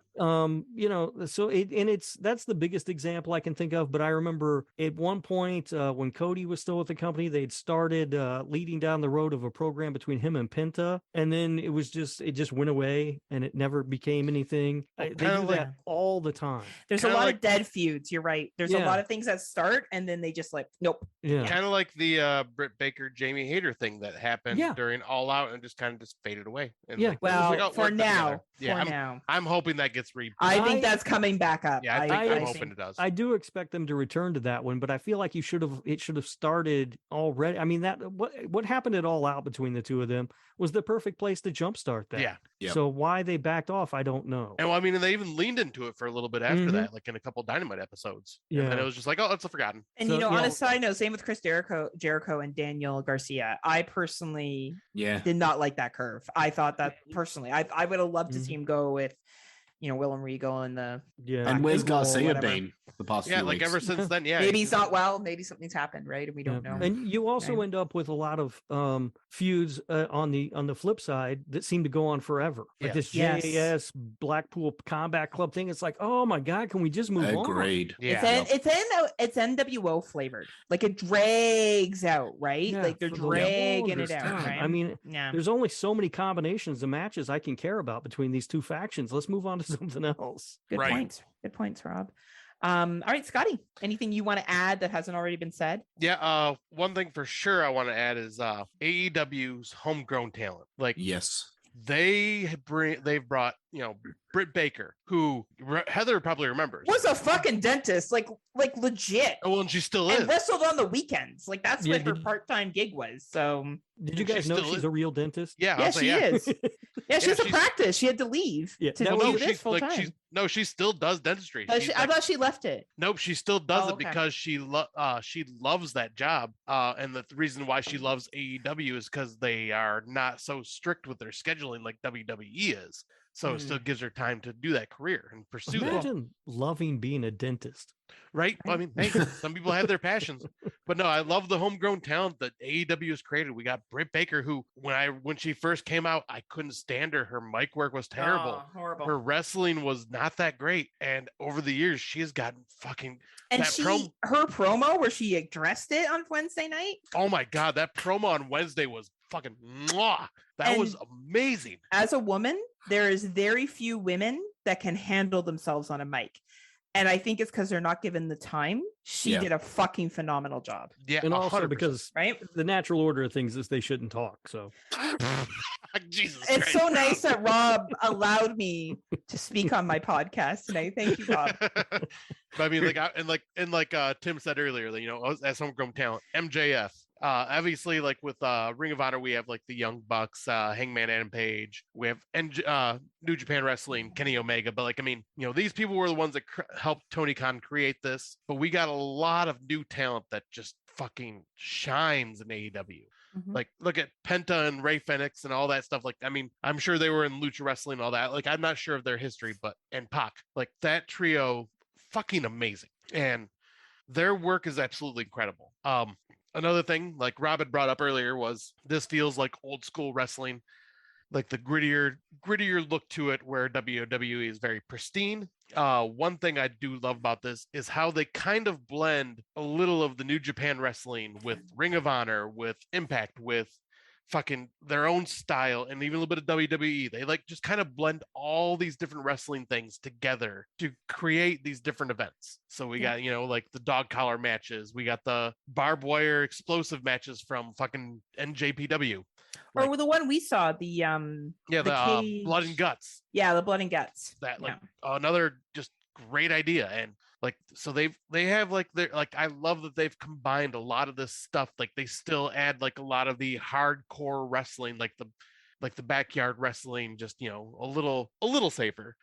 So that's the biggest example I can think of. But I remember at one point when Cody was still with the company, they'd started leading down the road of a program between him and Penta. And then it just went away and it never became anything. They do that all the time. There's a Kinda lot like- of dead feuds. You're right. There's a Yeah. lot of things that start and then they just nope. Yeah. Kind of like the Britt Baker Jamie Hayter thing that happened Yeah. during All Out and just kind of faded away. And Yeah. it was Well, like, oh, for we're together. now. Yeah, For now. I'm hoping that gets re. I think I- that's coming back up. Yeah, I'm I hoping it does. I do expect them to return to that one, but I feel like it should have started already. I mean, what happened at All Out between the two of them was the perfect place to jumpstart that. Yeah. Yep. So why they backed off, I don't know. And well, I mean, and they even leaned into it for a little bit after Mhm. that, like in a couple Dynamite episodes. Yeah. And then it was just like, oh, it's a forgotten. And So, on yeah. a side note, same with Chris Jericho and Daniel Garcia. I personally Yeah. did not like that curve. I thought that personally, I would have loved to see him go with, Willem Regal and the Yeah. And where's Angle or Garcia whatever. been the past Yeah, few like weeks? ever since then, yeah. maybe he's not well. Maybe something's happened, right? And we don't Yeah. know. And you also Right. end up with a lot of feuds on the flip side that seem to go on forever. Like Yeah. this Yes. JAS Blackpool Combat Club thing. It's like, oh my God, can we just move on? Agreed. Yeah. It's NWO flavored. Like it drags out, right? Yeah, like they're for the dragging it longest out, time. right? I mean, yeah. there's only so many combinations of matches I can care about between these two factions. Let's move on to something else. Good Right. points. Good points, Rob. All right, Scotty, anything you want to add that hasn't already been said? Yeah. One thing for sure I want to add is AEW's homegrown talent. Like Yes. they've brought, Britt Baker, who Heather probably remembers. Was a fucking dentist, like legit. Oh, well, and she still And is. wrestled on the weekends. Like that's Yeah, what her did- part-time gig was. So Did you She guys know still she's is. a real dentist? Yeah, yeah, I'll say, she is. Yeah, she has a she's- practice. She had to leave Yeah, to that do was- No, this she's full like time. she still does dentistry. Does She's she- I like- thought she left it. Nope, she still does Oh, it okay. because she loves that job. And the reason why she loves AEW is because they are not so strict with their scheduling like WWE is. So it still gives her time to do that career and pursue that. Imagine loving being a dentist. Right? I mean, hey, some people have their passions, but no, I love the homegrown talent that AEW has created. We got Britt Baker, who when she first came out, I couldn't stand her. Her mic work was terrible. Oh, horrible. Her wrestling was not that great, and over the years, she has gotten fucking. And that her promo where she addressed it on Wednesday night. Oh my god, that promo on Wednesday was fucking mwah. That was amazing. As a woman, there is very few women that can handle themselves on a mic. And I think it's because they're not given the time. She did a fucking phenomenal job. Yeah, And also 100%. because the natural order of things is they shouldn't talk. So Jesus it's Christ. so nice that Rob allowed me to speak on my podcast today. Thank you, Rob. But I mean, like Tim said earlier, you know, as homegrown talent, MJF. Obviously, like with Ring of Honor, we have like the Young Bucks, Hangman Adam Page. We have New Japan Wrestling, Kenny Omega. But like, I mean, you know, these people were the ones that helped Tony Khan create this. But we got a lot of new talent that just fucking shines in AEW. Like, look at Penta and Ray Fenix and all that stuff. Like, I mean, I'm sure they were in Lucha Wrestling and all that. Like, I'm not sure of their history, and Pac, like that trio, fucking amazing. And their work is absolutely incredible. Another thing, like Rob had brought up earlier, was this feels like old school wrestling, like the grittier look to it, where WWE is very pristine. One thing I do love about this is how they kind of blend a little of the New Japan wrestling with Ring of Honor, with Impact, with fucking their own style, and even a little bit of WWE. They like just kind of blend all these different wrestling things together to create these different events. So we got, you know, like the dog collar matches, we got the barbed wire explosive matches from fucking NJPW. Or the one we saw, the blood and guts. Yeah, the blood and guts. That another just great idea. And like, so they have like, they're like, I love that they've combined a lot of this stuff. Like they still add like a lot of the hardcore wrestling, like the backyard wrestling, just, you know, a little safer.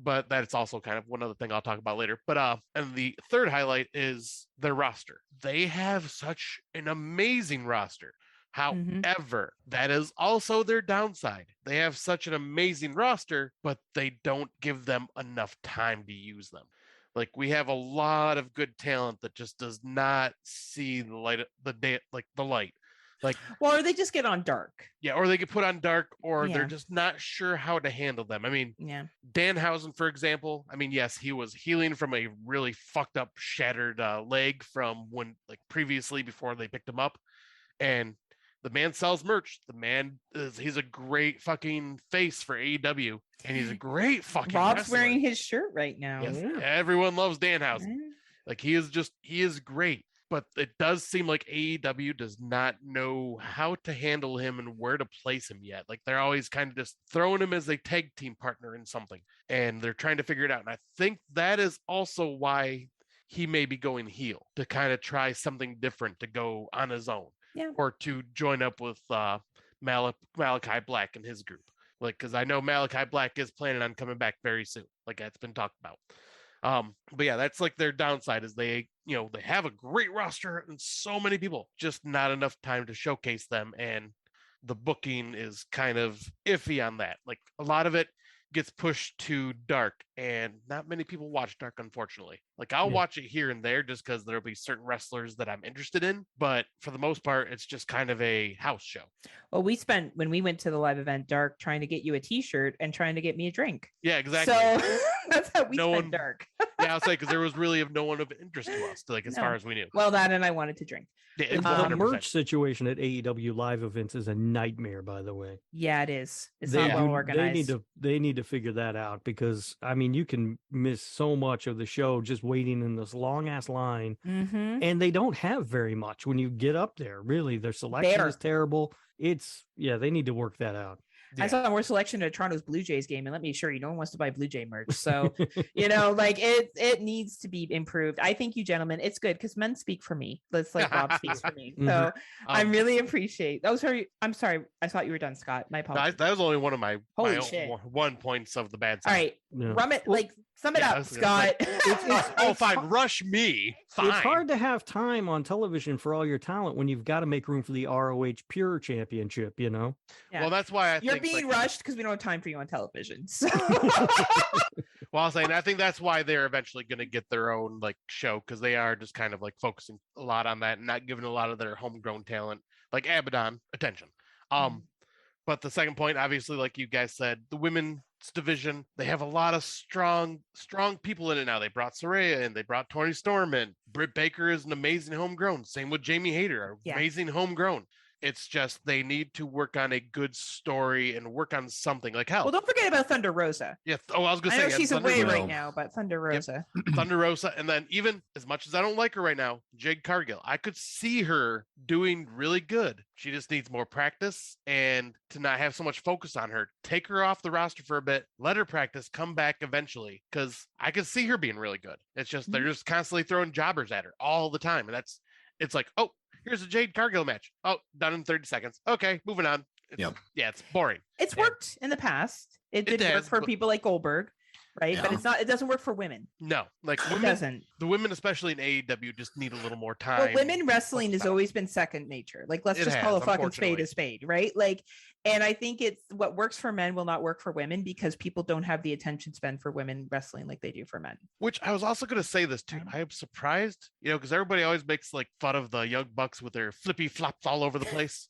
But that's also kind of one other thing I'll talk about later. But and the third highlight is their roster. They have such an amazing roster. However, that is also their downside. They have such an amazing roster, but they don't give them enough time to use them. Like, we have a lot of good talent that just does not see the light, the light. Like, well, or they just get on Dark. Yeah, or they get put on Dark, or they're just not sure how to handle them. I mean, Danhausen, for example. I mean, yes, he was healing from a really fucked up, shattered leg from when, like, previously before they picked him up, and the man sells merch. The man he's a great fucking face for AEW, and he's a great fucking Rob's wrestler. wearing his shirt right now. Yes, everyone loves Danhausen. Like, he is great, but it does seem like AEW does not know how to handle him and where to place him yet. Like, they're always kind of just throwing him as a tag team partner in something, and they're trying to figure it out. And I think that is also why he may be going heel, to kind of try something different, to go on his own. Or to join up with Malachi Black and his group. Like, because I know Malachi Black is planning on coming back very soon. Like, that's been talked about. But yeah, that's like their downside, is they have a great roster and so many people, just not enough time to showcase them. And the booking is kind of iffy on that. Like, a lot of it gets pushed to Dark, and not many people watch Dark, unfortunately. Like, I'll watch it here and there just because there'll be certain wrestlers that I'm interested in, but for the most part, it's just kind of a house show. Well, we spent, when we went to the live event Dark, trying to get you a t-shirt and trying to get me a drink. Yeah, exactly. So that's how we spent Dark. Yeah, I'll say, because there was really of no one of interest to us, like, as far as we knew. Well, that, and I wanted to drink. Yeah, the merch situation at AEW live events is a nightmare, by the way. Yeah, it is. It's not well organized. They need to figure that out, because I mean, you can miss so much of the show just waiting in this long ass line, and they don't have very much when you get up there. Really, their selection is terrible. They need to work that out. I saw more selection at Toronto's Blue Jays game, and let me assure you, no one wants to buy Blue Jay merch. So, like, it needs to be improved. I think you gentlemen, it's good because men speak for me. That's like Bob speaks for me. So I really appreciate. Oh, sorry. I'm sorry. I thought you were done, Scott. My apologies. That was only one of my shit. 1 points of the bad side. All right, run it. Like, sum it up, Scott. Fine. Rush me. Fine. It's hard to have time on television for all your talent when you've got to make room for the ROH Pure Championship. Well, that's why I think think, being like, rushed because we don't have time for you on television. So well, I'll say, and I think that's why they're eventually going to get their own like show, because they are just kind of like focusing a lot on that and not giving a lot of their homegrown talent, like Abaddon, attention. But the second point, obviously, like you guys said, the women's division, they have a lot of strong people in it now. They brought Saraya in, they brought Toni Storm in. Britt Baker is an amazing homegrown. Same with Jamie Hayter, amazing homegrown. It's just they need to work on a good story and work on something. Like hell. well, don't forget about Thunder Rosa. Yeah. Oh, I was gonna I say know she's Thunder away Rosa. right now, but Thunder Rosa. Thunder Rosa, and then even as much as I don't like her right now, Jade Cargill, I could see her doing really good. She just needs more practice and to not have so much focus on her. Take her off the roster for a bit, let her practice, come back eventually, because I could see her being really good. It's just they're just constantly throwing jobbers at her all the time, and it's like, oh, here's a Jade Cargill match. Oh, done in 30 seconds. Okay, moving on. Yeah, it's boring. It's worked in the past. It did work for people like Goldberg, right? Yeah. But it doesn't work for women. No, like It doesn't. the women, especially in AEW, just need a little more time. Well, women wrestling has always been second nature. Like, let's just call a fucking spade a spade, right? Like, and I think it's what works for men will not work for women because people don't have the attention span for women wrestling like they do for men. Which I was also going to say this too. I am surprised, because everybody always makes like fun of the Young Bucks with their flippy flops all over the place.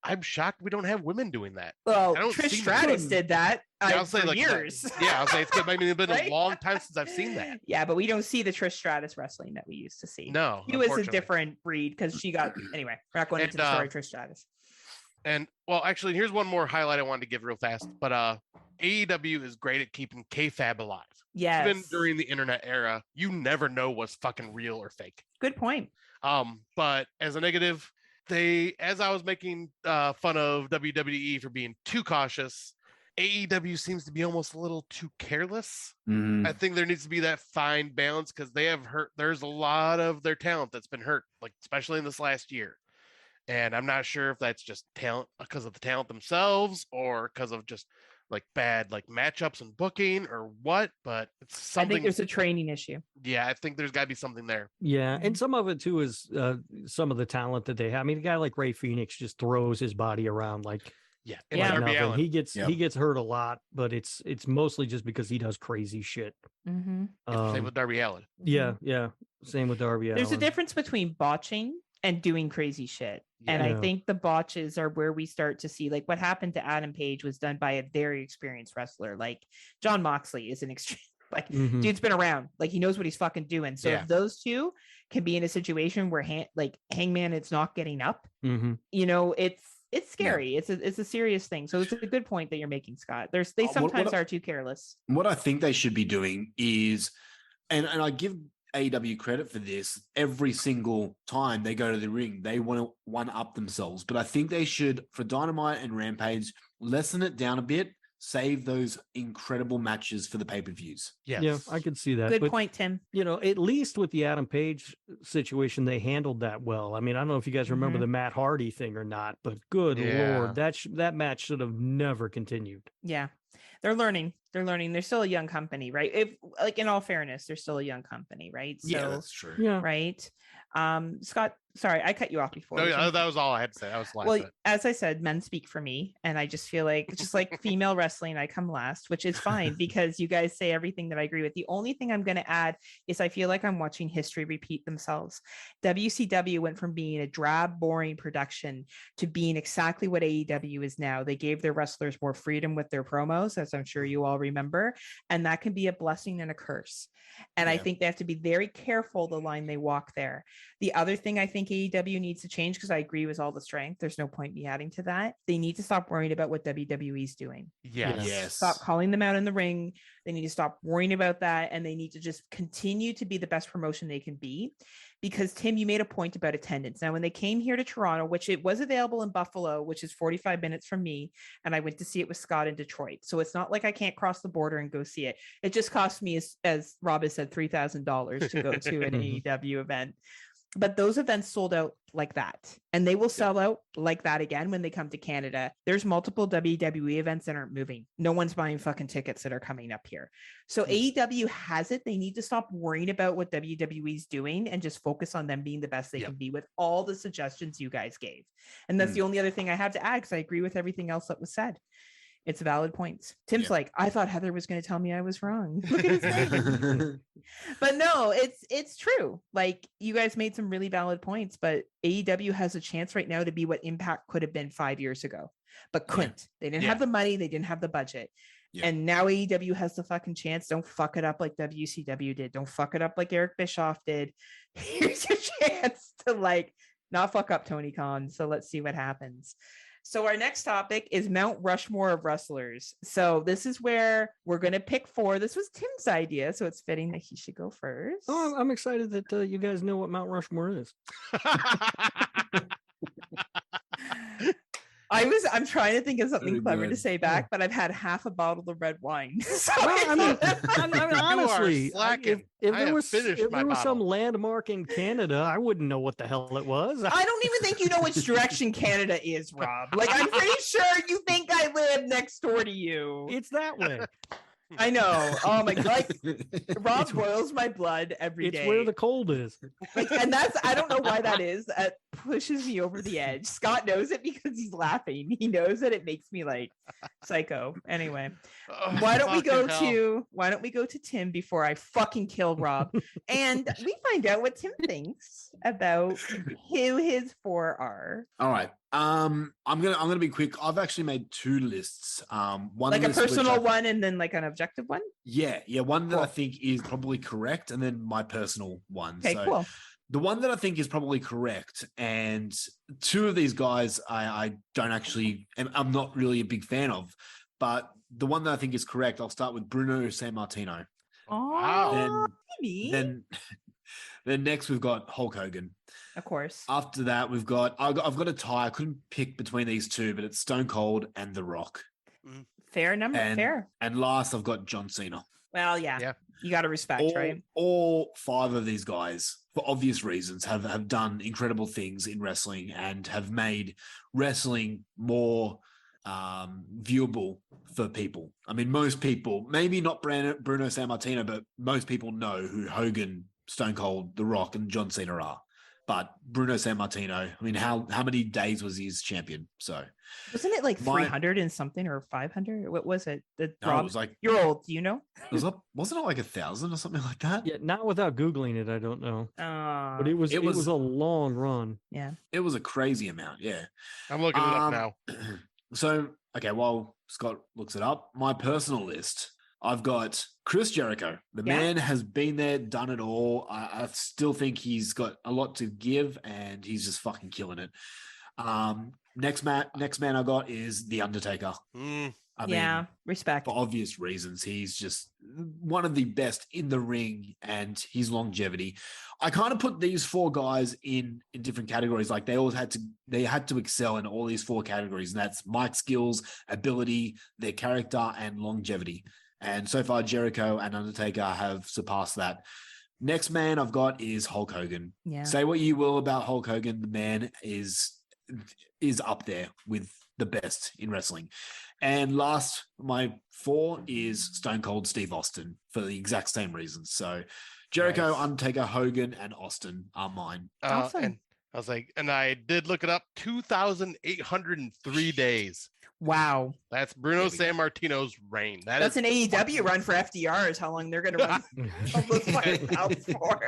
I'm shocked we don't have women doing that. Well, I don't Trish see Stratus did that I'll say for like years. I'll say it's been Right? a long time since I've seen that. Yeah, but we don't see the Trish Stratus wrestling that we used to see. No, She was a unfortunately. different breed because she got anyway. We're not going into the story of Trish Stratus. And well, actually, here's one more highlight I wanted to give real fast. But AEW is great at keeping kayfabe alive. Yes. Even during the internet era, you never know what's fucking real or fake. Good point. But as a negative, as I was making fun of WWE for being too cautious, AEW seems to be almost a little too careless. I think there needs to be that fine balance because there's a lot of their talent that's been hurt, like especially in this last year. And I'm not sure if that's just talent because of the talent themselves or because of just like bad like matchups and booking or what, but it's something. I think there's a training issue. Yeah, I think there's got to be something there. Yeah, and some of it too is some of the talent that they have. I mean, a guy like Ray Phoenix just throws his body around like and like Darby nothing. Allin. He gets hurt a lot, but it's mostly just because he does crazy shit. Same with Darby Allin. Yeah, same with Darby Allin. There's a difference between botching and doing crazy shit. And I think the botches are where we start to see like what happened to Adam Page was done by a very experienced wrestler. Like John Moxley is an extreme, like dude's been around, like he knows what he's fucking doing. So if those two can be in a situation where Hangman is not getting up, it's scary. It's a serious thing. So it's a good point that you're making, Scott. They sometimes are too careless. What I think they should be doing is, and I give AEW credit for this, every single time they go to the ring, they want to one up themselves. But I think they should, for Dynamite and Rampage, lessen it down a bit, save those incredible matches for the pay-per-views. Yes. Yeah, I could see that. Good But, point, Tim. at least with the Adam Page situation, they handled that well. I mean, I don't know if you guys remember the Matt Hardy thing or not, but good Lord, that match should have never continued. Yeah. They're learning. They're still a young company, right? If like in all fairness, they're still a young company, right? So, Yeah, that's true. Yeah. Right. Scott, sorry, I cut you off before. No, yeah, that was all I had to say. I was last. Well, as I said, men speak for me, and I just feel like just like female wrestling, I come last, which is fine because you guys say everything that I agree with. The only thing I'm going to add is I feel like I'm watching history repeat themselves. WCW went from being a drab, boring production to being exactly what AEW is now. They gave their wrestlers more freedom with their promos, as I'm sure you all remember, and that can be a blessing and a curse. And I think they have to be very careful the line they walk there. The other thing I think AEW needs to change, because I agree with all the strength, there's no point me adding to that. They need to stop worrying about what WWE's doing. Yes. Stop calling them out in the ring. They need to stop worrying about that. And they need to just continue to be the best promotion they can be. Because Tim, you made a point about attendance. Now, when they came here to Toronto, which it was available in Buffalo, which is 45 minutes from me, and I went to see it with Scott in Detroit. So it's not like I can't cross the border and go see it. It just cost me, as Rob has said, $3,000 to go to an AEW event. But those events sold out like that, and they will sell out like that again when they come to Canada. There's multiple WWE events that aren't moving. No one's buying fucking tickets that are coming up here. So AEW has it. They need to stop worrying about what WWE's doing and just focus on them being the best they can be with all the suggestions you guys gave. And that's the only other thing I have to add, because I agree with everything else that was said. It's valid points. Tim's Yeah. like, I thought Heather was going to tell me I was wrong. Look at his face. But no, it's true. Like, you guys made some really valid points, but AEW has a chance right now to be what Impact could have been 5 years ago, but couldn't. They didn't have the money. They didn't have the budget. Yeah. And now AEW has the fucking chance. Don't fuck it up like WCW did. Don't fuck it up like Eric Bischoff did. Here's your chance to like not fuck up Tony Khan. So let's see what happens. So our next topic is Mount Rushmore of wrestlers. So this is where we're going to pick 4. This was Tim's idea, so it's fitting that he should go first. Oh, I'm excited that you guys know what Mount Rushmore is. I'm trying to think of something Very clever to good. say back, but I've had half a bottle of red wine. So Well, I mean, honestly, slacking. if I there have finished my was some bottle. landmark in Canada, I wouldn't know what the hell it was. I don't even think you know which direction Canada is, Rob. Like, I'm pretty sure you think I live next door to you. It's that way. I know. Oh my god. Like, Rob boils my blood every day. It's where the cold is. Like, and I don't know why that is. That pushes me over the edge. Scott knows it because he's laughing. He knows that it makes me like psycho. Anyway, why don't we go to Tim before I fucking kill Rob, and we find out what Tim thinks about who his 4 are. All right. I'm gonna be quick. I've actually made 2 lists. One Like a list which personal one and then like an objective one. Yeah, one that I Cool. think is probably correct, and then my personal one. Okay, So cool. the one that I think is probably correct, and 2 of these guys I don't actually, I'm not really a big fan of, but the one that I think is correct, I'll start with Bruno Sammartino. Oh, maybe. Then next we've got Hulk Hogan. Of course. After that, I've got a tie. I couldn't pick between these 2, but it's Stone Cold and The Rock. Fair number. And, Fair. And last, I've got John Cena. Well, yeah. You got to respect, right? All 5 of these guys, for obvious reasons, have done incredible things in wrestling and have made wrestling more viewable for people. I mean, most people, maybe not Bruno Sammartino, but most people know who Hogan, Stone Cold, The Rock, and John Cena are. But Bruno Sammartino, I mean, how many days was he as champion? So wasn't it like 300 and something or 500? What was it? it was like, you're old. Do you know? wasn't it like 1,000 or something like that? Yeah, not without Googling it, I don't know. But it was a long run. Yeah. It was a crazy amount. Yeah. I'm looking it up now. So, okay, while Scott looks it up, my personal list, I've got Chris Jericho. The man has been there, done it all. I still think he's got a lot to give, and he's just fucking killing it. Next man I got is The Undertaker. I mean, respect. for obvious reasons. He's just one of the best in the ring, and his longevity. I kind of put these 4 guys in different categories. Like they had to excel in all these 4 categories, and that's mic skills, ability, their character, and longevity. And so far, Jericho and Undertaker have surpassed that. Next man I've got is Hulk Hogan. Yeah. Say what you will about Hulk Hogan, the man is up there with the best in wrestling. And last, my 4 is Stone Cold Steve Austin for the exact same reasons. So Jericho, Nice. Undertaker, Hogan, and Austin are mine. Awesome. And I was like, and I did look it up, 2,803 days. Wow. That's Bruno There we go. Sammartino's reign. That's an AEW run for FDR is how long they're going to run all those fucking bouts for.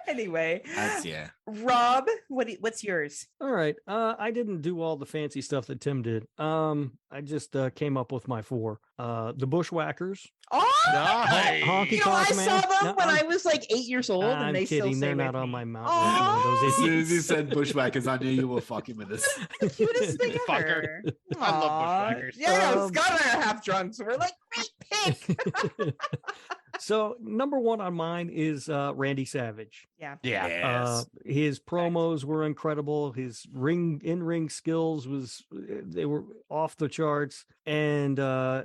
Anyway, That's Rob, what's yours? All right. I didn't do all the fancy stuff that Tim did. I just came up with my 4. The Bushwhackers. Oh, Nice. Honky you know, I Tonk saw Man. them No, when I'm- I was like 8 years old, and I'm they kidding. still They're stay not with on me. my Mount Oh, Rushmore. As Those soon as you idiots. said Bushwhackers, I knew you were fucking with us. the cutest thing ever. Fucker. I love Aw. Bushwhackers. Yeah, no, Um, Scott and I are half drunk, so we're like, great pick. So number 1 on mine is Randy Savage. Yeah. His promos were incredible. His in-ring skills they were off the charts, and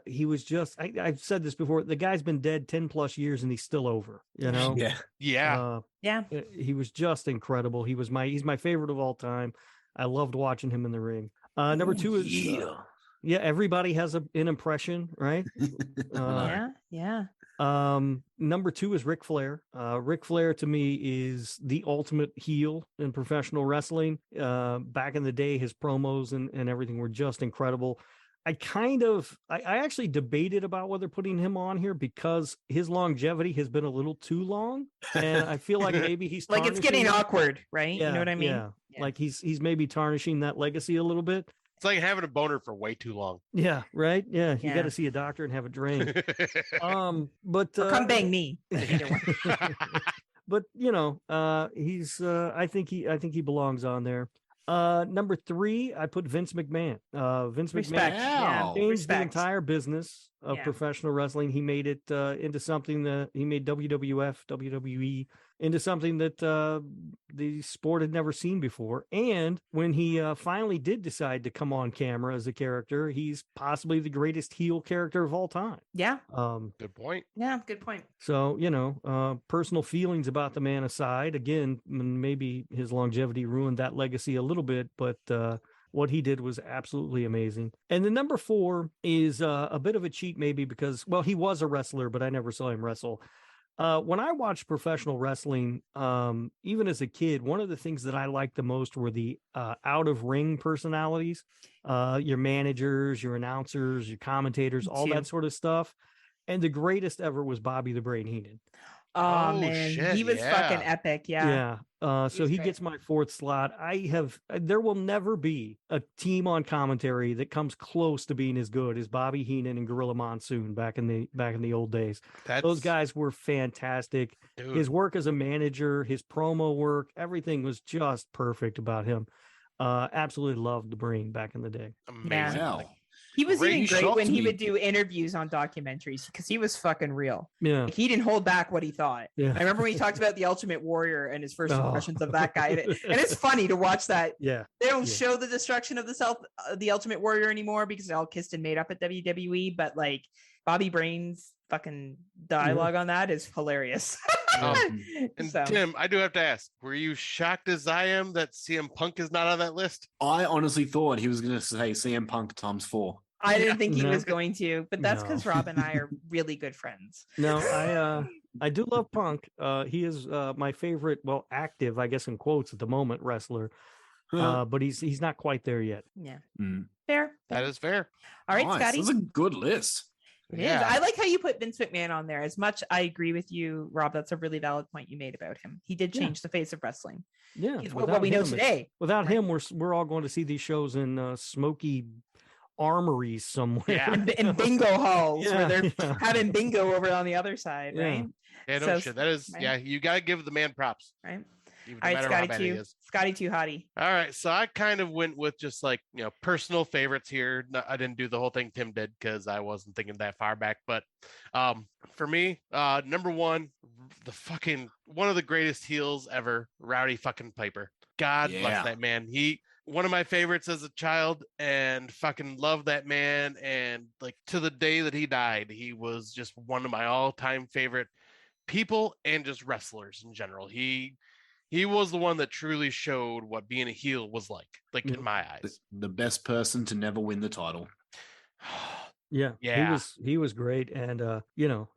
he was just. I've said this before. The guy's been dead 10 plus years, and he's still over. You know. Yeah. Yeah. He was just incredible. He's my favorite of all time. I loved watching him in the ring. Number 2 is everybody has an impression, right? Yeah. Number 2 is Ric Flair. Ric Flair to me is the ultimate heel in professional wrestling. Back in the day, his promos and everything were just incredible. I actually debated about whether putting him on here because his longevity has been a little too long, and I feel like maybe he's Like it's getting tarnishing- awkward, right? You know what I mean? Yeah. Like he's maybe tarnishing that legacy a little bit. It's like having a boner for way too long. Yeah, right. Yeah, you Yeah. got to see a doctor and have a drink. But Or come bang me. Either one. but he's I think he belongs on there. Number 3, I put Vince McMahon. Vince Respect. McMahon Wow. changed the Respect. entire business of Yeah. professional wrestling. He made it into something that he made WWF, WWE into something that the sport had never seen before. And when he finally did decide to come on camera as a character, he's possibly the greatest heel character of all time. Yeah. Good point. Yeah. Good point. So, personal feelings about the man aside, again, maybe his longevity ruined that legacy a little bit, but what he did was absolutely amazing. And the number 4 is a bit of a cheat, maybe because, well, he was a wrestler, but I never saw him wrestle. When I watched professional wrestling, even as a kid, one of the things that I liked the most were the out of ring personalities, your managers, your announcers, your commentators, all that sort of stuff. And the greatest ever was Bobby the Brain Heenan. Oh, Oh, man, shit, he was yeah. fucking epic. Yeah. So He's he great. gets my 4th slot. There will never be a team on commentary that comes close to being as good as Bobby Heenan and Gorilla Monsoon back in the old days. Those guys were fantastic. Dude, His work as a manager, his promo work, everything was just perfect about him. Absolutely loved the Brain back in the day. amazing. Wow. He was Great. even He great shocked when he me. would do interviews on documentaries because he was fucking real. Yeah. Like, he didn't hold back what he thought. Yeah. I remember when he talked about the Ultimate Warrior and his first Oh. impressions of that guy. And it's funny to watch that. Yeah. They don't Yeah. show the destruction of the Ultimate Warrior anymore because they're all kissed and made up at WWE. But like Bobby Brain's fucking dialogue on that is hilarious. And So, Tim, I do have to ask, were you shocked as I am that CM Punk is not on that list? I honestly thought he was going to say CM Punk times 4. I didn't think he No. was going to, but that's because No. Rob and I are really good friends. No, I do love Punk. He is my favorite, well, active, I guess in quotes at the moment, wrestler. But he's not quite there yet. Yeah. Mm. Fair. That is fair. All right, Nice. Scotty. That's a good list. It is. I like how you put Vince McMahon on there. As much I agree with you, Rob. That's a really valid point you made about him. He did Yeah. change the face of wrestling. Yeah. He's without what we know him, today. Without Right. him, we're all going to see these shows in smoky armories somewhere. Yeah. And bingo halls where they're yeah. having bingo over on the other side, Yeah. right? Yeah, no So- shit. That is, right. yeah, you got to give the man props. Right. Even All no right, matter how Scotty bad he too. is. Scotty too hottie. All right, so I kind of went with just like, personal favorites here. I didn't do the whole thing Tim did because I wasn't thinking that far back. But for me, number 1, one of the greatest heels ever, Rowdy fucking Piper. God Yeah. bless that man. One of my favorites as a child and fucking loved that man. And like to the day that he died, he was just one of my all-time favorite people and just wrestlers in general. He was the one that truly showed what being a heel was like in my eyes. The best person to never win the title. Yeah. Yeah. He was great. And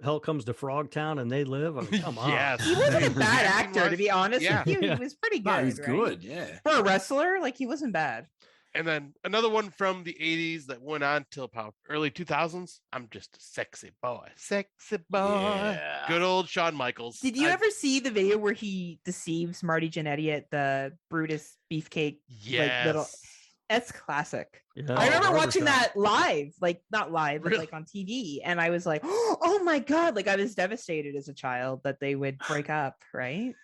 hell comes to Frogtown and they live. I mean, come on. Yes. He wasn't a bad He actor, to was- be honest yeah. with you. Yeah. He was pretty good. No, he's right? good. Yeah. For a wrestler, like he wasn't bad. And then another one from the 80s that went on till about early 2000s. I'm just a sexy boy. Sexy boy. Yeah. Good old Shawn Michaels. Did you ever see the video where he deceives Marty Jannetty at the Brutus Beefcake? Yes. little- That's classic. Yeah, I remember watching barbershop. that live, like not live, but Really? like on TV, and I was like, "Oh my god!" Like I was devastated as a child that they would break up. Right?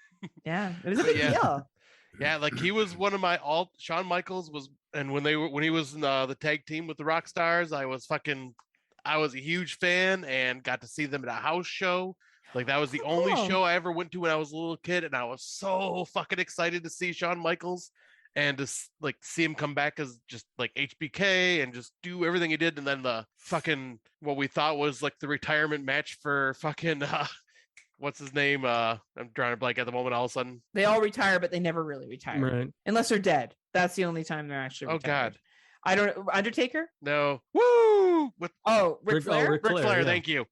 Yeah, it was a big Yeah. deal. Yeah, like he was one of my Shawn Michaels was, and when he was in the tag team with the Rock Stars, I was a huge fan and got to see them at a house show. Like that was the only Cool. show I ever went to when I was a little kid, and I was so fucking excited to see Shawn Michaels and to like see him come back as just like HBK and just do everything he did, and then the fucking what we thought was like the retirement match for fucking what's his name? I'm drawing a blank at the moment. All of a sudden, They all retire, but they never really retire Right. unless they're dead. That's the only time they're actually. oh Retired. god, I don't. Undertaker. no, woo! With Oh, Ric Flair. Ric Ric Flair, Flair, yeah. thank you.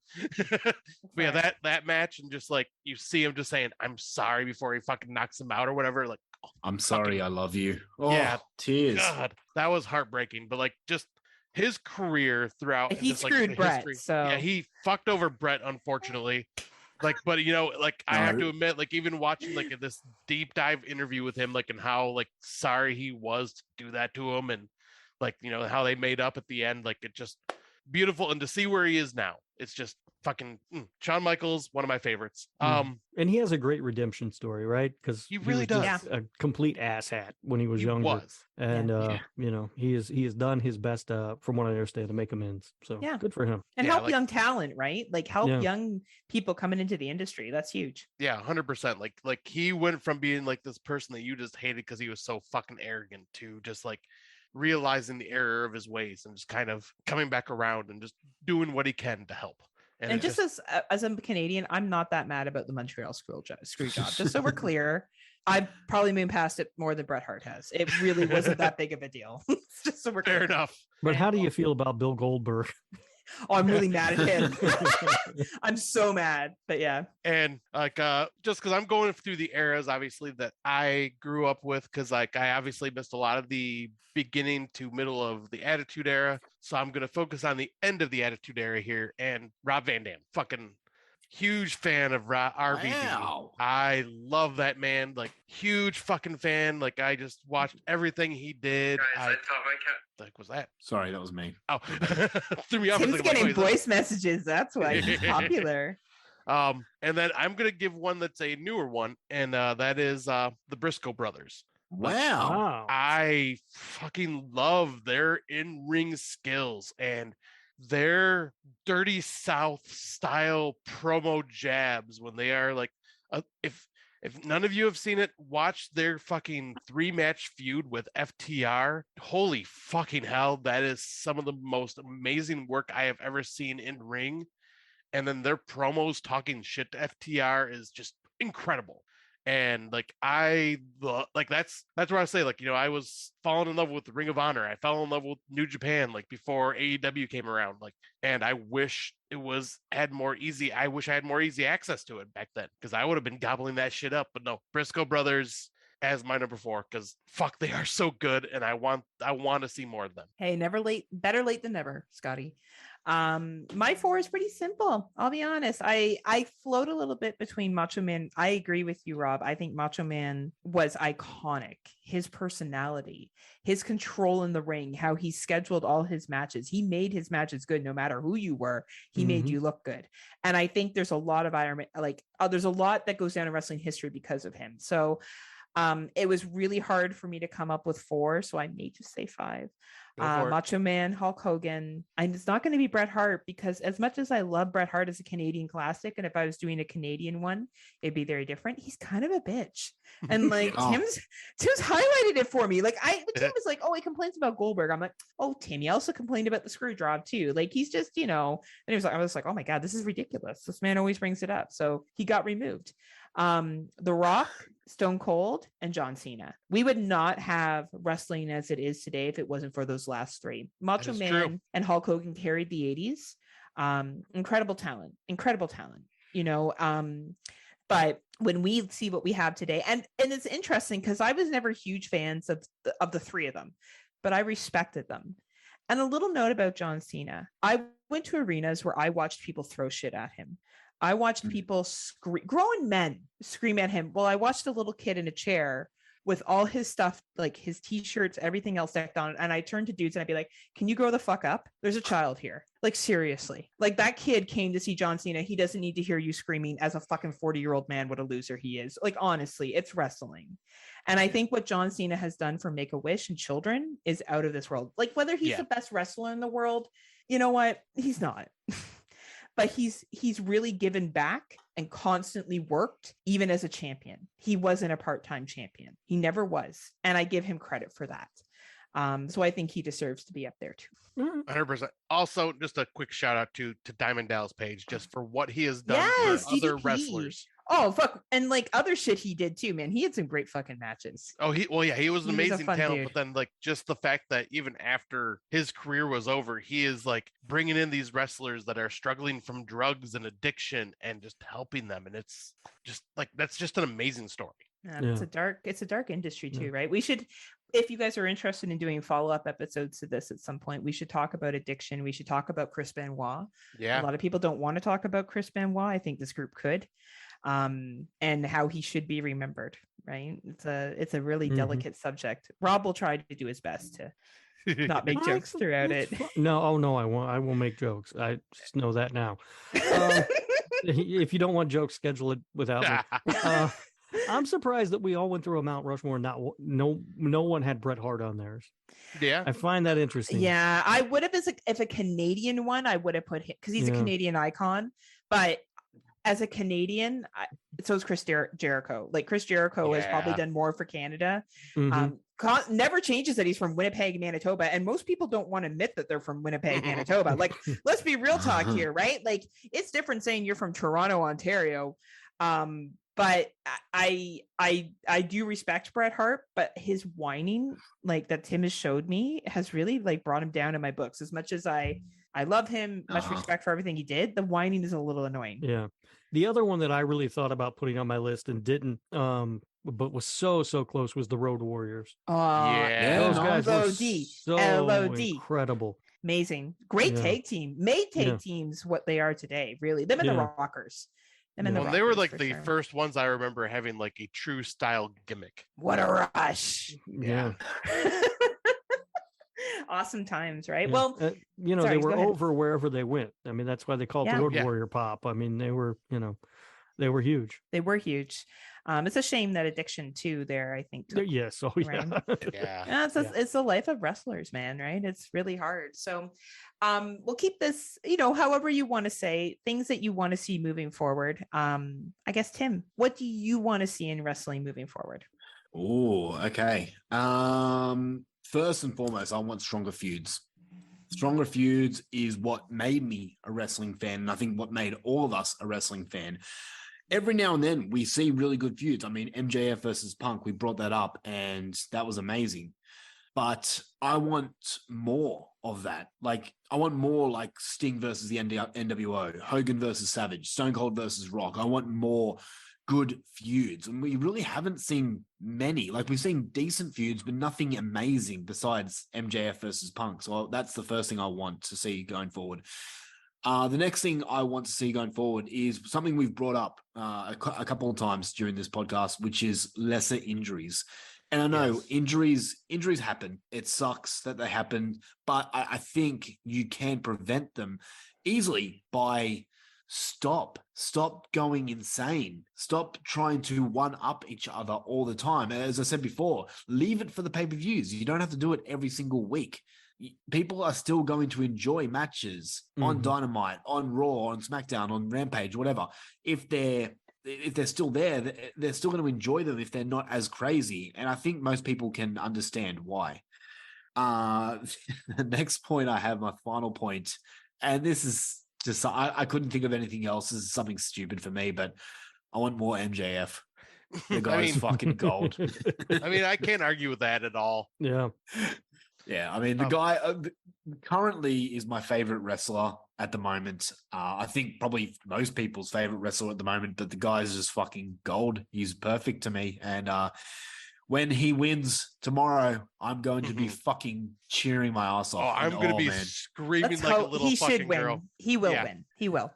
But yeah, that match and just like you see him just saying "I'm sorry" before he fucking knocks him out or whatever. Like, I'm sorry, I love you. Oh, Yeah. tears. God, that was heartbreaking. But like, just his career throughout, He just, like, screwed the Brett, history. so Yeah, he fucked over Brett, unfortunately. Like, but like, I have to admit, like, even watching like this deep dive interview with him, like, and how like sorry he was to do that to him, and like, how they made up at the end, like, it just beautiful. And to see where he is now, it's just fucking Shawn Michaels, one of my favorites. And he has a great redemption story, right? Because He really does. just a complete asshat when he was He younger. was. And Yeah. he has done his best, from what I understand, to make amends. So Yeah. good for him. and Yeah, help like- young talent, right? Like help Yeah. young people coming into the industry. That's huge. Yeah, 100%. Like he went from being like this person that you just hated because he was so fucking arrogant to just like realizing the error of his ways and just kind of coming back around and just doing what he can to help. And it just as a Canadian, I'm not that mad about the Montreal screw job. Just so we're clear, I probably moved past it more than Bret Hart has. It really wasn't that big of a deal. Just so we're fair clear. enough. But how do you feel about Bill Goldberg? Oh, I'm really mad at him. I'm so mad. But yeah. And like just because I'm going through the eras obviously that I grew up with, because like I obviously missed a lot of the beginning to middle of the Attitude Era, so I'm going to focus on the end of the Attitude Era here. And Rob Van Dam, fucking huge fan of RVD. Wow. I love that man, like huge fucking fan. Like I just watched everything he did. Like, was that? Sorry, that was me. Oh, threw me off. I was Tim's like, getting wait, wait, voice messages. That's why he's popular. and then I'm gonna give one that's a newer one, and that is the Briscoe brothers. Wow. I fucking love their in-ring skills and their dirty South style promo jabs when they are like, if none of you have seen it, watch their fucking 3-match feud with FTR. Holy fucking hell, that is some of the most amazing work I have ever seen in ring. And then their promos talking shit to FTR is just incredible. And like that's where I say, like, I was falling in love with Ring of Honor. I fell in love with New Japan like before AEW came around. Like, and I wish I had more easy access to it back then, because I would have been gobbling that shit up. But no, Briscoe brothers as my number 4, because fuck, they are so good, and I want to see more of them. Hey, better late than never, Scotty. My 4 is pretty simple. I'll be honest. I float a little bit between Macho Man. I agree with you, Rob. I think Macho Man was iconic. His personality, his control in the ring, how he scheduled all his matches. He made his matches good no matter who you were. He made you look good. And I think there's a lot of there's a lot that goes down in wrestling history because of him. So it was really hard for me to come up with 4, so I may just say 5. Macho Man, Hulk Hogan, and it's not going to be Bret Hart, because as much as I love Bret Hart as a Canadian classic, and if I was doing a Canadian one, it'd be very different. He's kind of a bitch, and like Tim's highlighted it for me. Like Tim was like, "Oh, he complains about Goldberg." I'm like, "Oh, Tim, he also complained about the screw job too." Like he's just, and I was like, "Oh my god, this is ridiculous." This man always brings it up, so he got removed. The Rock, Stone Cold, and John Cena. We would not have wrestling as it is today if it wasn't for those last 3. Macho Man and Hulk Hogan carried the 80s. Incredible talent. But when we see what we have today, and it's interesting because I was never huge fans of the 3 of them, but I respected them. And a little note about John Cena. I went to arenas where I watched people throw shit at him. I watched people grown men scream at him. Well, I watched a little kid in a chair with all his stuff, like his t-shirts, everything else decked on. And I turned to dudes and I'd be like, can you grow the fuck up? There's a child here. Like, seriously. Like, that kid came to see John Cena. He doesn't need to hear you screaming as a fucking 40-year-old man what a loser he is. Like, honestly, it's wrestling. And I think what John Cena has done for Make-A-Wish and children is out of this world. Like, whether he's the best wrestler in the world, you know what? He's not. But he's really given back and constantly worked, even as a champion. He wasn't a part-time champion. He never was. And I give him credit for that. So I think he deserves to be up there too. 100%. Also, just a quick shout out to Diamond Dallas Page, just for what he has done for other DDP. wrestlers. Oh, fuck. And like other shit he did too, man. He had some great fucking matches. Oh, he was an amazing talent, dude. but then like just the fact that even after his career was over, he is like bringing in these wrestlers that are struggling from drugs and addiction and just helping them. And it's just like, that's just an amazing story. It's a dark industry too, right? if you guys are interested in doing follow-up episodes to this at some point, we should talk about addiction. We should talk about Chris Benoit. Yeah. A lot of people don't want to talk about Chris Benoit. I think this group could, and how he should be remembered. Right? It's a really delicate subject. Rob will try to do his best to not make jokes throughout it. No, I won't. I will make jokes. I just know that now. If you don't want jokes, schedule it without me. I'm surprised that we all went through a Mount Rushmore. No one had Bret Hart on theirs. Yeah, I find that interesting. Yeah, I would have if a Canadian one, I would have put him because he's a Canadian icon. But as a Canadian, so is Chris Jericho. Like Chris Jericho has probably done more for Canada. Never changes that he's from Winnipeg, Manitoba, and most people don't want to admit that they're from Winnipeg, Manitoba. Like, let's be real talk here, right? Like, it's different saying you're from Toronto, Ontario. But I do respect Bret Hart, but his whining, like that Tim has showed me, has really like brought him down in my books. As much as I love him, much respect for everything he did, the whining is a little annoying. Yeah. The other one that I really thought about putting on my list and didn't, but was so close, was the Road Warriors. Those guys were so incredible. Amazing. Great tag team. Made tag teams what they are today, really. Them and the Rockers. They were like the first ones I remember having like a true style gimmick. What a rush. Yeah. Awesome times, right? Yeah. Well, they were over wherever they went. I mean, that's why they called it the Road Warrior Pop. I mean, they were huge. They were huge. It's a shame that addiction too there, I think. Yes. Oh yeah. It's the life of wrestlers, man, right? It's really hard. So we'll keep this, however you want to say, things that you want to see moving forward. I guess, Tim, what do you want to see in wrestling moving forward? Oh, okay. First and foremost, I want stronger feuds. Stronger feuds is what made me a wrestling fan, and I think what made all of us a wrestling fan. Every now and then we see really good feuds. I mean, MJF versus Punk, we brought that up, and that was amazing. But I want more of that. Like, I want more like Sting versus the NWO, Hogan versus Savage, Stone Cold versus Rock. I want more good feuds. And we really haven't seen many. Like, we've seen decent feuds, but nothing amazing besides MJF versus Punk. So that's the first thing I want to see going forward. The next thing I want to see going forward is something we've brought up a couple of times during this podcast, which is lesser injuries. And I know injuries happen. It sucks that they happen, but I think you can prevent them easily by stop going insane. Stop trying to one-up each other all the time. As I said before, leave it for the pay-per-views. You don't have to do it every single week. People are still going to enjoy matches on Dynamite, on Raw, on SmackDown, on Rampage, whatever. If they're still there, they're still going to enjoy them if they're not as crazy. And I think most people can understand why. The next point I have, my final point, and this is just, I couldn't think of anything else. This is something stupid for me, but I want more MJF. The guy's fucking gold. I mean, I can't argue with that at all. Yeah. Yeah, I mean, the guy currently is my favorite wrestler at the moment. I think probably most people's favorite wrestler at the moment, but the guy is just fucking gold. He's perfect to me. And when he wins tomorrow, I'm going to be fucking cheering my ass off. I'm going to be screaming like a little fucking girl. He will win. He will.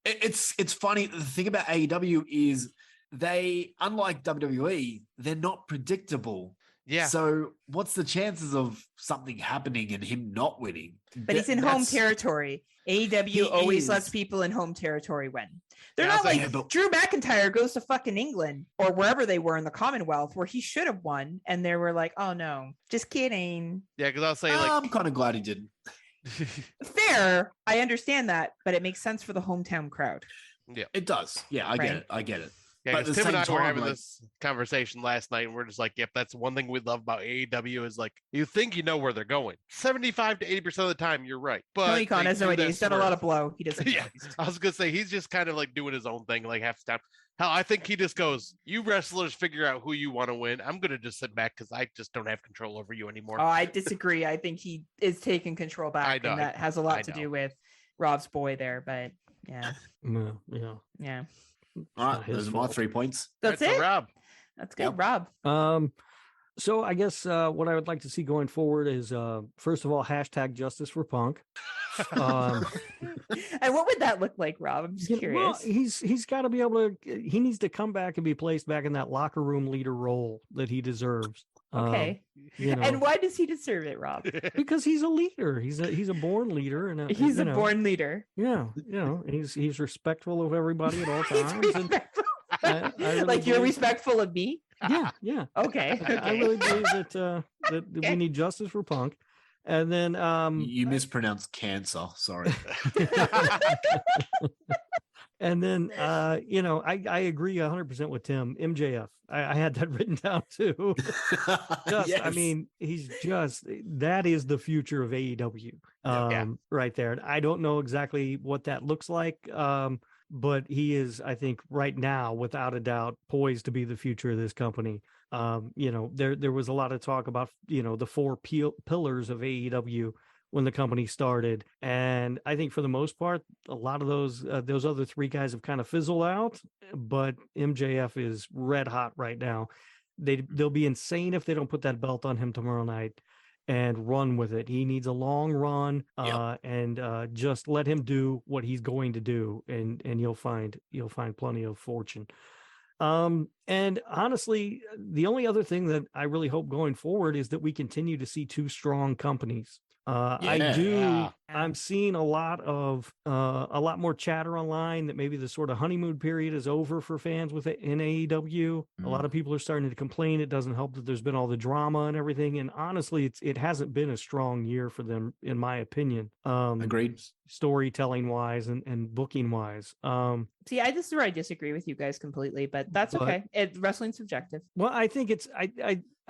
It's funny. The thing about AEW is they, unlike WWE, they're not predictable. Yeah. So what's the chances of something happening and him not winning? But he's in home territory. AEW always lets people in home territory win. They're not like Drew McIntyre goes to fucking England or wherever they were in the Commonwealth where he should have won. And they were like, oh no, just kidding. Yeah, because I'll say like, I'm kind of glad he didn't. Fair. I understand that, but it makes sense for the hometown crowd. Yeah, it does. Yeah, I get it. Yeah, because Tim and I were having this conversation last night, and we're just like, yep, that's one thing we love about AEW is like, you think you know where they're going. 75 to 80% of the time, you're right. But Tony Khan has no idea. He's done a lot of blow. He doesn't. Yeah, I was going to say, he's just kind of like doing his own thing, like half the time. Hell, I think he just goes, you wrestlers figure out who you want to win. I'm going to just sit back because I just don't have control over you anymore. Oh, I disagree. I think he is taking control back, and that has a lot to do with Rob's boy there. But yeah. Yeah. All right, those are my 3 points. That's it. Rob. That's good, Rob. So I guess what I would like to see going forward is, first of all, hashtag justice for Punk. And what would that look like, Rob? I'm just curious. Well, he's got to be able to. He needs to come back and be placed back in that locker room leader role that he deserves. Okay. And why does he deserve it, Rob? Because he's a leader. He's a born leader, and he's a born leader. Yeah, he's respectful of everybody at all times. I really like you're respectful of me. Yeah. Okay. I really believe that we need justice for Punk. And then you mispronounced cancer. Sorry. And then I agree 100% with Tim. MJF. I had that written down too. Yes. I mean, that is the future of AEW. Right there. And I don't know exactly what that looks like. But he is, I think, right now, without a doubt, poised to be the future of this company. There was a lot of talk about, the four pillars of AEW when the company started. And I think for the most part, a lot of those other three guys have kind of fizzled out, but MJF is red hot right now. They'll be insane if they don't put that belt on him tomorrow night and run with it. He needs a long run, and just let him do what he's going to do, and you'll find plenty of fortune. And honestly, the only other thing that I really hope going forward is that we continue to see two strong companies. I'm seeing a lot more chatter online that maybe the sort of honeymoon period is over for fans in AEW. A lot of people are starting to complain. It doesn't help that there's been all the drama and everything. And honestly, it hasn't been a strong year for them, in my opinion. Agreed. Storytelling wise and booking wise. See, this is where I disagree with you guys completely, but that's okay. Wrestling's subjective. Well, I think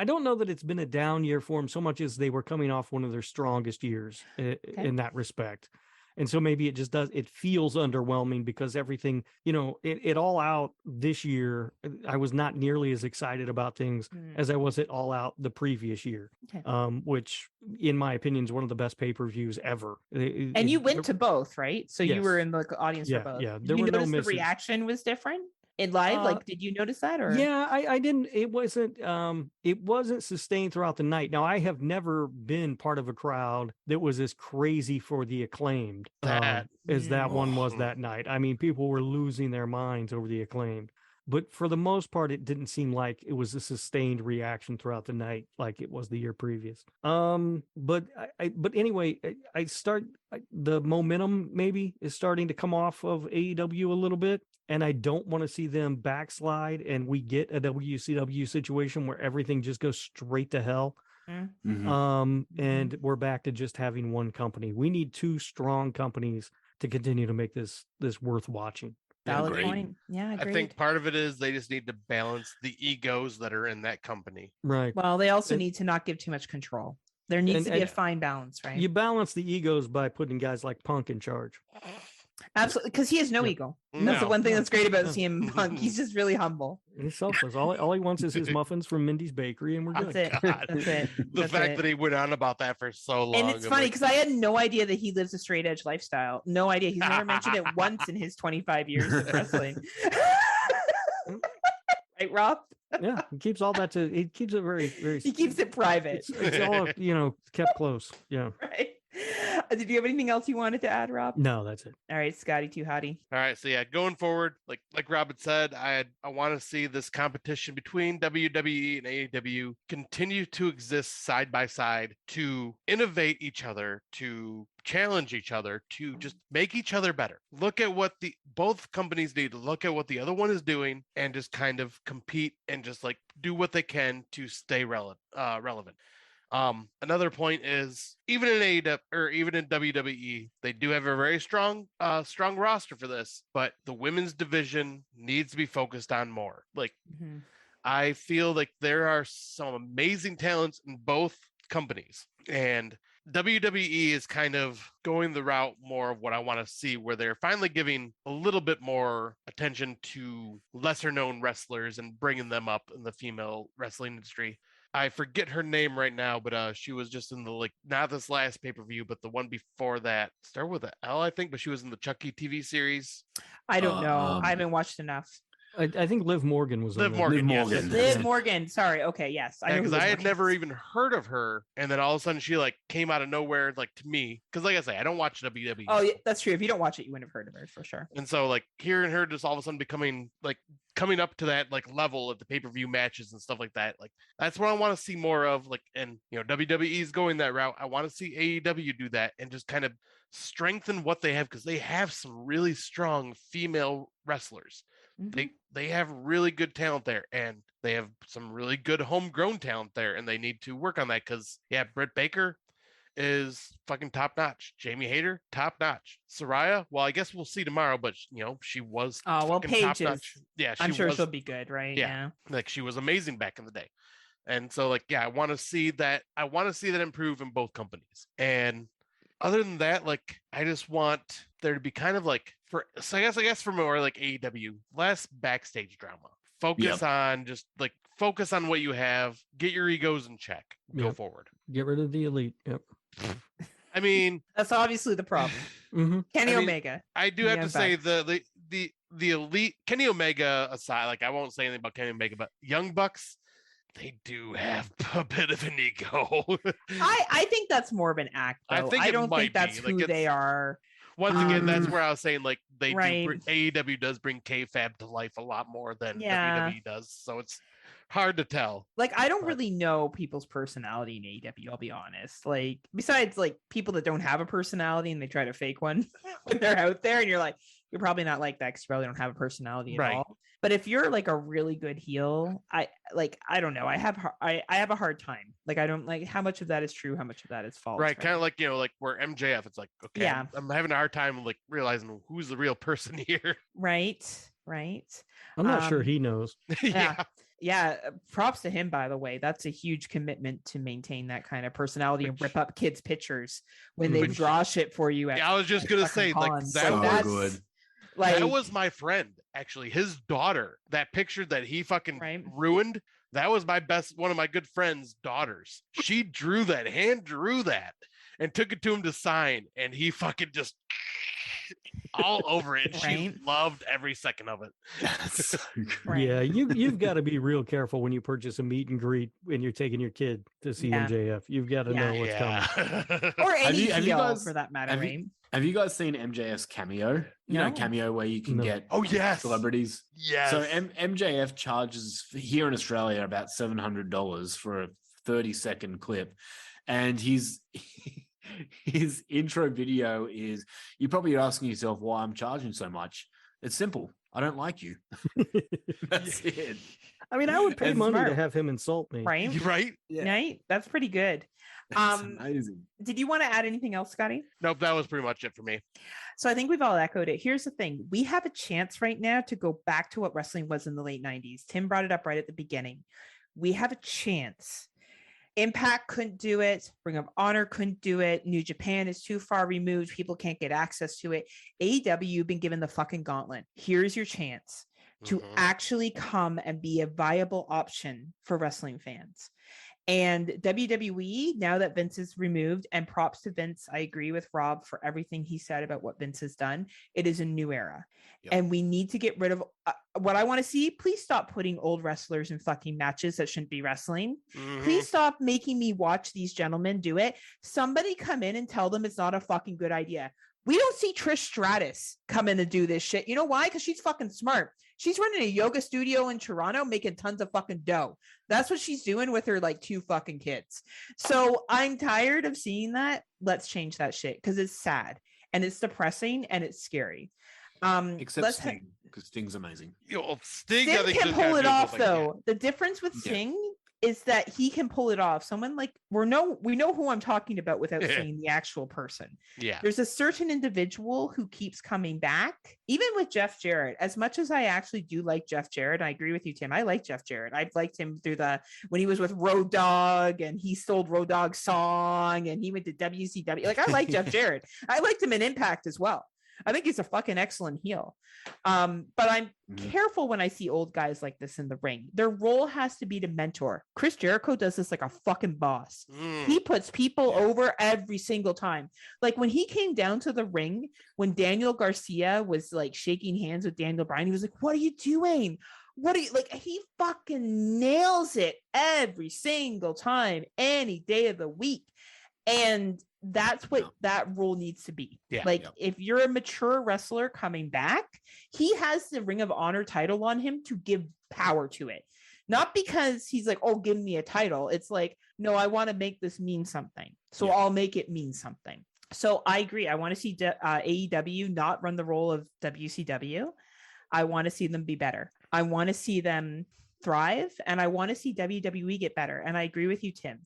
I don't know that it's been a down year for them so much as they were coming off one of their strongest years in that respect. And so maybe it feels underwhelming because everything, it all out this year. I was not nearly as excited about things as I was at All Out the previous year, which in my opinion is one of the best pay-per-views ever. And you went to both, right? So you were in the audience for both. Yeah, Did you notice the reaction was different? In live, did you notice that? Or I didn't. It wasn't sustained throughout the night. Now, I have never been part of a crowd that was as crazy for the Acclaimed as that one was that night. I mean, people were losing their minds over the Acclaimed. But for the most part, it didn't seem like it was a sustained reaction throughout the night like it was the year previous. But anyway, the momentum maybe is starting to come off of AEW a little bit. And I don't want to see them backslide and we get a WCW situation where everything just goes straight to hell. And we're back to just having one company. We need two strong companies to continue to make this worth watching. Valid point. Yeah, agreed. I think part of it is they just need to balance the egos that are in that company. Right. Well, they also need to not give too much control. There needs to be a fine balance, right? You balance the egos by putting guys like Punk in charge. Absolutely, because he has no ego. That's the one thing that's great about CM Punk. He's just really humble. He's selfless. All he wants is his muffins from Mindy's Bakery, and we're good. That's it. The fact that he went on about that for so long. And it's funny because I had no idea that he lives a straight edge lifestyle. No idea. He's never mentioned it once in his 25 years of wrestling. Right, Rob? Yeah, he keeps all that he keeps it very, very. He keeps it private. It's all kept close. Yeah. Right. Did you have anything else you wanted to add, Rob? No, that's it. All right, Scotty, too hottie. All right, so going forward, like Rob had said, I want to see this competition between WWE and AEW continue to exist side by side to innovate each other, to challenge each other, to just make each other better. Look at what both companies need to look at what the other one is doing and just kind of compete and just do what they can to stay relevant. Another point is even in AEW or even in WWE, they do have a very strong roster for this, but the women's division needs to be focused on more. I feel like there are some amazing talents in both companies, and WWE is kind of going the route more of what I want to see, where they're finally giving a little bit more attention to lesser known wrestlers and bringing them up in the female wrestling industry. I forget her name right now, but she was just in the not this last pay-per-view, but the one before that. Start with an L, I think, but she was in the Chucky TV series. I don't know. I haven't watched enough. I think Liv Morgan was Liv on Morgan. Liv Yes, Morgan. yes, Liv Morgan. Sorry. Okay. Yes. I know because who Liv I had Morgan never is. even heard of her, and then all of a sudden she like came out of nowhere, like to me, because like I say, I don't watch WWE. Oh, yeah, that's true. If you don't watch it, you wouldn't have heard of her for sure. And so like hearing her just all of a sudden becoming like coming up to that like level at the pay-per-view matches and stuff like that, like that's what I want to see more of. Like, and WWE is going that route. I want to see AEW do that and just kind of strengthen what they have, because they have some really strong female wrestlers. Mhm. They have really good talent there, and they have some really good homegrown talent there, and they need to work on that, because Britt Baker is fucking top notch. Jamie Hayter, top notch. Soraya, well, I guess we'll see tomorrow, but she was Oh, well, fucking Paige top is. notch. Yeah, I'm sure was, she'll be good, right? Yeah. like she was amazing back in the day. And so like I want to see that improve in both companies. And other than that, like I just want there to be kind of like I guess for more like AEW, less backstage drama. Focus on what you have, get your egos in check, go Yep. forward. Get rid of the elite. Yep. I mean, That's obviously the problem. Mm-hmm. Kenny I mean, Omega. I do Yeah, have to say the elite, Kenny Omega aside, like I won't say anything about Kenny Omega, but Young Bucks, they do have a bit of an ego. I think that's more of an act, though. I think I it don't might think that's be. Like, who they are. Once again, that's where I was saying like they Right. do AEW does bring kayfabe to life a lot more than Yeah. WWE does, so it's hard to tell. Like, I don't But- really know people's personality in AEW, I'll be honest. Like, besides like people that don't have a personality and they try to fake one when they're out there, and you're like, you're probably not like that because you probably don't have a personality at Right. all. But if you're like a really good heel, I don't know. I have a hard time. Like, I don't like how much of that is true, how much of that is false. Right, kind of like like where MJF, it's like okay, Yeah. I'm having a hard time like realizing who's the real person here. Right. I'm not sure Um, he knows. yeah. Yeah, props to him, by the way. That's a huge commitment to maintain that kind of personality and rip up kids' pictures when they Which- draw shit for you. Yeah, I was just gonna fucking say like cons. that. So that's good. Like, That was my friend, actually. His daughter, that picture that he fucking Right. ruined, that was one of my good friend's daughters. She drew that, hand drew that, and took it to him to sign, and he fucking just all over it. And Right. She loved every second of it. That's so good. Right. Yeah, you've got to be real careful when you purchase a meet and greet when you're taking your kid to see Yeah. MJF. You've got to Yeah. know what's coming. or any have you heel guys- for that matter, have you- right? Have you guys seen MJF's cameo? You know, No. cameo where you can No. get Oh yes. celebrities. Yes. So MJF charges here in Australia about $700 for a 30-second clip, and his intro video is, you're probably asking yourself why I'm charging so much. It's simple. I don't like you. That's it. I mean, I would pay That's money smart. to have him insult me. Right? Right? Right? That's pretty good. That's Um, amazing. Did you want to add anything else, Scotty? Nope, that was pretty much it for me. So I think we've all echoed it. Here's the thing. We have a chance right now to go back to what wrestling was in the late 90s. Tim brought it up right at the beginning. We have a chance. Impact couldn't do it. Ring of Honor couldn't do it. New Japan is too far removed. People can't get access to it. AEW, you've been given the fucking gauntlet. Here's your chance to Mhm. actually come and be a viable option for wrestling fans. And WWE, now that Vince is removed, and props to Vince, I agree with Rob for everything he said about what Vince has done. It is a new era. Yep. And we need to get rid of what I want to see. Please stop putting old wrestlers in fucking matches that shouldn't be wrestling. Mhm. Please stop making me watch these gentlemen do it. Somebody come in and tell them it's not a fucking good idea. We don't see Trish Stratus come in and do this shit. You know why? Because she's fucking smart. She's running a yoga studio in Toronto, making tons of fucking dough. That's what she's doing with her like 2 fucking kids. So I'm tired of seeing that. Let's change that shit because it's sad and it's depressing and it's scary. Except let's Sting, because Sting's amazing. Sting, I Sting think, can just gotta pull it do off something, yeah. though. The difference with Yeah. Sting is that he can pull it off. Someone like we know who I'm talking about without Yeah. seeing the actual person. Yeah. There's a certain individual who keeps coming back, even with Jeff Jarrett. As much as I actually do like Jeff Jarrett, I agree with you, Tim. I like Jeff Jarrett. I've liked him through when he was with Road Dogg and he stole Road Dogg's song and he went to WCW. Like I like Jeff Jarrett. I liked him in Impact as well. I think he's a fucking excellent heel. But I'm careful when I see old guys like this in the ring. Their role has to be to mentor. Chris Jericho does this like a fucking boss. He puts people over every single time. Like when he came down to the ring, when Daniel Garcia was like shaking hands with Daniel Bryan, he was like, "What are you doing? What are you like?" He fucking nails it every single time, any day of the week. And that's what that role needs to be. If you're a mature wrestler coming back, he has the Ring of Honor title on him to give power to it. Not because he's like, "Oh, give me a title." It's like, no, I want to make this mean something. So I'll make it mean something. So I agree. I want to see AEW not run the role of WCW. I want to see them be better. I want to see them thrive, and I want to see WWE get better. And I agree with you, Tim.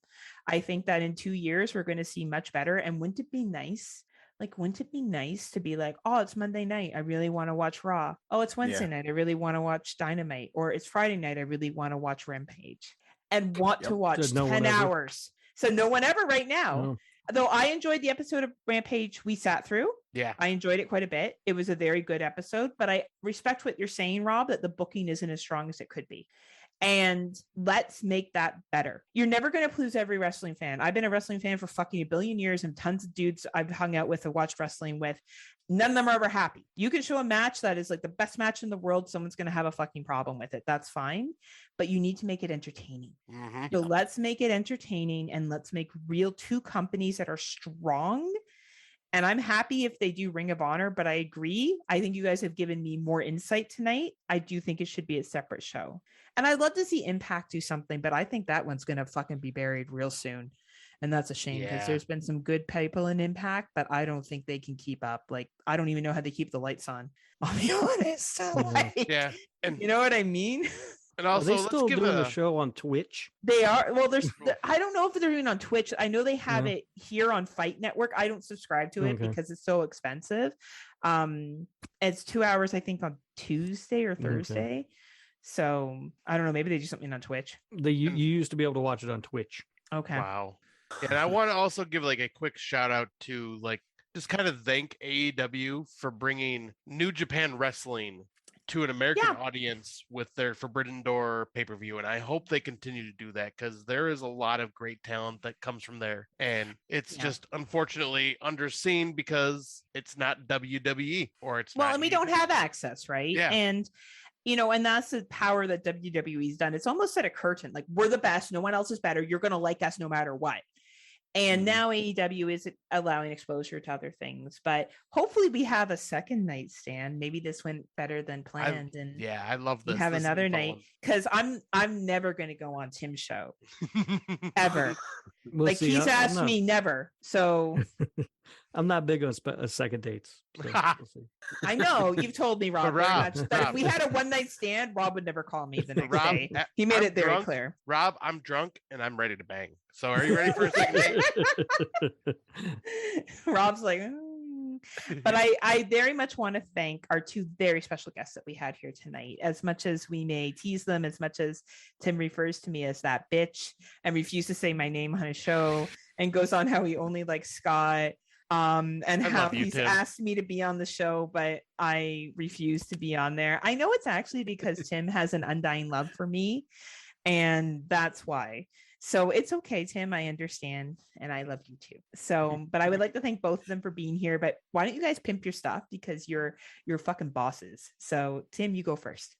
I think that in 2 years we're going to see much better. And wouldn't it be nice? Like, wouldn't it be nice to be like, "Oh, it's Monday night, I really want to watch Raw. Oh, it's Wednesday night, I really want to watch Dynamite. Or it's Friday night, I really want to watch Rampage." And want to watch 10 hours. So no one ever right now. Though I enjoyed the episode of Rampage we sat through. Yeah. I enjoyed it quite a bit. It was a very good episode, but I respect what you're saying, Rob, that the booking isn't as strong as it could be. And let's make that better. You're never going to please every wrestling fan. I've been a wrestling fan for fucking a billion years, and tons of dudes I've hung out with and watched wrestling with. None of them are ever happy. You can show a match that is like the best match in the world. Someone's going to have a fucking problem with it. That's fine. But you need to make it entertaining. So let's make it entertaining, and let's make real two companies that are strong. And I'm happy if they do Ring of Honor, but I agree. I think you guys have given me more insight tonight. I do think it should be a separate show. And I'd love to see Impact do something, but I think that one's going to fucking be buried real soon. And that's a shame because there's been some good people in Impact, but I don't think they can keep up. Like, I don't even know how they keep the lights on. I'll be honest. And you know what I mean? And also, are they still doing the show on Twitch? They are. Well, I don't know if they're doing it on Twitch. I know they have it here on Fight Network. I don't subscribe to it because it's so expensive. It's 2 hours, I think, on Tuesday or Thursday. So I don't know. Maybe they do something on Twitch. You used to be able to watch it on Twitch. Okay. Wow. And I want to also give like a quick shout out to just kind of thank AEW for bringing New Japan Wrestling to an American audience with their Forbidden Door pay-per-view. And I hope they continue to do that because there is a lot of great talent that comes from there. And it's just unfortunately underseen because it's not WWE or it's not. Well, and we don't have access, right? Yeah. And and that's the power that WWE's done. It's almost set a curtain. Like, we're the best. No one else is better. You're going to like us no matter what. And now AEW is allowing exposure to other things, but hopefully we have a second nightstand. Maybe this went better than planned. I love this. We have another night because I'm never going to go on Tim's show ever. He's asked me never. So I'm not big on second dates. So we'll I know you've told me, Rob, very much that if we had a one night stand, Rob would never call me the next day. He made it very clear. Rob, I'm drunk and I'm ready to bang. So are you ready for a second date? Rob's like, But I very much want to thank our two very special guests that we had here tonight. As much as we may tease them, as much as Tim refers to me as that bitch and refuses to say my name on his show and goes on how he only likes Scott. And how he's asked me to be on the show, but I refuse to be on there. I know it's actually because Tim has an undying love for me, and that's why. So it's okay, Tim. I understand, and I love you too. So, but I would like to thank both of them for being here. But why don't you guys pimp your stuff because you're fucking bosses. So, Tim, you go first.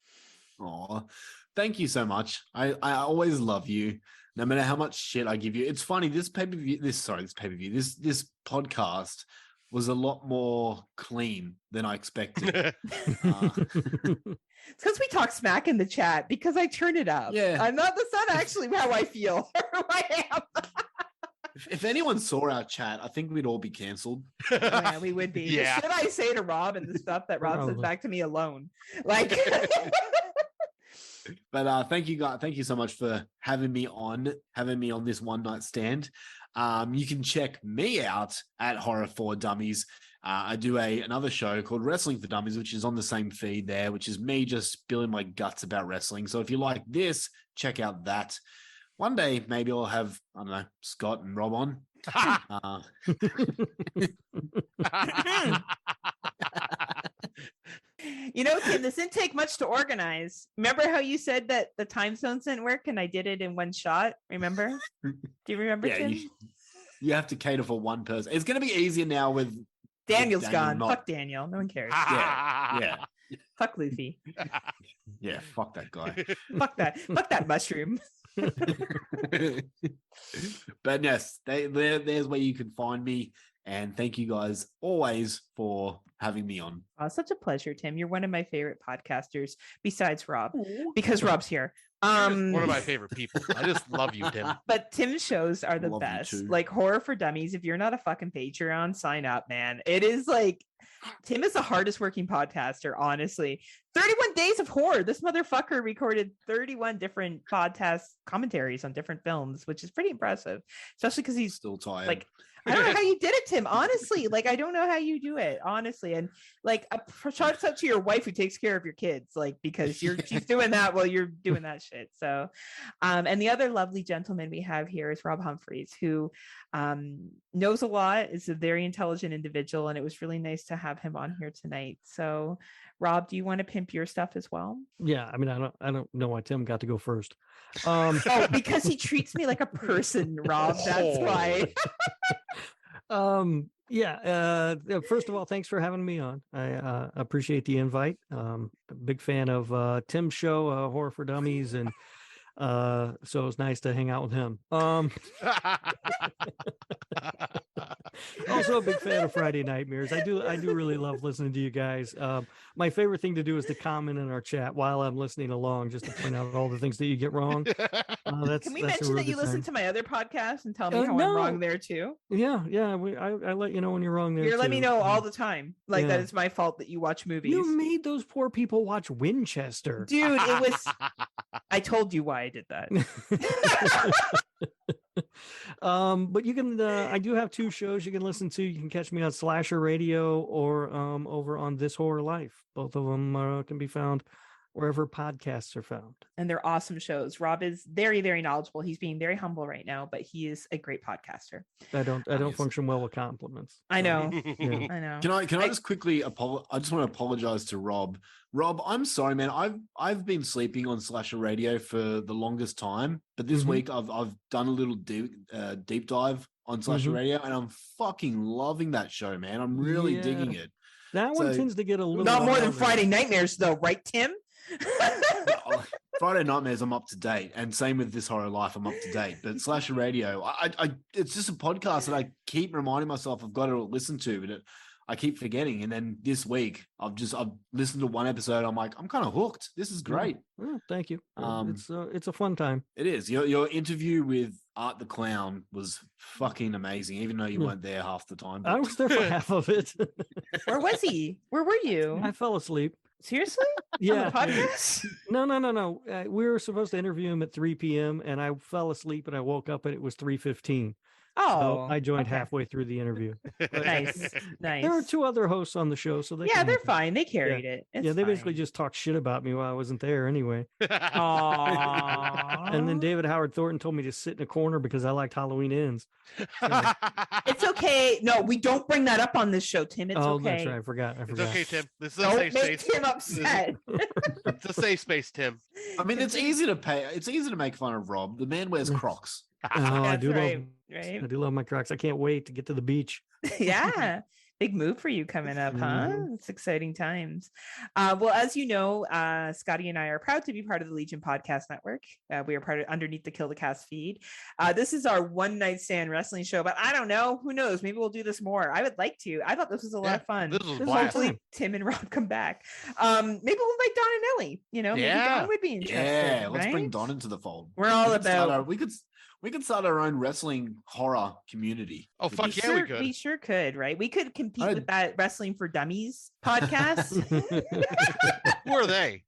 Oh, thank you so much. I always love you. No matter how much shit I give you. It's funny, this podcast was a lot more clean than I expected. It's because we talk smack in the chat because I turn it up. Yeah. That's not actually how I feel or who I am. If anyone saw our chat, I think we'd all be canceled. Oh, yeah, we would be. Yeah. Should I say to Rob and the stuff that Rob says back to me alone? Like But thank you guys. Thank you so much for having me on this one night stand. You can check me out at For Dummies. I do another show called Wrestling for Dummies, which is on the same feed there, which is me just spilling my guts about wrestling. So if you like this, check out that. One day, maybe I'll have, I don't know, Scott and Rob on. You know, Tim, this didn't take much to organize. Remember how you said that the time zones didn't work and I did it in one shot? Remember? Do you remember, Yeah, Tim? you have to cater for one person. It's going to be easier now with Daniel's Daniel gone. not- Fuck Daniel. No one cares. Yeah. Fuck Luffy. Yeah, fuck that guy. Fuck that. Fuck that mushroom. But yes, there's where you can find me. And thank you guys always for having me on. Such a pleasure, Tim. You're one of my favorite podcasters besides Rob, because Rob's here. One of my favorite people. I just love you, Tim. But Tim's shows are the Love you best. too. Like Horror for Dummies. If you're not a fucking Patreon, sign up, man. It is like Tim is the hardest working podcaster, honestly. 31 days of horror. This motherfucker recorded 31 different podcast commentaries on different films, which is pretty impressive, especially because he's Still tired. like, I don't know how you did it, Tim. Honestly, like, I don't know how you do it, honestly. And like, a shout out to your wife who takes care of your kids, like, because she's doing that while you're doing that shit. So, and the other lovely gentleman we have here is Rob Humphreys, who knows a lot, is a very intelligent individual, and it was really nice to have him on here tonight. So, Rob, do you want to pimp your stuff as well? Yeah, I mean, I don't know why Tim got to go first. Oh, because he treats me like a person, Rob. That's why. First of all, thanks for having me on. I appreciate the invite. A big fan of Tim's show, Horror for Dummies, and so it was nice to hang out with him. Also a big fan of Friday Nightmares. I do really love listening to you guys. My favorite thing to do is to comment in our chat while I'm listening along, just to point out all the things that you get wrong. Can we mention that you listen to my other podcast and tell me how no. I'm wrong there too? Yeah. I let you know when you're wrong there. You let me too. know all the time. Like, that Yeah. it's my fault that you watch movies. You made those poor people watch Winchester. Dude, it was. I told you why I did that. But you can I do have two shows you can listen to. You can catch me on Slasher Radio or over on This Horror Life. Both of them can be found wherever podcasts are found. And they're awesome shows. Rob is very, very knowledgeable. He's being very humble right now, but he is a great podcaster. I don't function well with compliments. I know. Yeah. I know. Can I just quickly I just want to apologize to Rob. Rob, I'm sorry, man. I've been sleeping on Slasher Radio for the longest time, but this week I've done a little deep dive on Slasher Radio, and I'm fucking loving that show, man. I'm really digging it. That one tends to get a little Not more than longer. Friday Nightmares, though, right, Tim? Friday Nightmares, I'm up to date, and same with This Horror Life, I'm up to date. But Slasher Radio, I it's just a podcast that I keep reminding myself I've got to listen to, but I keep forgetting. And then this week, I've listened to one episode. I'm like, I'm kind of hooked. This is great. Well, thank you. It's a fun time. It is. Your interview with Art the Clown was fucking amazing, even though you weren't there half the time. I was there for half of it. Where was he? Where were you? I fell asleep. Seriously? Yeah. On the podcast? No. We were supposed to interview him at 3 p.m. and I fell asleep and I woke up and it was 3:15. Oh, So I joined okay. halfway through the interview. Nice. There are two other hosts on the show, so they Yeah, they're fine. They carried it. It's they fine. basically just talked shit about me while I wasn't there anyway. Aww. And then David Howard Thornton told me to sit in a corner because I liked Halloween Ends. So, It's okay. No, we don't bring that up on this show, Tim. It's okay. That's right. I forgot. It's okay, Tim. This is a Don't safe make space. Tim upset. It's a safe space, Tim. I mean, it's easy to make fun of Rob. The man wears Crocs. Oh, I That's do right. love. Right? I do love my Crocs. I can't wait to get to the beach. Yeah. Big move for you coming up, huh? It's exciting times. Well, as you know, Scotty and I are proud to be part of the Legion Podcast Network. We are part of underneath the Kill the Cast feed. This is our one night stand wrestling show, but I don't know. Who knows? Maybe we'll do this more. I would like to. I thought this was a lot of fun. This was a This blast. Hopefully Tim and Rob come back. Maybe we'll invite Don and Ellie. Maybe Yeah. Don would be interested. Yeah, let's right? bring Don into the fold. We're all We could start about- we could start our own wrestling horror community. Oh, With fuck this. yeah, we could. We sure could, right? We could compete I'd- with that Wrestling for Dummies podcast. Who are they?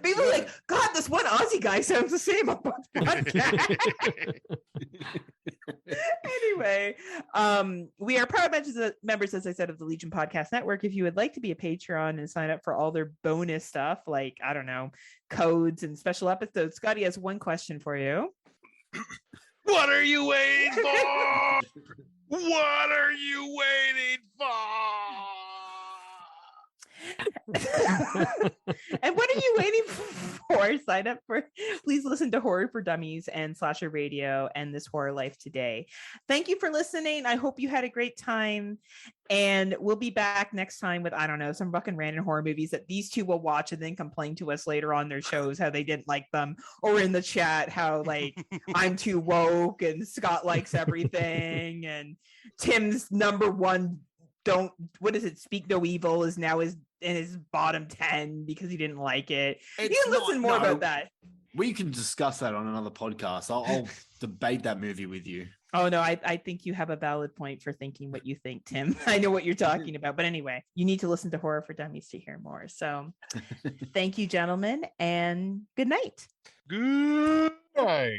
People are like, God, this one Aussie guy sounds the same on both podcasts. Anyway, we are proud members, as I said, of the Legion Podcast Network. If you would like to be a Patreon and sign up for all their bonus stuff, like, I don't know, codes and special episodes, Scotty has one question for you. What are you waiting for? What are you waiting for? And what are you waiting for? Sign up for, please listen to Horror for Dummies and Slasher Radio and This Horror Life today. Thank you for listening. I hope you had a great time. And we'll be back next time with, I don't know, some fucking random horror movies that these two will watch and then complain to us later on their shows how they didn't like them, or in the chat how like I'm too woke and Scott likes everything and Tim's number one Speak No Evil is now in his bottom 10 because he didn't like it. You can listen more about that. We can discuss that on another podcast. I'll debate that movie with you. Oh, no, I think you have a valid point for thinking what you think, Tim. I know what you're talking about. But anyway, you need to listen to Horror for Dummies to hear more. So thank you, gentlemen, and good night. Good night.